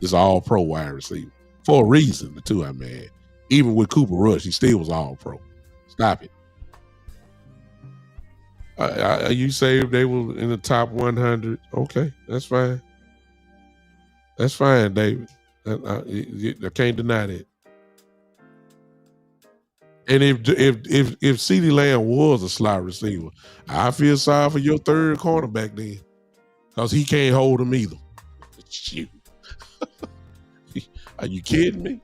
It's all pro wide receiver for a reason. Too, I mean, even with Cooper Rush, he still was all pro. Stop it. You say if they were in the top 100, okay, that's fine. That's fine, David. I can't deny that. And if CeeDee Lamb was a slot receiver, I feel sorry for your third cornerback then, because he can't hold him either. Shoot. Are you kidding me?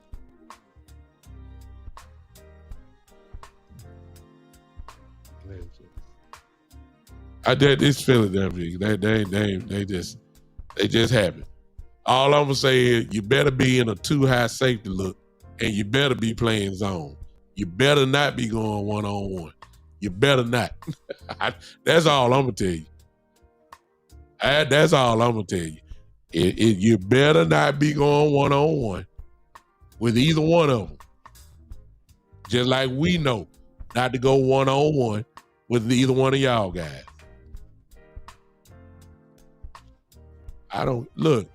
It's Philadelphia. They just happen. All I'm gonna say is you better be in a too high safety look, and you better be playing zone. You better not be going one-on-one. You better not. That's all I'm gonna tell you. That's all I'm gonna tell you. You better not be going one-on-one with either one of them. Just like we know not to go one-on-one with either one of y'all guys. I don't look.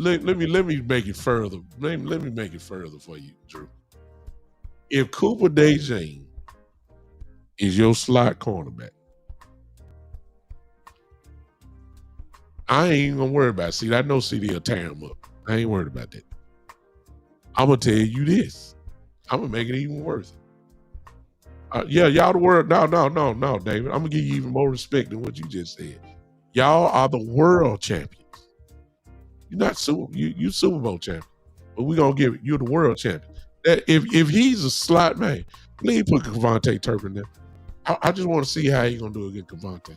let me make it further. Let me make it further for you, Drew. If Cooper DeJean is your slot cornerback, I ain't gonna worry about it. See, I know CD will tear him up. I ain't worried about that. I'm gonna tell you this. I'm gonna make it even worse. Yeah, y'all the world. No, David. I'm gonna give you even more respect than what you just said. Y'all are the world champions. You're not you Super Bowl champion, but we're gonna give it. You're the world champion. That if he's a slot man, please put Cavante Turpin there. I just want to see how he's gonna do against Cavante.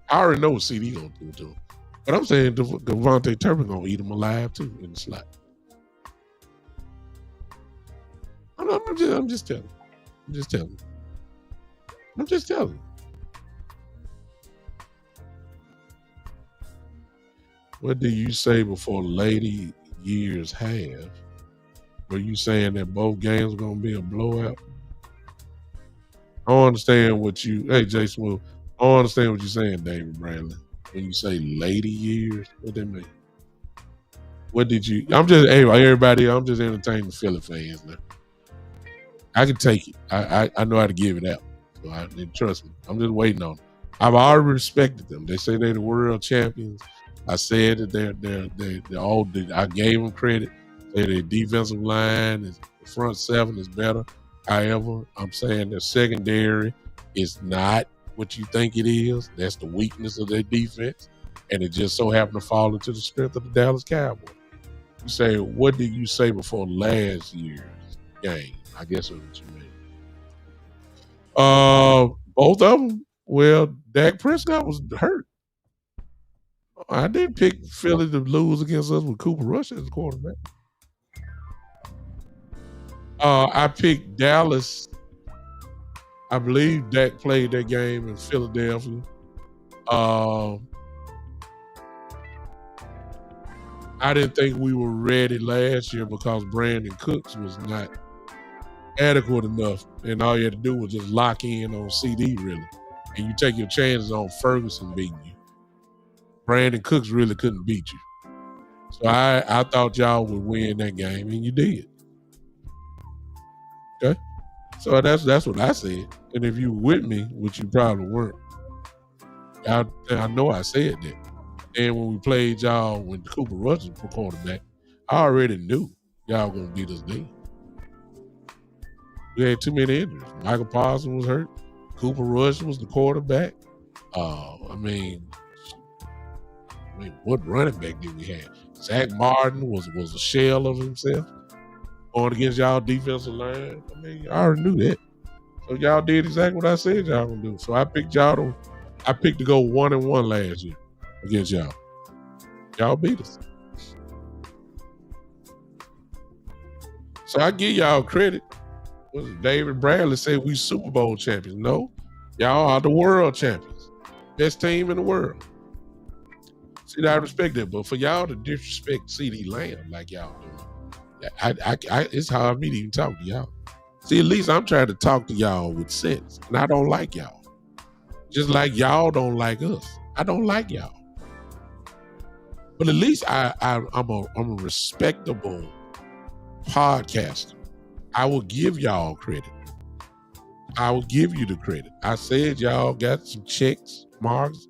I already know what CD gonna do to him, but I'm saying Cavante Turpin gonna eat him alive too in the slot. I'm just telling. I'm just telling. I'm just telling. What do you say before lady years have? Were you saying that both games are gonna be a blowout? I don't understand what you. Hey, Jay Smooth. I don't understand what you're saying, David Bradley. When you say lady years, what that mean? What did you? I'm just everybody. I'm just entertaining Philly fans now. I can take it. I know how to give it out. So trust me. I'm just waiting on it. I've already respected them. They say they're the world champions. I said that they're all. I gave them credit. Say their defensive line is the front seven is better. However, I'm saying their secondary is not what you think it is. That's the weakness of their defense, and it just so happened to fall into the strength of the Dallas Cowboys. You say, what did you say before last year's game? I guess that's what you mean. Both of them. Well, Dak Prescott was hurt. I didn't pick Philly to lose against us with Cooper Rush as the quarterback. I picked Dallas. I believe Dak played that game in Philadelphia. I didn't think we were ready last year because Brandon Cooks was not adequate enough, and all you had to do was just lock in on CD, really. And you take your chances on Ferguson beating you. Brandon Cooks really couldn't beat you. So I thought y'all would win that game, and you did. Okay? So that's what I said. And if you were with me, which you probably weren't, I know I said that. And when we played y'all when Cooper Rush was quarterback, I already knew y'all were going to beat us then. We had too many injuries. Michael Parsons was hurt. Cooper Rush was the quarterback. I mean, what running back did we have? Zach Martin was a shell of himself going against y'all defensive line. I mean, I already knew that. So y'all did exactly what I said y'all gonna do. So I picked to go 1-1 last year against y'all. Y'all beat us. So I give y'all credit. David Bradley said we Super Bowl champions. No, y'all are the world champions. Best team in the world. See, I respect that, but for y'all to disrespect CD Lamb like y'all do, it's hard for me to even talk to y'all. See, at least I'm trying to talk to y'all with sense, and I don't like y'all. Just like y'all don't like us. I don't like y'all. But at least I'm a respectable podcaster. I will give y'all credit. I will give you the credit. I said y'all got some checks, marks,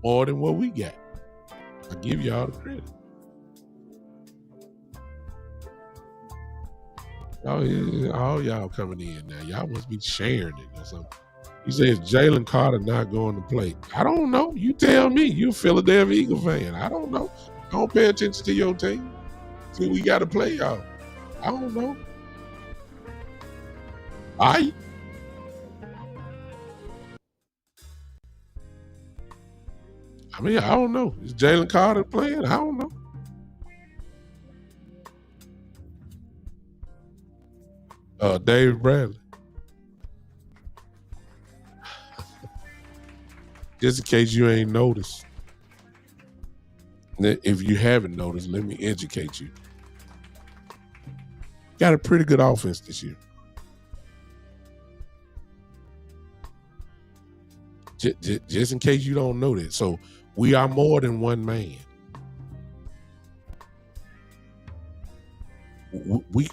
more than what we got. I give y'all the credit. All y'all coming in now. Y'all must be sharing it or something. He says Jalen Carter not going to play. I don't know. You tell me. You're a Philadelphia Eagle fan. I don't know. I don't pay attention to your team. See, we got to play y'all. I don't know. I mean, I don't know. Is Jalen Carter playing? I don't know. David Bradley. Just in case you ain't noticed. If you haven't noticed, let me educate you. Got a pretty good offense this year. Just in case you don't know that. So we are more than one man.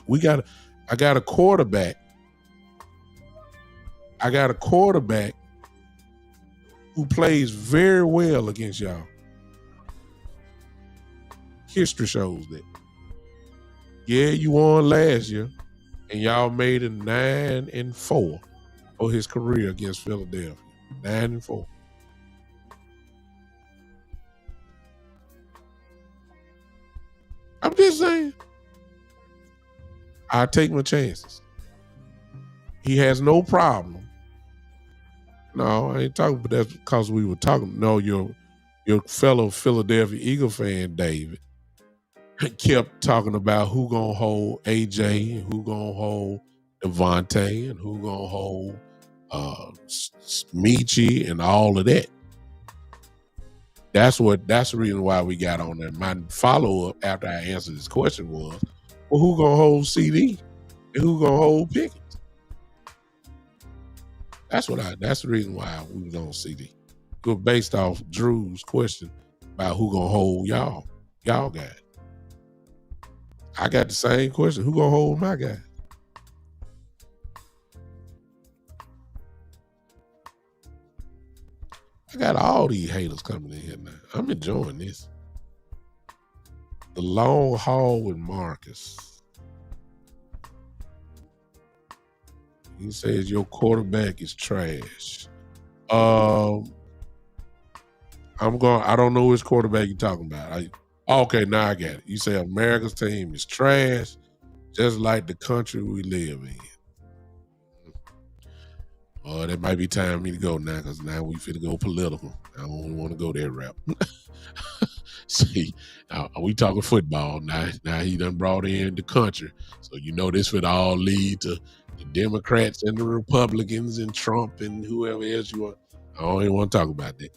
We got. I got a quarterback. Who plays very well against y'all. History shows that. Yeah, you won last year, and y'all made it 9-4 for his career against Philadelphia. 9-4. I'm just saying. I take my chances. He has no problem. No, I ain't talking, but that's because we were talking. No, your fellow Philadelphia Eagle fan, David, kept talking about who gonna hold AJ and who gonna hold Devontae and who gonna hold Michi and all of that. That's the reason why we got on there. My follow-up after I answered this question was, well, who gonna hold CD and who gonna hold Pickens? That's the reason why we was on CD. Good, based off Drew's question about who gonna hold y'all guys. I got the same question. Who gonna hold my guy? I got all these haters coming in here now. I'm enjoying this. The long haul with Marcus. He says your quarterback is trash. I don't know which quarterback you're talking about. Okay, now I got it. You say America's team is trash, just like the country we live in. Oh, that might be time for me to go now, because now we finna go political. I don't want to go that route. See, we talking football now. Now he done brought in the country, so you know this would all lead to the Democrats and the Republicans and Trump and whoever else you want. I don't even want to talk about that.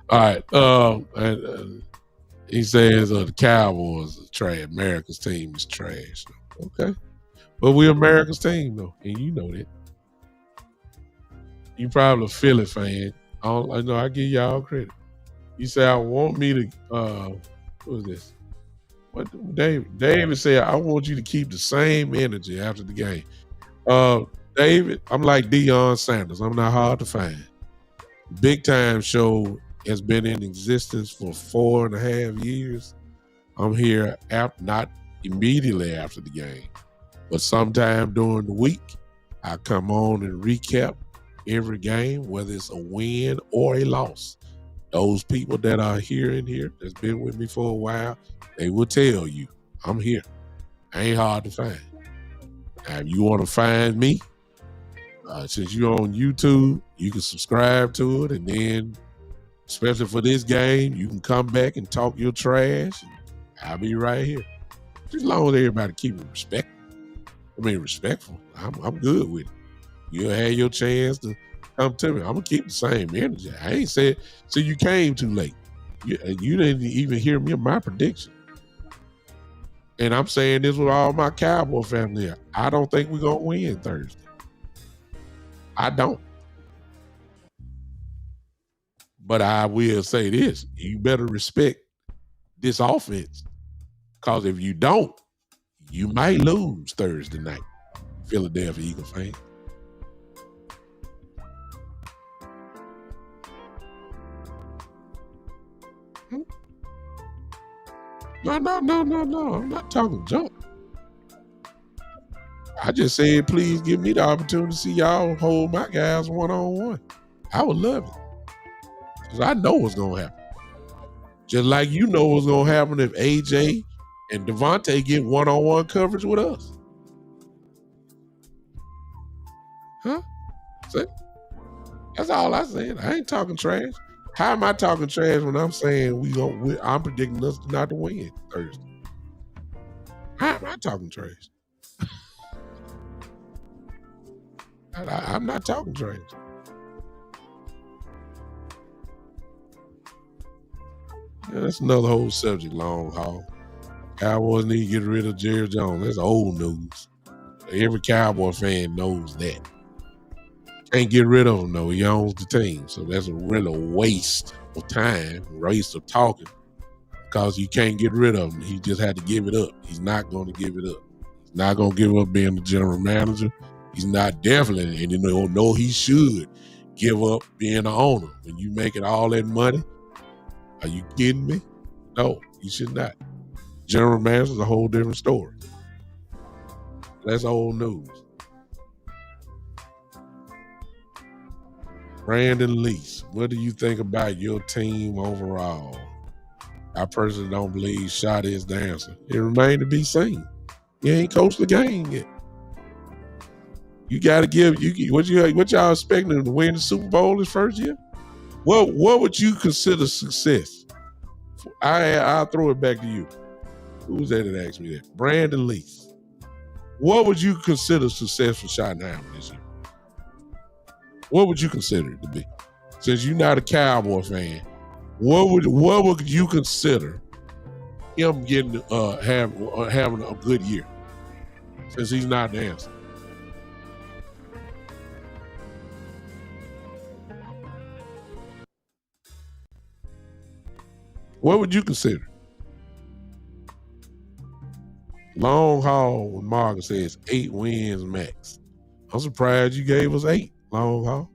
All right. He says the Cowboys are trash. America's team is trash. Okay, but we're America's team though, and you know that. You probably a Philly fan. I know. I give y'all credit. You say I want me to. What is this? What David said? I want you to keep the same energy after the game. David, I'm like Deion Sanders. I'm not hard to find. Big Time Show has been in existence for 4.5 years. I'm here not immediately after the game, but sometime during the week, I come on and recap every game, whether it's a win or a loss. Those people that are here that's been with me for a while, they will tell you I'm here. I ain't hard to find. Now, if you want to find me, since you're on YouTube, you can subscribe to it, and then, especially for this game, you can come back and talk your trash. And I'll be right here. Just as long as everybody keep it respectful. I'm good with it. You'll have your chance to come to me. I'm gonna keep the same energy. I ain't said. So you came too late. You didn't even hear me my prediction. And I'm saying this with all my Cowboy family here. I don't think we're gonna win Thursday. I don't. But I will say this: you better respect this offense, because if you don't, you might lose Thursday night. Philadelphia Eagle fan. No. I'm not talking junk. I just said, please give me the opportunity to see y'all hold my guys one-on-one. I would love it. Because I know what's going to happen. Just like you know what's going to happen if AJ and Devontae get one-on-one coverage with us. Huh? See? That's all I said. I ain't talking trash. How am I talking trash when I'm saying I'm predicting us not to win Thursday? How am I talking trash? I'm not talking trash. Yeah, that's another whole subject, long haul. Cowboys need to get rid of Jerry Jones. That's old news. Every Cowboy fan knows that. Can't get rid of him though. He owns the team, so that's a real waste of time, waste of talking, because you can't get rid of him. He just had to give it up. He's not going to give it up. He's not going to give up being the general manager. He's not definitely, and no, he should give up being the owner. When you making all that money, are you kidding me? No, he should not. General manager is a whole different story. That's old news. Brandon Lease, what do you think about your team overall? I personally don't believe Shot is the answer. It remains to be seen. He ain't coached the game yet. You got to give what y'all expecting him to win the Super Bowl his first year? What would you consider success? I'll throw it back to you. Who was that asked me that? Brandon Lease. What would you consider success for Schottenheimer this year? What would you consider it to be? Since you're not a Cowboy fan, what would you consider him getting having a good year? Since he's not the answer. What would you consider? Long haul, when Margaret says 8 wins max. I'm surprised you gave us 8. Long haul.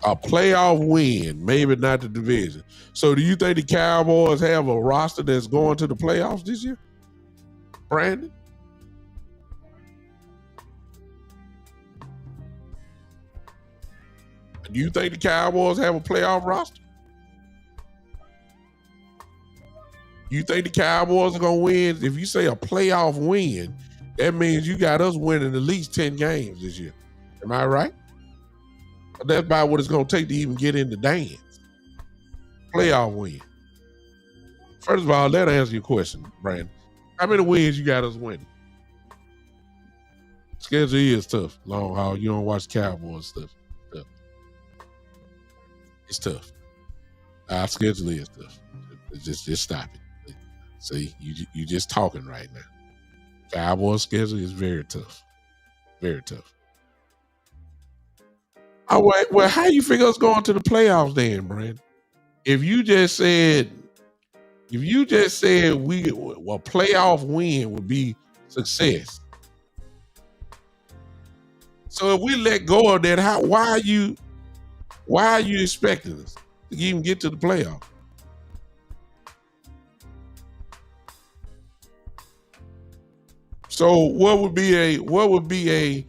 A playoff win, maybe not the division. So do you think the Cowboys have a roster that's going to the playoffs this year? Brandon? Do you think the Cowboys have a playoff roster? You think the Cowboys are going to win? If you say a playoff win, that means you got us winning at least 10 games this year. Am I right? That's about what it's going to take to even get in the dance. Playoff win. First of all, let me answer your question, Brandon. How many wins you got us winning? Schedule is tough, long haul. You don't watch Cowboys stuff. It's tough. Our schedule is tough. Just stop it. See, you just talking right now. Cowboys schedule is very tough. Very tough. Oh, well, how you figure us going to the playoffs then, Brandon? If you just said a playoff win would be success. So if we let go of that, why are you expecting us to even get to the playoff? So what would be a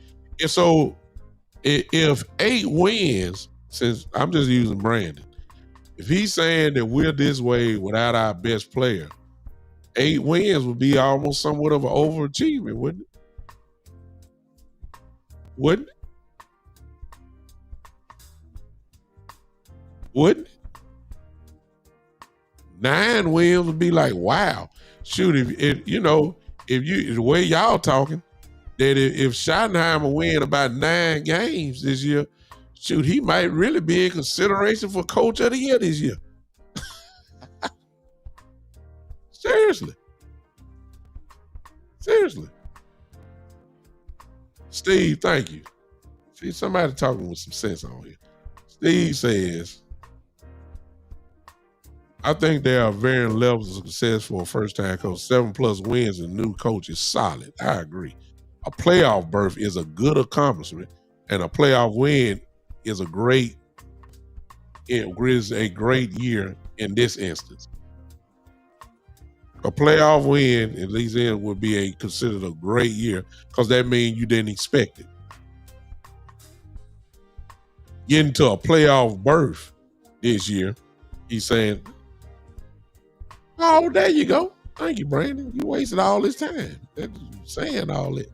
if 8 wins, since I'm just using Brandon, if he's saying that we're this way without our best player, 8 wins would be almost somewhat of an overachievement, wouldn't it? Wouldn't it? Wouldn't it? 9 wins would be like, wow. Shoot, if the way y'all talking, that if Schottenheimer win about 9 games this year, shoot, he might really be in consideration for coach of the year this year. Seriously. Steve, thank you. See, somebody talking with some sense on here. Steve says, I think there are varying levels of success for a first-time coach. 7+ wins and new coach is solid. I agree. A playoff berth is a good accomplishment, and a playoff win is a great year in this instance. A playoff win, at least in, would be considered a great year because that means you didn't expect it. Getting to a playoff berth this year, he's saying, oh, there you go. Thank you, Brandon. You wasted all this time saying all that.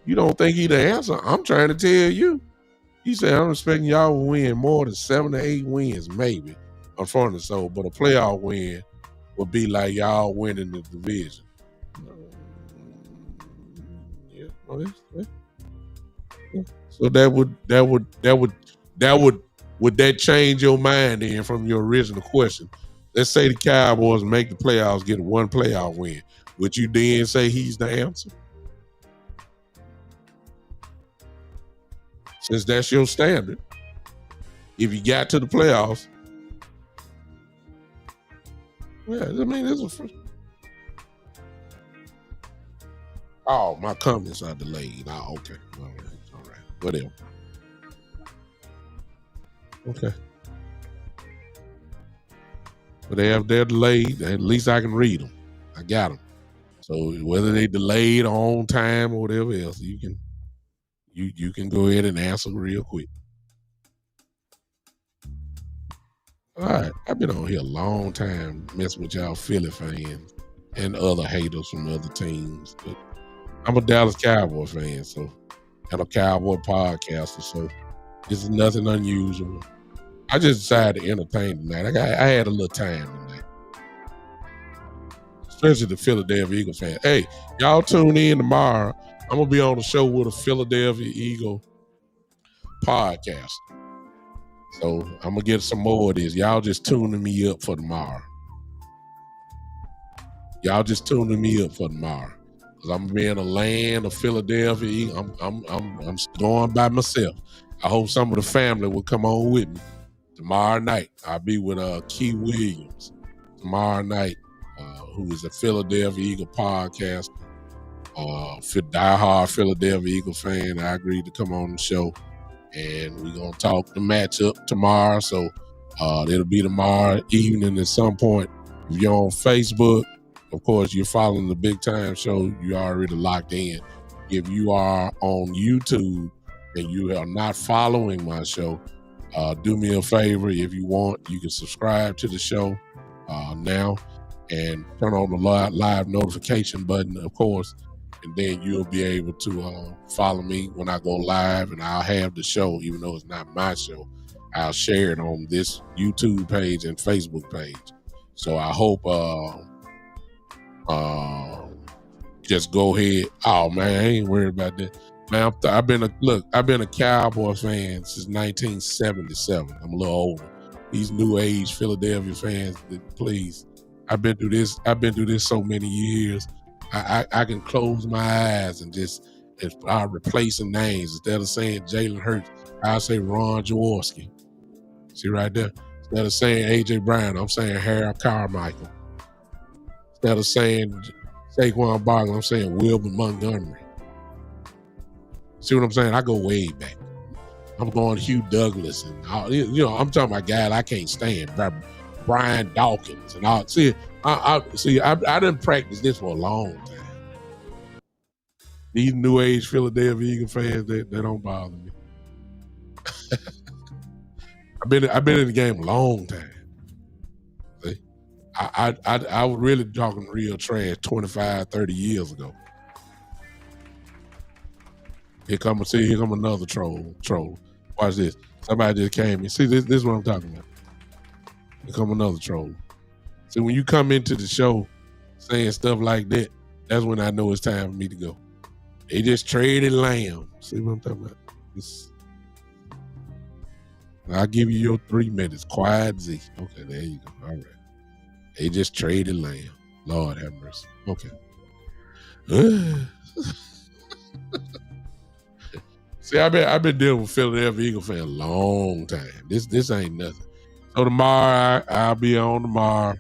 You don't think he the answer? I'm trying to tell you. He said, I'm expecting y'all to win more than 7 to 8 wins, maybe. Unfortunately so, but a playoff win would be like y'all winning the division. So would that change your mind then from your original question? Let's say the Cowboys make the playoffs, get one playoff win. Would you then say he's the answer? Since that's your standard. If you got to the playoffs, yeah, I mean, there's a first. Oh, my comments are delayed. Oh, okay. All right. Whatever. Okay. But they're delayed. At least I can read them. I got them. So whether they delayed on time or whatever else, you can go ahead and answer real quick. All right. I've been on here a long time messing with y'all Philly fans and other haters from other teams. But I'm a Dallas Cowboy fan, so and a Cowboy podcaster, so this is nothing unusual. I just decided to entertain tonight. I had a little time tonight. Especially the Philadelphia Eagle fan. Hey, y'all tune in tomorrow. I'm gonna be on the show with a Philadelphia Eagle podcast. So I'm gonna get some more of this. Y'all just tuning me up for tomorrow. Y'all just tuning me up for tomorrow. Cause I'm gonna be in the land of Philadelphia Eagle. I'm going by myself. I hope some of the family will come on with me. Tomorrow night, I'll be with Key Williams tomorrow night, who is a Philadelphia Eagle podcast, diehard Philadelphia Eagle fan. I agreed to come on the show, and we're going to talk the matchup tomorrow. So it'll be tomorrow evening at some point. If you're on Facebook, of course, you're following the Big Time Show. You're already locked in. If you are on YouTube and you are not following my show, do me a favor. If you want, you can subscribe to the show now and turn on the live notification button, of course, and then you'll be able to follow me when I go live, and I'll have the show, even though it's not my show. I'll share it on this YouTube page and Facebook page. So I hope just go ahead. Oh man, I ain't worried about that. Man, I've been a Cowboys fan since 1977. I'm a little older. These new age Philadelphia fans, please. I've been through this so many years. I can close my eyes and just replacing names. Instead of saying Jalen Hurts, I'll say Ron Jaworski. See right there? Instead of saying AJ Brown, I'm saying Harold Carmichael. Instead of saying Saquon Barkley, I'm saying Wilbur Montgomery. See what I'm saying? I go way back. I'm going Hugh Douglas and all, I'm talking about guys I can't stand. Brian Dawkins and all. See, I didn't practice this for a long time. These new age Philadelphia Eagle fans, they don't bother me. I've been in the game a long time. See? I was really talking real trash 25, 30 years ago. Here come another troll. Watch this. Somebody just came in. See, this is what I'm talking about. Here come another troll. See, when you come into the show saying stuff like that, that's when I know it's time for me to go. They just traded Lamb. See what I'm talking about? I'll give you your 3 minutes. Quiet Z. Okay, there you go. All right. They just traded Lamb. Lord have mercy. Okay. See, I've been dealing with Philadelphia Eagle fan a long time. This ain't nothing. So tomorrow I'll be on tomorrow.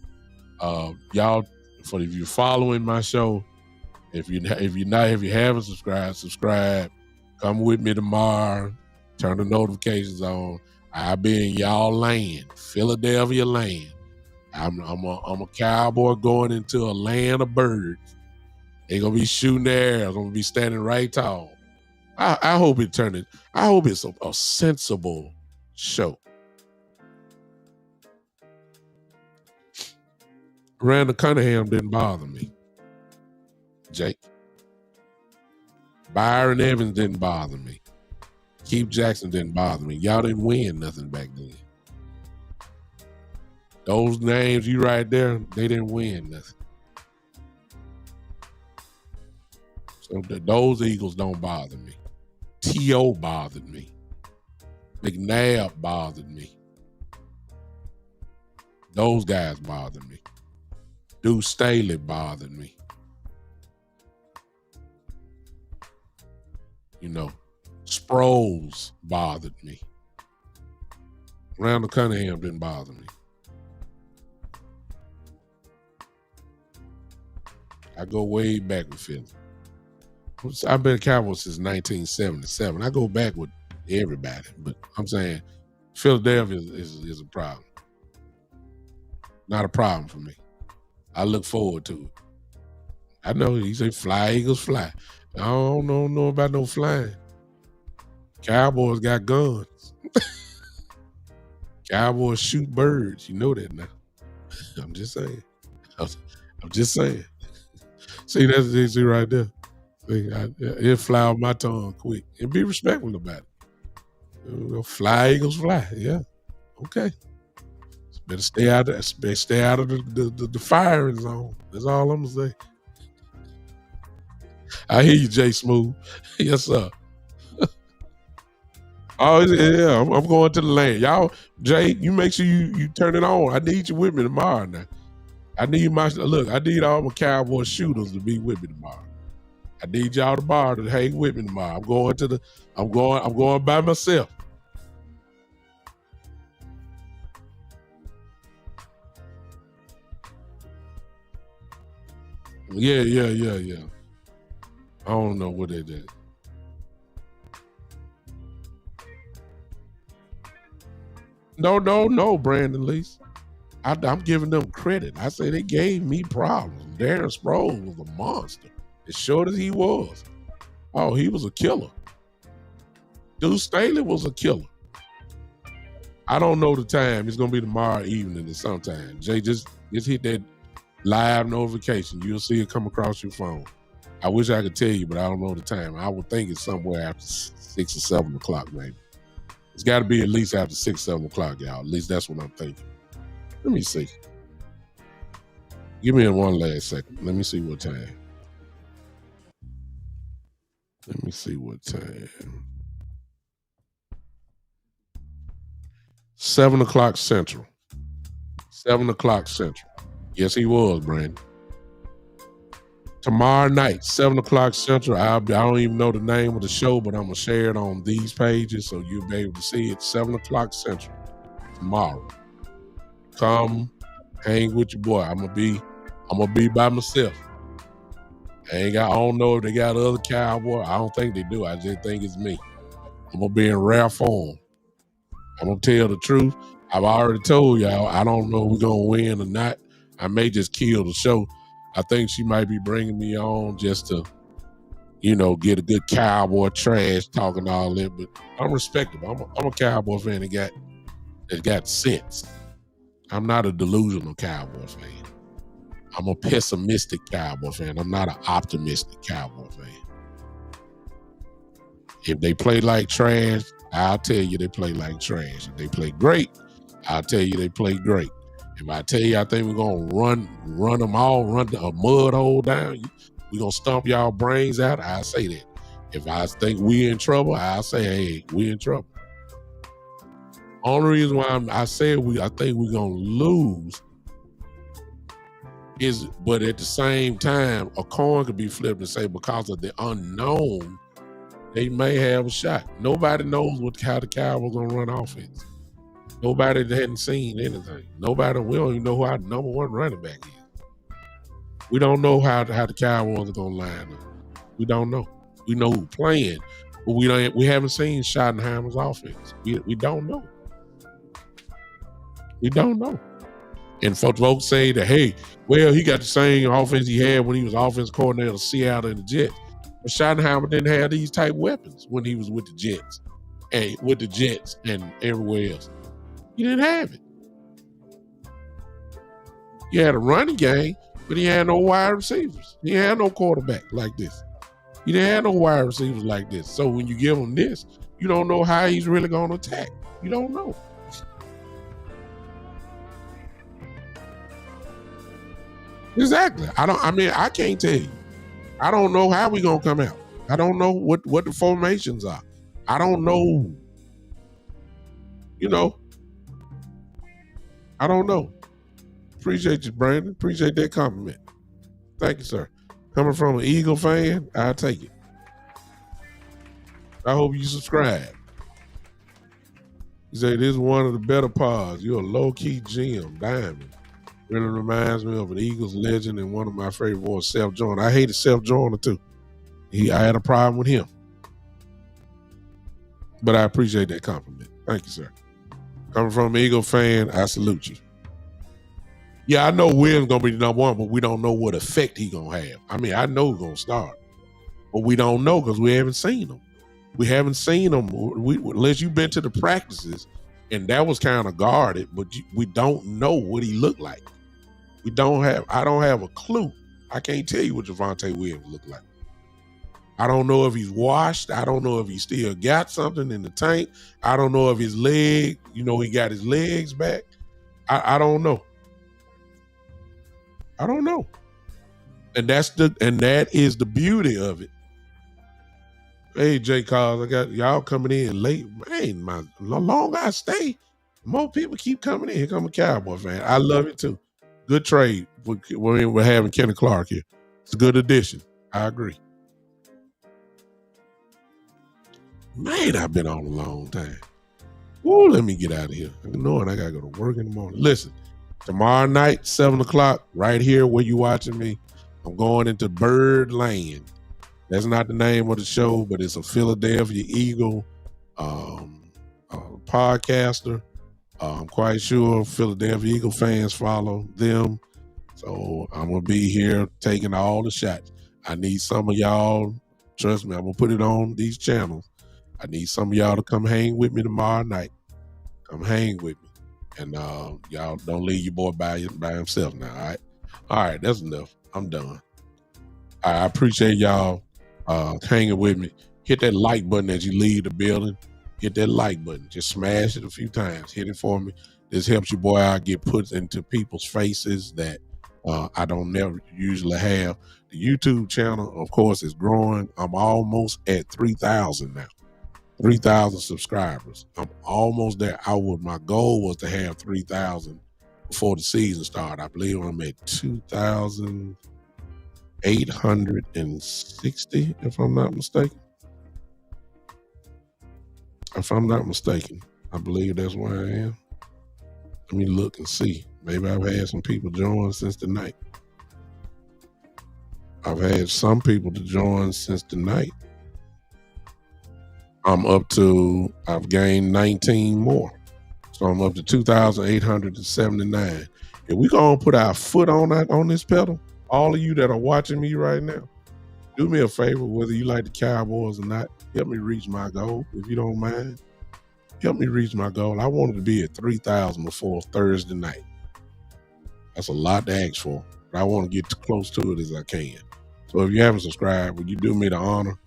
Y'all, if you're following my show, if you haven't subscribe. Come with me tomorrow. Turn the notifications on. I'll be in y'all land, Philadelphia land. I'm a cowboy going into a land of birds. They're gonna be shooting the air. I'm gonna be standing right tall. I hope it's a sensible show. Randall Cunningham didn't bother me. Jake. Byron Evans didn't bother me. Keith Jackson didn't bother me. Y'all didn't win nothing back then. Those names you right there, they didn't win nothing. So those Eagles don't bother me. T.O. bothered me. McNabb bothered me. Those guys bothered me. Deuce Staley bothered me. Sproles bothered me. Randall Cunningham didn't bother me. I go way back with Philly. I've been a Cowboy since 1977. I go back with everybody, but I'm saying Philadelphia is a problem. Not a problem for me. I look forward to it. I know he say fly, Eagles, fly. I don't know about no flying. Cowboys got guns. Cowboys shoot birds. You know that now. I'm just saying. I'm just saying. See, that's the issue right there. See, it'll fly off my tongue quick. And be respectful about it. Fly, Eagles, fly. Yeah. Okay. Better stay out of the firing zone. That's all I'm gonna say. I hear you, Jay Smooth. Yes, sir. Oh yeah, I'm going to the land. Y'all, Jay, you make sure you turn it on. I need you with me tomorrow now. I need I need all my Cowboy shooters to be with me tomorrow. I need y'all tomorrow to hang with me tomorrow. I'm going by myself. Yeah. I don't know what they did. No, Brandon Lease. I'm giving them credit. I say they gave me problems. Darren Sproles was a monster. As short as he was. Oh, he was a killer. Deuce Staley was a killer. I don't know the time. It's gonna be tomorrow evening or sometime. Jay, just hit that live notification. You'll see it come across your phone. I wish I could tell you, but I don't know the time. I would think it's somewhere after 6 or 7 o'clock, maybe. It's got to be at least after 6, 7 o'clock, y'all. At least that's what I'm thinking. Let me see. Give me one last second. Let me see what time. 7 o'clock Central. 7 o'clock Central. Yes, he was, Brandon. Tomorrow night, 7 o'clock Central. I don't even know the name of the show, but I'm going to share it on these pages so you'll be able to see it. 7 o'clock Central tomorrow. Come hang with your boy. I'm gonna be by myself. I don't know if they got other Cowboy. I don't think they do. I just think it's me. I'm gonna be in rare form. I'm gonna tell the truth. I've already told y'all I don't know if we're gonna win or not. I may just kill the show. I think she might be bringing me on just to, get a good Cowboy trash talking all that. But I'm respectable. I'm a Cowboy fan that got sense. I'm not a delusional Cowboy fan. I'm a pessimistic Cowboy fan. I'm not an optimistic Cowboy fan. If they play like trash, I'll tell you they play like trash. If they play great, I'll tell you they play great. If I tell you I think we're going to run them all, run a mud hole down, we're going to stomp y'all brains out, I'll say that. If I think we in trouble, I'll say, hey, we in trouble. Only reason why I said I think we're going to lose but at the same time, a coin could be flipped and say because of the unknown, they may have a shot. Nobody knows how the Cowboys going to run offense. Nobody hadn't seen anything. We don't even know who our number one running back is. We don't know how the Cowboys are going to line up. We don't know. We know who's playing, but we haven't seen Schottenheimer's offense. We don't know. We don't know. And folks say that, hey, well, he got the same offense he had when he was offense coordinator of Seattle and the Jets. But Schottenheimer didn't have these type weapons when he was with the Jets and everywhere else. He didn't have it. He had a running game, but he had no wide receivers. He had no quarterback like this. He didn't have no wide receivers like this. So when you give him this, you don't know how he's really going to attack. You don't know. Exactly. I can't tell you. I don't know how we gonna come out. I don't know what the formations are. I don't know. I don't know. Appreciate you, Brandon. Appreciate that compliment. Thank you, sir. Coming from an Eagle fan, I'll take it. I hope you subscribe. You say this is one of the better pods. You're a low-key gem, diamond. Really reminds me of an Eagles legend and one of my favorite boys, Self Joyner. I hated Self Joyner too. I had a problem with him. But I appreciate that compliment. Thank you, sir. Coming from an Eagle fan, I salute you. Yeah, I know Will's gonna be the number one, but we don't know what effect he gonna have. I mean, I know he's gonna start, but we don't know because we haven't seen him. We haven't seen him unless you've been to the practices, and that was kind of guarded. But we don't know what he looked like. I don't have a clue. I can't tell you what Javonte Williams looked like. I don't know if he's washed. I don't know if he still got something in the tank. I don't know if his leg, he got his legs back. I don't know. I don't know. And that is the beauty of it. Hey, J. Cause, I got y'all coming in late. Man, the longer I stay, more people keep coming in. Here come a Cowboy fan. I love it too. Good trade. We're having Kenny Clark here. It's a good addition. I agree. Man, I've been on a long time. Woo, let me get out of here. Knowing I gotta go to work in the morning. Listen, tomorrow night, 7 o'clock, right here where you watching me, I'm going into Bird Lane. That's not the name of the show, but it's a Philadelphia Eagle podcaster. I'm quite sure Philadelphia Eagle fans follow them. So I'm going to be here taking all the shots. I need some of y'all, trust me, I'm going to put it on these channels. I need some of y'all to come hang with me tomorrow night. Come hang with me. And y'all don't leave your boy by himself now, all right? All right, that's enough. I'm done. I appreciate y'all hanging with me. Hit that like button as you leave the building. Hit that like button. Just smash it a few times. Hit it for me. This helps your boy out get put into people's faces that I don't never usually have. The YouTube channel, of course, is growing. I'm almost at 3,000 now. 3,000 subscribers. I'm almost there. My goal was to have 3,000 before the season started. I believe I'm at 2,860, if I'm not mistaken. If I'm not mistaken, I believe that's where I am. Let me look and see. Maybe I've had some people join since the night. I've had some people to join since the night. I've gained 19 more. So I'm up to 2,879. If we gonna put our foot on this pedal, all of you that are watching me right now, do me a favor, whether you like the Cowboys or not, help me reach my goal, if you don't mind. Help me reach my goal. I wanted to be at 3,000 before Thursday night. That's a lot to ask for, but I want to get as close to it as I can. So if you haven't subscribed, would you do me the honor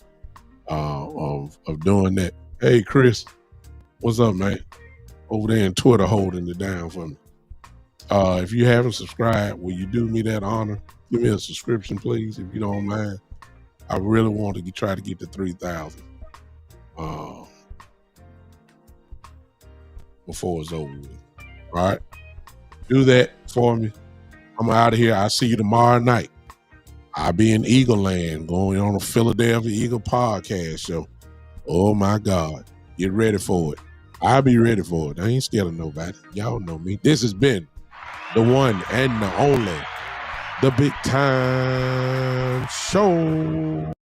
of doing that? Hey, Chris, what's up, man? Over there in Twitter holding it down for me. If you haven't subscribed, will you do me that honor? Give me a subscription, please, if you don't mind. I really want to try to get to 3,000 before it's over with. All right? Do that for me. I'm out of here. I'll see you tomorrow night. I'll be in Eagle Land going on a Philadelphia Eagle podcast show. Oh, my God. Get ready for it. I'll be ready for it. I ain't scared of nobody. Y'all know me. This has been the one and the only, the Big Time Show.